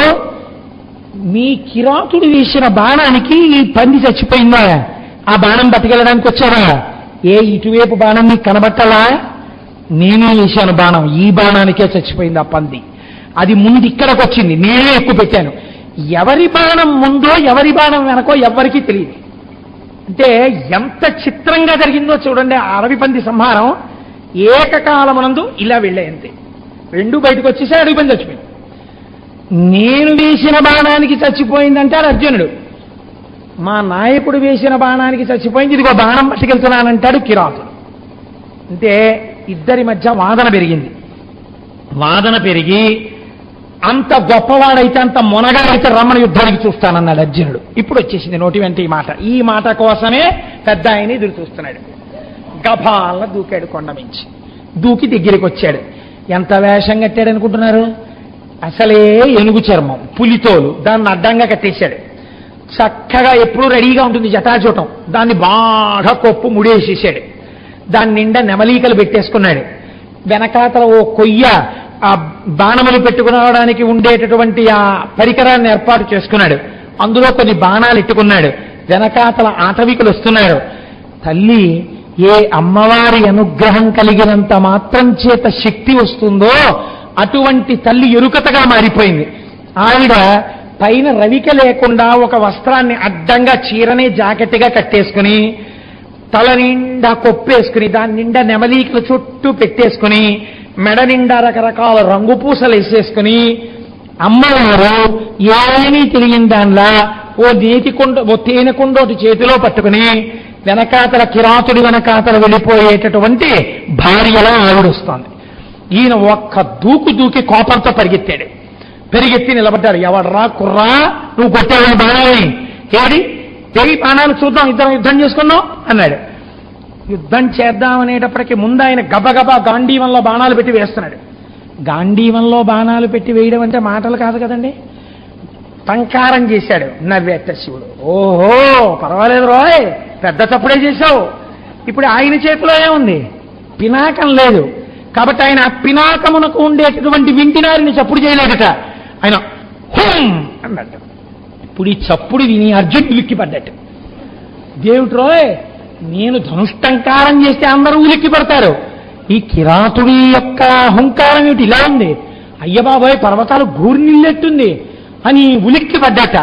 మీ కిరాతుడు వేసిన బాణానికి ఈ పంది చచ్చిపోయిందా? ఆ బాణం బతికెళ్ళడానికి వచ్చారా? ఏ ఇటువైపు బాణం నీకు కనబట్టాలా? నేనే వేశాను బాణం, ఈ బాణానికే చచ్చిపోయింది ఆ పంది. అది ముందు ఇక్కడికి వచ్చింది, నేనే ఎక్కువ పెట్టాను. ఎవరి బాణం ముందో ఎవరి బాణం వెనకో ఎవ్వరికీ తెలియదు. అంటే ఎంత చిత్రంగా జరిగిందో చూడండి. ఆ అడవి పంది సంహారం ఏకకాలమునందు ఇలా వెళ్ళాయంతే. రెండు బయటకు వచ్చేసి అడవి పంది చచ్చిపోయింది. నేను వేసిన బాణానికి చచ్చిపోయిందంటే అది అర్జునుడు. మా నాయకుడు వేసిన బాణానికి చచ్చిపోయింది, ఇదిగో బాణం పట్టుకెళ్తున్నానంటాడు కిరాతుడు. అంటే ఇద్దరి మధ్య వాదన పెరిగింది. వాదన పెరిగి అంత గొప్పవాడైతే, అంత మొనగాడైతే రమణ యుద్ధానికి చూస్తానన్నాడు అర్జునుడు. ఇప్పుడు వచ్చేసింది నోటి వెంట ఈ మాట. ఈ మాట కోసమే పెద్ద ఆయన ఎదురు చూస్తున్నాడు. గభాల దూకాడు, కొండ మించి దూకి దగ్గరికి వచ్చాడు. ఎంత వేషం కట్టాడు అనుకుంటున్నారు? అసలే ఏనుగు చర్మం, పులితోలు, దాన్ని అడ్డంగా కట్టేశాడు. చక్కగా ఎప్పుడూ రెడీగా ఉంటుంది జటాజూటం, దాన్ని బాగా కొప్పు ముడేసేసాడు. దాని నిండా నెమలీకలు పెట్టేసుకున్నాడు. వెనకాతల ఓ కొయ్య ఆ బాణములు పెట్టుకునడానికి ఉండేటటువంటి ఆ పరికరాన్ని ఏర్పాటు చేసుకున్నాడు. అందులో కొన్ని బాణాలు ఎట్టుకున్నాడు. వెనకాతల ఆటవికులు వస్తున్నారు. తల్లి ఏ అమ్మవారి అనుగ్రహం కలిగినంత మాత్రం చేత శక్తి వస్తుందో అటువంటి తల్లి ఎరుకతగా మారిపోయింది. ఆవిడ పైన రవిక లేకుండా ఒక వస్త్రాన్ని అడ్డంగా చీరనే జాకెట్గా కట్టేసుకుని, తల నిండా కొప్పేసుకుని, దాని నిండా నెమలీకల చుట్టూ పెట్టేసుకుని, మెడ నిండా రకరకాల రంగు పూసలు వేసేసుకుని, అమ్మవారు ఏమీ తెలియని దానిలా ఓ తేనె కుండోటి చేతిలో పట్టుకుని వెనకాతల కిరాతుడి వెనకాతల వెళ్ళిపోయేటటువంటి భార్యలా ఆవిడొస్తోంది. ఈయన ఒక్క దూకి కోపంతో పరిగెత్తి నిలబడ్డాడు. ఎవడ్రా కుర్రా, నువ్వు కొట్టావని బాణాలని, ఏడి తెగి బాణాలు చూద్దాం, ఇద్దరం యుద్ధం చేసుకున్నాం అన్నాడు. యుద్ధం చేద్దామనేటప్పటికీ ముందు ఆయన గబగబా గాంధీవంలో బాణాలు పెట్టి వేస్తున్నాడు. గాంధీవంలో బాణాలు పెట్టి వేయడం అంటే మాటలు కాదు కదండి. టంకారం చేశాడు. నవ్వేట శివుడు. ఓహో, పర్వాలేదు రోయ్, పెద్ద తప్పుడే చేశావు. ఇప్పుడు ఆయన చేతిలో ఏముంది? పినాకం లేదు కాబట్టి ఆయన పినాకమునకు ఉండేటటువంటి వింటినారిని చప్పుడు చేయలేదట. ఆయన హోం అన్నట్టు. ఇప్పుడు ఈ చప్పుడు విని అర్జునుడు ఉలిక్కిపడ్డట్టు. దేవుడు రోయ్, నేను ధనుష్టంకారం చేస్తే అందరూ ఉలిక్కి పడతారు, ఈ కిరాతుడి యొక్క అహంకారం ఏమిటి ఇలా ఉంది, అయ్యబాబోయ్ పర్వతాలు గూరినిల్లెట్టుంది అని ఉలిక్కి పడ్డట.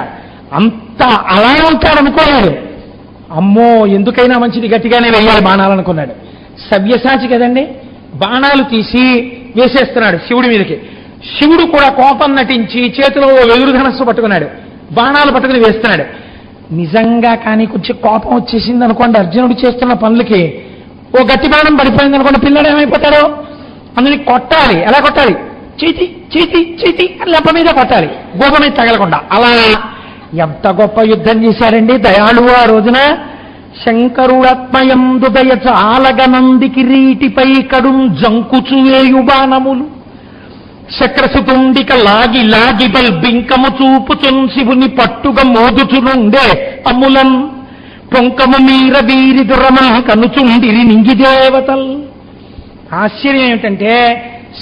అంత అలా ఉంటాడనుకోలేడు. అమ్మో, ఎందుకైనా మంచిది గట్టిగానే వేయాలి బాణాలనుకున్నాడు. సవ్యసాచి కదండి, బాణాలు తీసి వేసేస్తున్నాడు శివుడి మీదకి. శివుడు కూడా కోపం నటించి చేతిలో వెదురు ధనస్సు పట్టుకున్నాడు, బాణాలు పట్టుకుని వేస్తున్నాడు. నిజంగా కానీ కొంచెం కోపం వచ్చేసింది అనుకోండి అర్జునుడు చేస్తున్న పనులకి, ఓ గట్టి బాణం పడిపోయింది అనుకోండి, పిల్లడు ఏమైపోతాడో. అందుని కొట్టాలి. ఎలా కొట్టాలి? చేతి చేతి చేతి అని లెప్ప మీద కొట్టాలి, గోప మీద తగలకుండా. అలా ఎంత గొప్ప యుద్ధం చేశాడండి దయాళువు ఆ రోజున. శంకరుడత్మయందు దయ చాలగనంది కిరీటిపై కడుం జంకుచువేయు బాణములు చక్రసుతుండిక లాగి లాగి బల్బింకము చూపుచున్ శివుని పట్టుగా మోదుచునుండే అమ్ములం పొంకము మీర వీరి దురమా కనుచుండిరి నింగి దేవతల్. ఆశ్చర్యం ఏమిటంటే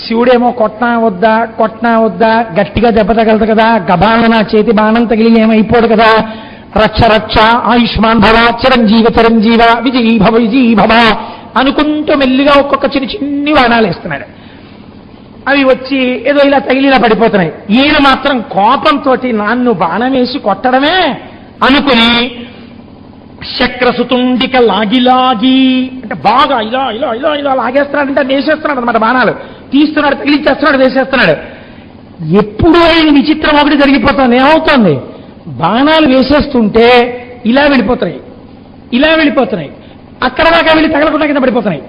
శివుడేమో కొట్నా వద్దా గట్టిగా దెబ్బ తగలదు కదా, గబాల నా చేతి బాణం తగిలి ఏమైపోడు కదా, రక్ష రక్ష ఆయుష్మాన్ భవ చిరంజీవ చిరంజీవ విజయీ భవ అనుకుంటూ మెల్లిగా ఒక్కొక్క చిన్ని బాణాలు వేస్తున్నాడు. అవి వచ్చి ఏదో ఇలా తగిలి ఇలా పడిపోతున్నాయి. ఈయన మాత్రం కోపంతో నన్ను బాణం వేసి కొట్టడమే అనుకుని చక్రసుతుండిక లాగి అంటే బాగా ఇలా ఇలా ఇలా ఇలా లాగేస్తున్నాడంటే వేసేస్తున్నాడు అనమాట. బాణాలు తీస్తున్నాడు, తగిలించేస్తున్నాడు, వేసేస్తున్నాడు. ఎప్పుడు ఆయన విచిత్రం ఒకటి జరిగిపోతుంది. ఏమవుతుంది? బాణాలు వేసేస్తుంటే ఇలా వెళ్ళిపోతున్నాయి, అక్కడ దాకా వెళ్ళి తగలకుండా కింద పడిపోతున్నాయి.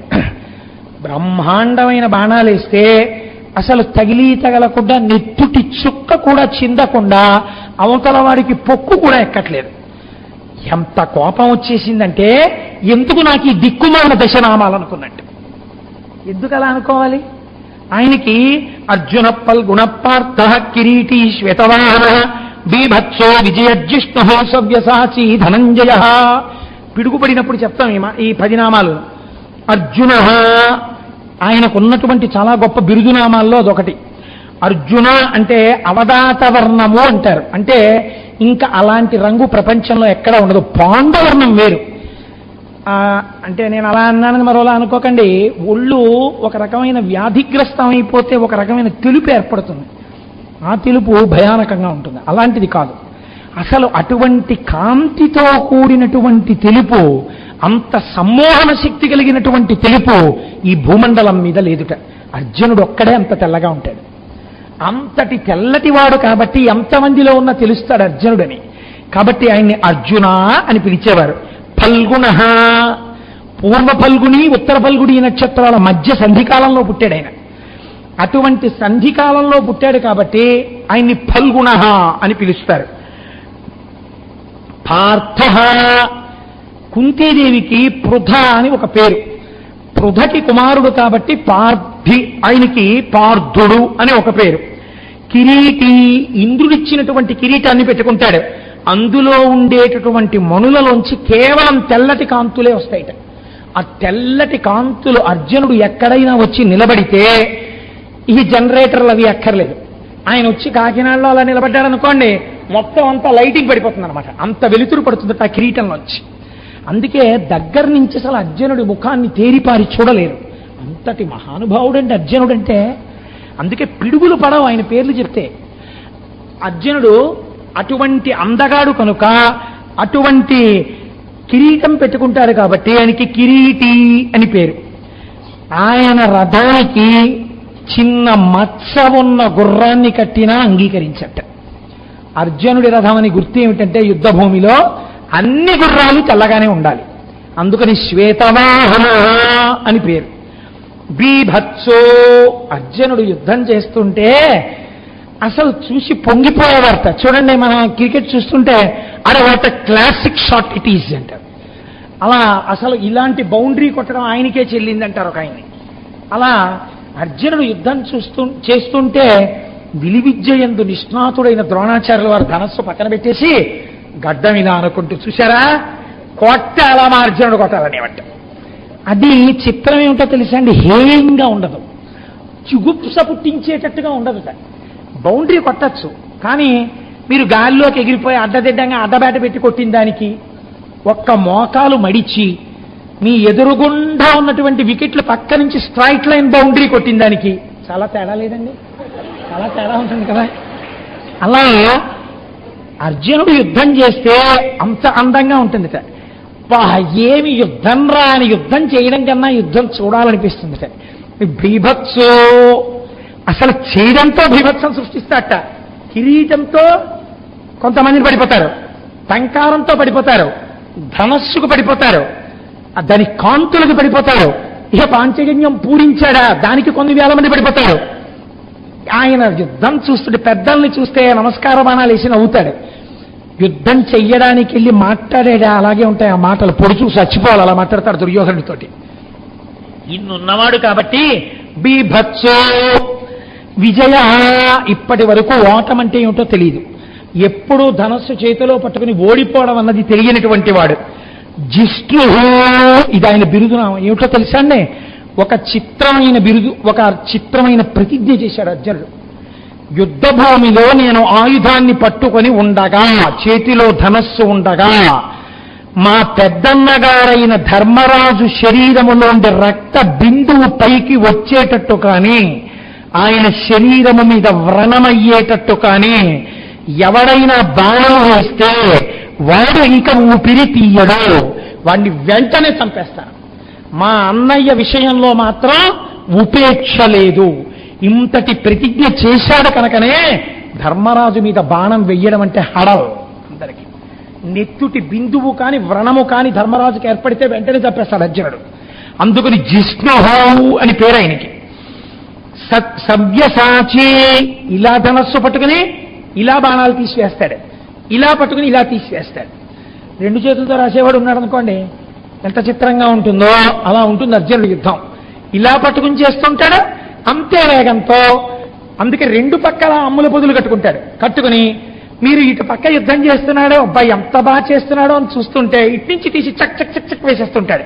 బ్రహ్మాండమైన బాణాలు వేస్తే అసలు తగలకుండా నెత్తుటి చుక్క కూడా చిందకుండా అవతల వాడికి పొక్కు కూడా ఎక్కట్లేదు. ఎంత కోపం వచ్చేసిందంటే ఎందుకు నాకు ఈ దిక్కుమాలిన దశనామాలనుకున్నట్టు. ఎందుకు అలా అనుకోవాలి? ఆయనకి అర్జున పల్గుణ పార్థ కిరీటి శ్వేతవాహన బీభత్సో విజయజ్జిష్ణు సవ్యసాచి ధనంజయ. పిడుగుపడినప్పుడు చెప్తాం ఈ 10 నామాలు. అర్జున ఆయనకున్నటువంటి చాలా గొప్ప బిరుదునామాల్లో అదొకటి. అర్జున అంటే అవదాత వర్ణము అంటారు. అంటే ఇంకా అలాంటి రంగు ప్రపంచంలో ఎక్కడ ఉండదు. పాండవర్ణం వేరు. అంటే నేను అలా అన్నానని మరోలా అనుకోకండి. ఒళ్ళు ఒక రకమైన వ్యాధిగ్రస్తం అయిపోతే ఒక రకమైన తెలుపు ఏర్పడుతుంది. ఆ తెలుపు భయానకంగా ఉంటుంది. అలాంటిది కాదు. అసలు అటువంటి కాంతితో కూడినటువంటి తెలుపు, అంత సమ్మోహన శక్తి కలిగినటువంటి తెలుపు ఈ భూమండలం మీద లేదుట. అర్జునుడు ఒక్కడే అంత తెల్లగా ఉంటాడు. అంతటి తెల్లటివాడు కాబట్టి ఎంతమందిలో ఉన్నా తెలుస్తాడు అర్జునుడని. కాబట్టి ఆయన్ని అర్జున అని పిలిచేవారు. ఫల్గుణ, పూర్వ ఫల్గుని ఉత్తర ఫల్గుని నక్షత్రాల మధ్య సంధికాలంలో పుట్టాడు ఆయన. అటువంటి సంధికాలంలో పుట్టాడు కాబట్టి ఆయన్ని ఫల్గుణ అని పిలుస్తారు. పార్థ, కుంతీదేవికి పృథ అని ఒక పేరు. పృథకి కుమారుడు కాబట్టి పార్థి, ఆయనకి పార్థుడు అని ఒక పేరు. కిరీటి, ఇంద్రుడిచ్చినటువంటి కిరీటాన్ని పెట్టుకుంటాడు. అందులో ఉండేటటువంటి మణులలోంచి కేవలం తెల్లటి కాంతులే వస్తాయిట. ఆ తెల్లటి కాంతులు అర్జునుడు ఎక్కడైనా వచ్చి నిలబడితే ఈ జనరేటర్లు అవి ఎక్కర్లేదు. ఆయన వచ్చి కాకినాడలో అలా నిలబడ్డాడు అనుకోండి, మొత్తం అంతా లైటింగ్ పడిపోతుంది అనమాట. అంత వెలుతురు పడుతుంది ఆ కిరీటంలోంచి. అందుకే దగ్గర నుంచి అసలు అర్జునుడి ముఖాన్ని తేరిపారి చూడలేరు. అంతటి మహానుభావుడంటే అర్జునుడంటే. అందుకే పిడుగులు పడవు ఆయన పేర్లు చెప్తే. అర్జునుడు అటువంటి అందగాడు కనుక అటువంటి కిరీటం పెట్టుకుంటారు కాబట్టి ఆయనకి కిరీటి అని పేరు. ఆయన రథానికి చిన్న మచ్చ ఉన్న గుర్రాన్ని కట్టినా అంగీకరించట. అర్జునుడి రథం అని గుర్తు ఏమిటంటే యుద్ధభూమిలో అన్ని గుర్రాలు తెల్లగానే ఉండాలి. అందుకని శ్వేతవాహన అని పేరు. బీభత్సో, అర్జునుడు యుద్ధం చేస్తుంటే అసలు చూసి పొంగిపోయేవారట. చూడండి, మనం క్రికెట్ చూస్తుంటే అరే what classic shot it is అంటారు. అలా అసలు ఇలాంటి బౌండరీ కొట్టడం ఆయనకే చెల్లిందంటారు ఒక ఆయన్ని. అలా అర్జునుడు యుద్ధం చేస్తుంటే విలువిద్యయందు నిష్ణాతుడైన ద్రోణాచార్యుల వారు ధనస్సు పక్కన పెట్టేసి గడ్డం ఇలా అనుకుంటూ, చూశారా కొట్ట అలా మార్జనుడు కొట్టాలనేవంట. అది చిత్రం ఏమిటో తెలుసా అండి, హేయంగా ఉండదు, చుగుప్స పుట్టించేటట్టుగా ఉండదు. బౌండరీ కొట్టచ్చు, కానీ మీరు గాలిలోకి ఎగిరిపోయి అడ్డదిడ్డంగా అడ్డబేట పెట్టి కొట్టిన దానికి, ఒక్క మోకాలు మడిచి మీ ఎదురుగుండా ఉన్నటువంటి వికెట్లు పక్క నుంచి స్ట్రైట్ లైన్ బౌండరీ కొట్టిన దానికి చాలా తేడా లేదండి, చాలా తేడా ఉంటుంది కదా. అలా అర్జునుడు యుద్ధం చేస్తే అంత అందంగా ఉంటుంది. ఏమి యుద్ధం రా అని యుద్ధం చేయడం కన్నా యుద్ధం చూడాలనిపిస్తుంది. బీభత్సో అసలు చేయడంతో బీభత్సం సృష్టిస్తాట. కిరీటంతో కొంతమందిని పడిపోతారు, టంకారంతో పడిపోతారు, ధనస్సుకు పడిపోతారు, దాని కాంతులకు పడిపోతారు. ఇక పాంచజన్యం పూరించాడా దానికి కొన్ని వేల మంది పడిపోతారు. ఆయన యుద్ధం చూస్తుంటే పెద్దల్ని చూస్తే నమస్కార బాణాలు వేసి నవ్వుతాడు. యుద్ధం చెయ్యడానికి వెళ్ళి మాట్లాడేడా అలాగే ఉంటాయి ఆ మాటలు, పొడి చూసి చచ్చిపోవాలి అలా మాట్లాడతాడు దుర్యోధనుడితోటి. ఇన్నున్నవాడు కాబట్టి బీభత్సో విజయ. ఇప్పటి వరకు ఓటమంటే ఏమిటో తెలియదు, ఎప్పుడూ ధనస్సు చేతిలో పట్టుకుని ఓడిపోవడం అన్నది తెలియనటువంటి వాడు. జిష్ణు, ఇది ఆయన బిరుదు ఏమిటో తెలుసా అండి, ఒక చిత్రమైన బిరుదు, ఒక చిత్రమైన ప్రతిజ్ఞ చేశాడు అర్జునుడు. యుద్ధ భూమిలో నేను ఆయుధాన్ని పట్టుకొని ఉండగా, చేతిలో ధనస్సు ఉండగా, మా పెద్దన్నగారైన ధర్మరాజు శరీరములోండి రక్త బిందువు పైకి వచ్చేటట్టు కానీ, ఆయన శరీరము మీద వ్రణమయ్యేటట్టు కానీ ఎవడైనా బాణం వేస్తే వాడు ఇంకా ఊపిరి తీయడు, వాడిని వెంటనే చంపేస్తాను. మా అన్నయ్య విషయంలో మాత్రం ఉపేక్ష లేదు. ఇంతటి ప్రతిజ్ఞ చేశాడు కనుకనే ధర్మరాజు మీద బాణం వెయ్యడం అంటే హడల్ అందరికీ. నెత్తుటి బిందువు కాని వ్రణము కాని ధర్మరాజుకి ఏర్పడితే వెంటనే చంపేస్తాడు అర్జునుడు. అందుకని జిష్ణుహౌ అని పేరు ఆయనకి. సవ్యసాచి, ఇలా ధనస్సు పట్టుకుని ఇలా బాణాలు తీసివేస్తాడు, ఇలా పట్టుకుని ఇలా తీసివేస్తాడు. రెండు చేతులతో రాసేవాడు ఉన్నాడు అనుకోండి, ఎంత చిత్రంగా ఉంటుందో అలా ఉంటుంది అర్జునుడి యుద్ధం. ఇలా పట్టుకుని చేస్తుంటాడు అంతే వేగంతో. అందుకే రెండు పక్కల అమ్ముల పొదులు కట్టుకుని మీరు ఇటు పక్క యుద్ధం చేస్తున్నాడో, అబ్బాయి ఎంత బాగా చేస్తున్నాడో అని చూస్తుంటే ఇటు నుంచి తీసి చక్ చక్ చక్ చక్ వేసేస్తుంటాడు,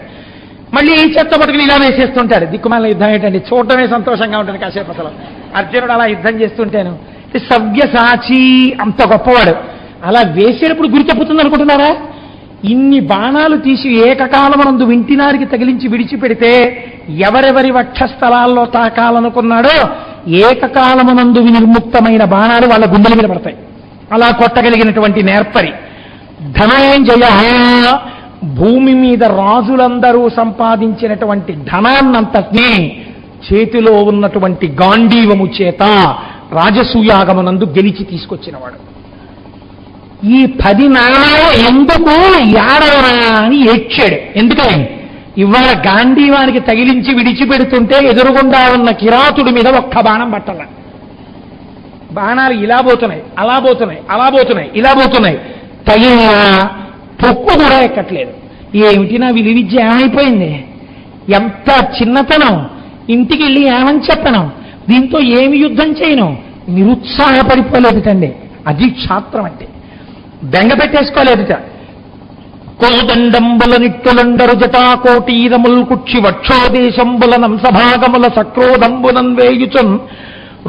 మళ్ళీ ఈ చెత్త పట్టుకుని ఇలా వేసేస్తుంటాడు. దిక్కుమాల యుద్ధం ఏంటండి, చూడటమే సంతోషంగా ఉంటుంది కాసేపు. అసలు అర్జునుడు అలా యుద్ధం చేస్తుంటేను సవ్యసాచి, అంత గొప్పవాడు. అలా వేసేటప్పుడు గురి తప్పుతుంది అనుకుంటున్నారా? ఇన్ని బాణాలు తీసి ఏకకాలమనందు వింటినారికి తగిలించి విడిచిపెడితే ఎవరెవరి వక్షస్థలాల్లో తాకాలనుకున్నాడో ఏకకాలమనందు వినిర్ముక్తమైన బాణాలు వాళ్ళ గుండెల మీద పడతాయి. అలా కొట్టగలిగినటువంటి నేర్పరి. ధనంజయ, భూమి మీద రాజులందరూ సంపాదించినటువంటి ధనాన్నంతటినీ చేతిలో ఉన్నటువంటి గాంధీవము చేత రాజసూయాగమనందు గెలిచి తీసుకొచ్చినవాడు. ఈ 10 నాణాలు ఎందుకు ఏడవరా అని ఏడ్చాడు. ఎందుకని ఇవాళ గాంధీవానికి తగిలించి విడిచిపెడుతుంటే ఎదురుగుండా ఉన్న కిరాతుడి మీద ఒక్క బాణం పట్టాల. బాణాలు ఇలా పోతున్నాయి, అలా పోతున్నాయి, అలా పోతున్నాయి, ఇలా పోతున్నాయి, తగిన పొక్కు కూడా ఎక్కట్లేదు. ఏమిటి నా విలువిద్య ఏమైపోయింది, ఎంత చిన్నతనం, ఇంటికి వెళ్ళి ఏమని చెప్పను, దీంతో ఏమి యుద్ధం చేయను, నిరుత్సాహపడిపోలేదుటండి. అది క్షాత్రం అంటే. బెంగ పెట్టేసుకోలేదుట. కోదండంబుల నిట్టులండరు జటాకోటీరముల్ కుక్షి వక్షోదేశంబుల నంసభాగముల సక్రోదంబునం వేయుచున్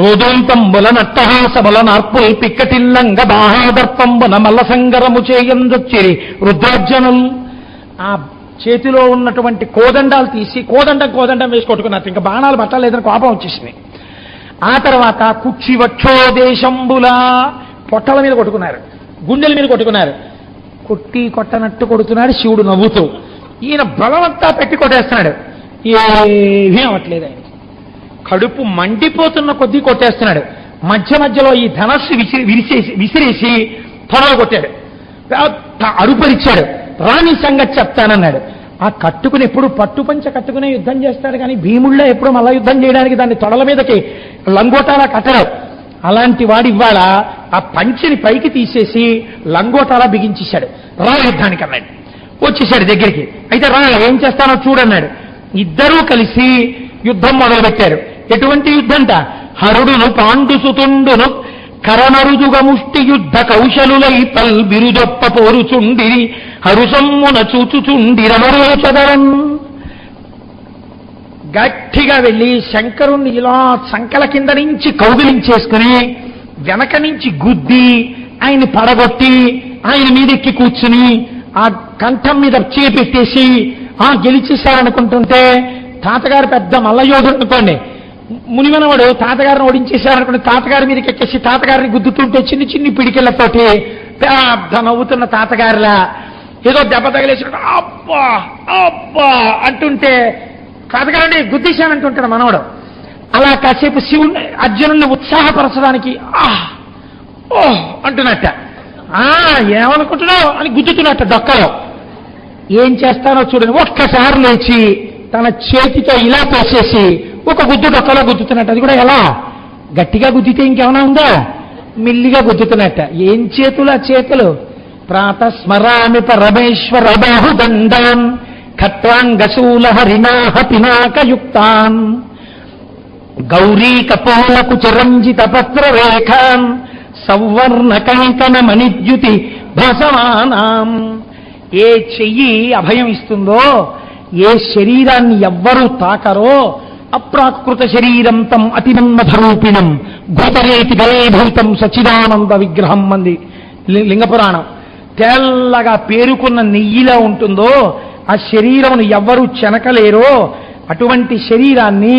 రోదోంతంబుల నట్టహాసముల నార్పుల్ పిక్కటిల్లంగ బాహాదర్పంబున మల్లసంగరము చేయందొచ్చిరి రుద్రార్జనుల్. ఆ చేతిలో ఉన్నటువంటి కోదండాలు తీసి కోదండం వేసి కొట్టుకున్నారు. ఇంకా బాణాలు పట్టలేదని కోపం వచ్చేసింది. ఆ తర్వాత కుక్షి వక్షోదేశంబుల, పొట్టల మీద కొట్టుకున్నారు, గుండెల మీద కొట్టుకున్నారు. కొట్టనట్టు కొడుతున్నాడు శివుడు నవ్వుతూ. ఈయన బలమంతా పెట్టి కొట్టేస్తున్నాడు, ఏమీ అవ్వట్లేదు. ఆయన కడుపు మండిపోతున్న కొద్దీ కొట్టేస్తున్నాడు. మధ్యలో ఈ ధనస్సు విసిరేసి తొడలు కొట్టాడు, అరుపరిచాడు. రాణి సంగతి చెప్తానన్నాడు. ఆ కట్టుకుని ఎప్పుడు పట్టుపంచ కట్టుకునే యుద్ధం చేస్తాడు, కానీ భీముళ్ళ ఎప్పుడు మళ్ళా యుద్ధం చేయడానికి దాన్ని తొడల మీదకి లంగోటాలా కట్టడం. అలాంటి వాడు ఇవాళ ఆ పంచిని పైకి తీసేసి లంగోటాలా బిగించేశాడు. రా యుద్ధానికి అన్నాడు. వచ్చేసాడు దగ్గరికి. అయితే రా ఏం చేస్తానో చూడన్నాడు. ఇద్దరూ కలిసి యుద్ధం మొదలుపెట్టారు. ఎటువంటి యుద్ధంట, హరుడును పాండుసుతుండును కరనరుదుగ ముష్టి యుద్ధ కౌశలులై పల్ బిరుదొప్ప పోరుచుండిరి హరుసమ్మున చూచుచుండి రమరోచదరం. గట్టిగా వెళ్ళి శంకరుణ్ణి ఇలా సంకల కింద నుంచి కౌగిలించేసుకుని వెనక నుంచి గుద్ది ఆయన్ని పడగొట్టి ఆయన మీదెక్కి కూర్చుని ఆ కంఠం మీద చేపెట్టేసి గెలిచేశారనుకుంటుంటే, తాతగారు పెద్ద మల్లయోధుడు అనుకోండి, మునిమనవాడు తాతగారిని ఓడించేశారనుకోండి, తాతగారి మీదకి ఎక్కేసి తాతగారిని గుద్దుతుంటే చిన్ని చిన్ని పిడికిళ్లతోటి పెద్ద నవ్వుతున్న తాతగారిలా ఏదో దెబ్బ తగిలేసుకుంటా అబ్బా అబ్బా అంటుంటే, తాతగారిని గుద్దేశానంటుంటాడు మనవడు. అలా కాసేపు శివుణ్ణి అర్జునుడిని ఉత్సాహపరచడానికి ఓహ్ అంటున్నట్ట, ఏమనుకుంటున్నావు అని గుద్దుతున్నట్ట డొక్కలో. ఏం చేస్తానో చూడండి, ఒక్కసారి లేచి తన చేతితో ఇలా తోసేసి ఒక గుద్దు డొక్కలో గుద్దుతున్నట్టు. అది కూడా ఎలా? గట్టిగా గుద్దితే ఇంకేమైనా ఉందా? మిల్లిగా గుద్దుతున్నట్ట. ఏం చేతులు ఆ చేతులు? ప్రాతస్మరామి పరమేశ్వర బాహుదండాన్ ఖట్వాంగశూల హరినాహ పినాకయుక్తాన్ గౌరీ కపోలకు చిరంజిత పత్ర రేఖాన్ సౌవర్ణ కంకణ మణిద్యుతి భసమానాం. ఏ చెయ్యి అభయం ఇస్తుందో, ఏ శరీరాన్ని ఎవ్వరూ తాకరో, అప్రాకృత శరీరం తం అతిమన్మధరూపిణం భూతరేతి బలేభూతం సచిదానంద విగ్రహం మంది లింగపురాణం. తెల్లగా పేరుకున్న నెయ్యిలా ఉంటుందో ఆ శరీరమును ఎవ్వరూ చెనకలేరో అటువంటి శరీరాన్ని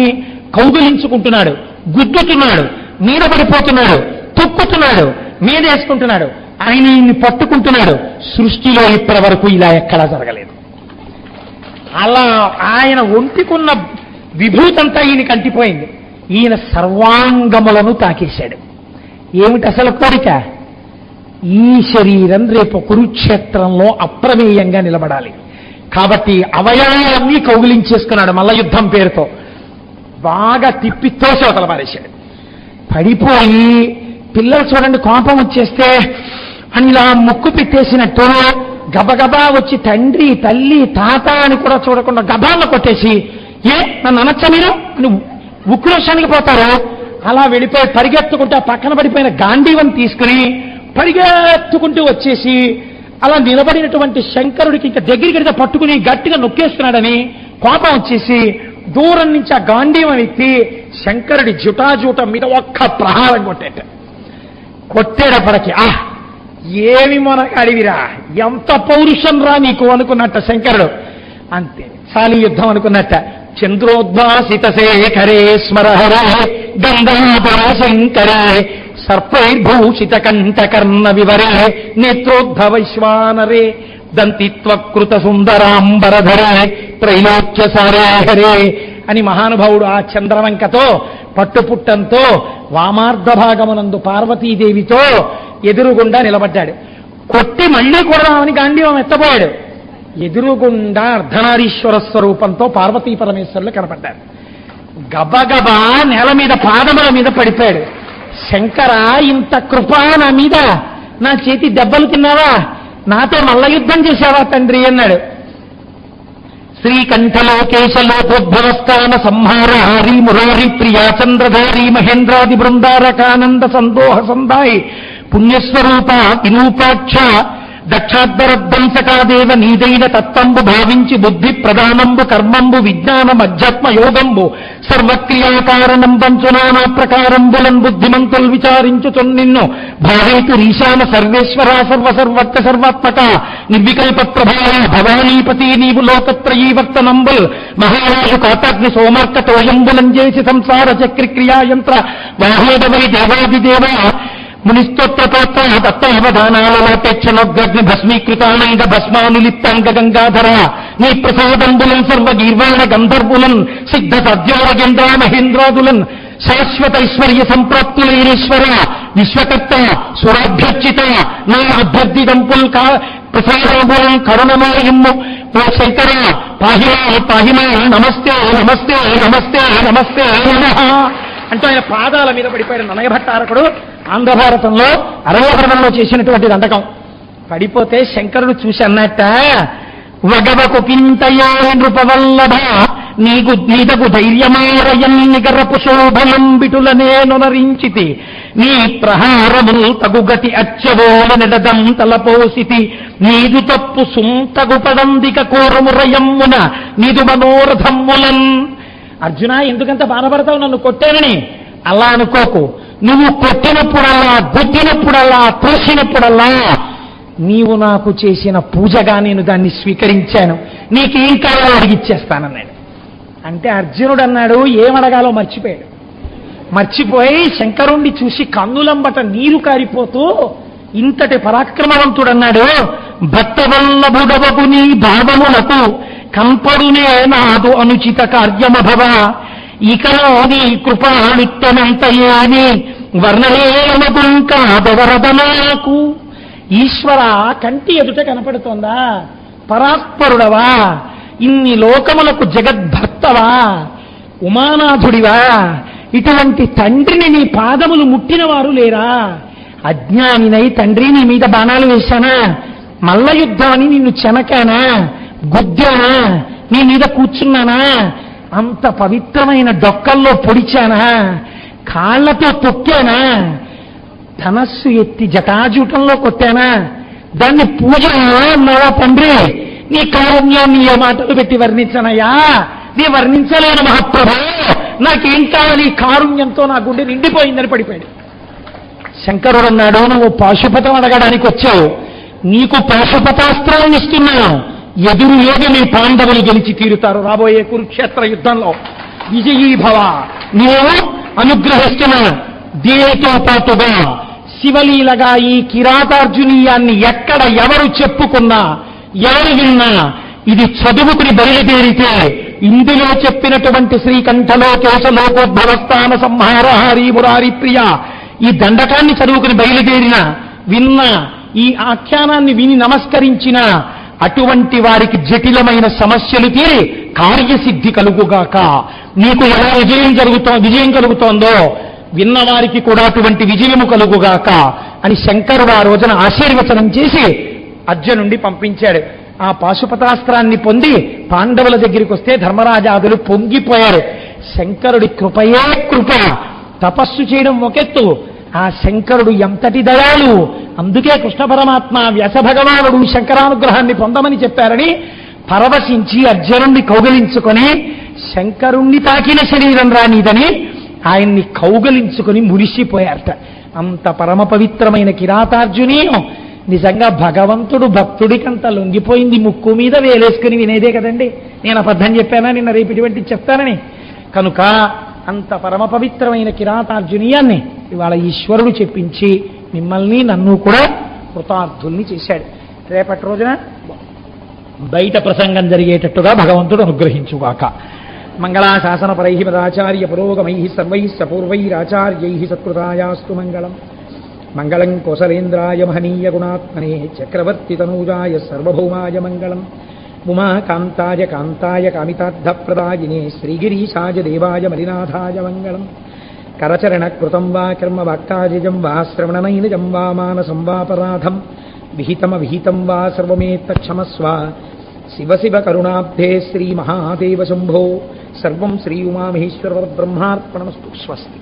కౌగిలించుకుంటున్నాడు, గుద్దుతున్నాడు, మీద పడిపోతున్నాడు, తొక్కుతున్నాడు, మీదేసుకుంటున్నాడు, ఆయన ఈయన్ని పట్టుకుంటున్నాడు. సృష్టిలో ఇప్పటి వరకు ఇలా ఎక్కడా జరగలేదు. అలా ఆయన ఒంటికున్న విభూతంతా ఈయన కంటిపోయింది. ఈయన సర్వాంగములను తాకేశాడు. ఏమిటి అసలు కోరిక? ఈ శరీరం రేపు కురుక్షేత్రంలో అప్రమేయంగా నిలబడాలి కాబట్టి అవయవాలన్నీ కౌగిలించేసుకున్నాడు. మల్ల యుద్ధం పేరుతో బాగా తిప్పి తోసి అవతల పారేశాడు. పడిపోయి పిల్లలు చూడండి కోపం వచ్చేస్తే అని ఇలా ముక్కు పెట్టేసినట్టు గబగబా వచ్చి తండ్రి తల్లి తాత అని కూడా చూడకుండా గబాల్లో కొట్టేసి నన్ను అనొచ్చా మీరు అని ఉక్రోషానికి పోతారు. అలా వెళ్ళిపోయి పరిగెత్తుకుంటూ పక్కన పడిపోయిన గాంధీవం తీసుకుని పరిగెత్తుకుంటూ వచ్చేసి అలా నిలబడినటువంటి శంకరుడికి ఇంకా దగ్గరికి పట్టుకుని గట్టిగా నొక్కేస్తున్నాడని కోపం వచ్చేసి దూరం నుంచి ఆ గాంధీవం ఎత్తి శంకరుడి జుటాజూట మీద ఒక్క ప్రహారం కొట్టేటప్పటికి ఏమి మొనగాడివిరా, ఎంత పౌరుషం రా నీకు అనుకున్నట్ట శంకరుడు. అంతే చాలి యుద్ధం అనుకున్నట్ట. చంద్రోద్భాసిత శేఖరే స్మరహరే గంగాధర శంకరే సర్పైర్భూషిత కంఠకర్ణ వివరే నేత్రోద్భవైశ్వానరే దంతిత్వకృత సుందరాంబరధరే త్రైలోక్య సారేహరే అని మహానుభావుడు ఆ చంద్రవంకతో పట్టుపుట్టంతో వామార్ధ భాగమునందు పార్వతీదేవితో ఎదురుగుండా నిలబడ్డాడు. కొట్టి మళ్లీ కొడదామని గాంధీవం ఎత్తబోయాడు. ఎదురుగుండా అర్ధనారీశ్వర స్వరూపంతో పార్వతీ పరమేశ్వరులు కనపడ్డారు. గబగబా నేల మీద పాదముల మీద పడిపోయాడు. శంకర, ఇంత కృపా నా మీద, నా చేతి దెబ్బలు తిన్నావా, నాతో మల్ల యుద్ధం చేశావా తండ్రి అన్నాడు. శ్రీకంఠలోకేశలోకోద్భవస్థాన సంహారహారీ మురారి ప్రియా చంద్రధారీ మహేంద్రాది బృందారకానంద సందోహ సందాయి పుణ్యస్వరూప వినూపాక్ష దక్షాద్వరధ్వంసకాదేవ నీదైన తత్వంబు భావించి బుద్ధి ప్రధానంబు కర్మంబు విజ్ఞానం అధ్యాత్మ యోగంబు సర్వక్రియాకారణం పంచునానా ప్రకారంబులన్ బుద్ధిమంతులు విచారించుచున్ నిన్ను భావేతు ఈశాన సర్వేశ్వర సర్వసర్వత్ర సర్వాత్మక నిర్వికల్ప ప్రభావ భవానీపతి నీవు లోకత్రయీవర్తనంబుల్ మహారాజు కాతాగ్ని సోమార్కటోయంబులం చేసి సంసార చక్రిక్రియాయంత్ర వాహోదవై దేవాదిదేవ మునిస్తోత్రతోత్ర దత్తావధానాలపేక్షణోగ్ని భస్మీకృతానంద భస్మానులిప్తాంగ గంగాధర నీ ప్రసాదంబులన్ సర్వగీర్వాణ గంధర్వులన్ సిద్ధ సద్యోరగేంద్ర మహేంద్రాదులన్ శాశ్వతైశ్వర్య సంప్రాప్తులైరేశ్వర విశ్వకర్త సురాభ్యర్చిత నా అభ్యర్థిదంపుల్ ప్రసాదంబులం కరుణమాయమ్ము ఓ శంకర పాహిమా పాహిమా నమస్తే నమస్తే నమస్తే నమస్తే నమః అంటూ ఆయన పాదాల మీద పడిపోయాడు. ననయ భట్టారకుడు ఆంధ్రభారతంలో అరవభరణంలో చేసినటువంటి దండకం. పడిపోతే శంకరుడు చూసి అన్నట్ట, వగవకు కింతయో నృపవల్లభ నీదగు ధైర్యమారయం నిగరపు శోభనంబిటులనే నొనరించితి నీ ప్రహారముల్ తగుగతి అచ్చవోల నెడదం తలపోసితి నీదు తప్పు సుంతగు పడందిక కోరమురయమ్మున నీదు మనోరథమ్ములన్. అర్జున, ఎందుకంత బాధపడతావు నన్ను కొట్టానని? అలా అనుకోకు. నువ్వు కొట్టినప్పుడల్లా, గుద్దినప్పుడల్లా, తోసినప్పుడల్లా నీవు నాకు చేసిన పూజగా నేను దాన్ని స్వీకరించాను, నీకేం కావాలో అడిగిచ్చేస్తానన్నాడు. అంటే అర్జునుడు అన్నాడు, ఏమడగాలో మర్చిపోయాడు. మర్చిపోయి శంకరుణ్ణి చూసి కన్నులంబట నీరు కారిపోతూ ఇంతటి పరాక్రమవంతుడన్నాడు, భక్తవల్లభుడవగు నీ భావములకు కంపరునే నాదు అనుచిత కార్యమభవ ఇకలో నీ కృపాళిత్యమంతయేని వర్ణలేనగుంకాదవరదనాకు. ఈశ్వర, కంటి ఎదుట కనపడుతోందా? పరాత్పరుడవా, ఇన్ని లోకములకు జగద్భర్తవా, ఉమానాథుడివా, ఇటువంటి తండ్రిని నీ పాదములు ముట్టినవారు లేరా? అజ్ఞానినై తండ్రి నీ మీద బాణాలు వేశానా? మల్ల యుద్ధాన్ని నిన్ను చెనకానా, గుద్దానా, నీ మీద కూర్చున్నానా? అంత పవిత్రమైన డొక్కల్లో పొడిచానా? కాళ్లతో తొక్కానా? ధనస్సు ఎత్తి జటాజూటంలో కొట్టానా? దాన్ని పూజ అన్నావా తండ్రి? నీ కారుణ్యాన్ని ఏ మాటలు పెట్టి వర్ణించనయ్యా? నీ వర్ణించలేను మహాప్రభు, నాకేం కావాలి? కారుణ్యంతో నా గుండె నిండిపోయిందని పడిపోయాడు. శంకరుడు అన్నాడు, నువ్వు పాశుపతం అడగడానికి వచ్చావు, నీకు పాశుపతాస్త్రాలను ఇస్తున్నాను. ఎదురు ఏది నీ పాండవులు గెలిచి తీరుతారు రాబోయే కురుక్షేత్ర యుద్ధంలో. విజయీభవ. నీవు అనుగ్రహిస్తున్నా. దీనితో పాటుగా శివలీలగా ఈ కిరాతార్జునీయాన్ని ఎక్కడ ఎవరు చెప్పుకున్నా, ఎవరు విన్నా, ఇది చదువుకుని బయలుదేరితే ఇందులో చెప్పినటువంటి శ్రీకంఠలోకేశ లోకోద్భవస్థాన సంహార హరి మురారి ప్రియ ఈ దండకాన్ని చదువుకుని బయలుదేరిన, విన్న, ఈ ఆఖ్యానాన్ని విని నమస్కరించిన అటువంటి వారికి జటిలమైన సమస్యలు తీరి కార్యసిద్ధి కలుగుగాక. నీకు ఎలా విజయం కలుగుతోందో విన్నవారికి కూడా అటువంటి విజయము కలుగుగాక అని శంకరుడు ఆ రోజున ఆశీర్వచనం చేసి అర్జునుడిని పంపించాడు. ఆ పాశుపతాస్త్రాన్ని పొంది పాండవుల దగ్గరికి వస్తే ధర్మరాజాదులు పొంగిపోయారు. శంకరుడి కృపయే కృప. తపస్సు చేయడం ఒకెత్తు, ఆ శంకరుడు ఎంతటి దయాళు. అందుకే కృష్ణ పరమాత్మ వ్యాస భగవానుడు శంకరానుగ్రహాన్ని పొందమని చెప్పారని పరవశించి అర్జునుణ్ణి కౌగలించుకొని, శంకరుణ్ణి తాకిన శరీరం రానిదని ఆయన్ని కౌగలించుకొని మురిసిపోయారట. అంత పరమ పవిత్రమైన కిరాతార్జునీయం నిజంగా భగవంతుడు భక్తుడికంత లొంగిపోయింది. ముక్కు మీద వేలేసుకుని వినేదే కదండి. నేను అబద్ధం చెప్పానా నిన్న? రేపు ఇటువంటి చెప్తానని. కనుక అంత పరమ పవిత్రమైన కిరాతార్జునీయాన్ని ఇవాళ ఈశ్వరుడు చెప్పించి మిమ్మల్ని నన్ను కూడా కృతార్థుల్ని చేశాడు. రేపటి రోజున బయట ప్రసంగం జరిగేటట్టుగా భగవంతుడు అనుగ్రహించుగాక. మంగళాశాసనపరై మదాచార్య పురోగమై సర్వై సపూర్వైరాచార్యై సత్కృతాయాస్తు మంగళం. మంగళం కోసలేంద్రాయ మహనీయ గుణాత్మనే చక్రవర్తి తనూజాయ సర్వభౌమాయ మంగళం. ఉమాకాంతాయ కాంతాయ కామితార్థప్రదాయినే శ్రీగిరీశాయ దేవాయ మలినాథాయ మంగళం. కరచరణకృతం వా కర్మ వాక్కాజం వా శ్రవణనైనజం వా మానసం వాపరాధం విహితమవిహితం వా సర్వమేత్తక్షమస్వ. శివ శివ కరుణాబ్ధే శ్రీ మహాదేవ శంభో. సర్వం శ్రీ ఉమామహేశ్వర బ్రహ్మార్పణమస్తు. స్వస్తి.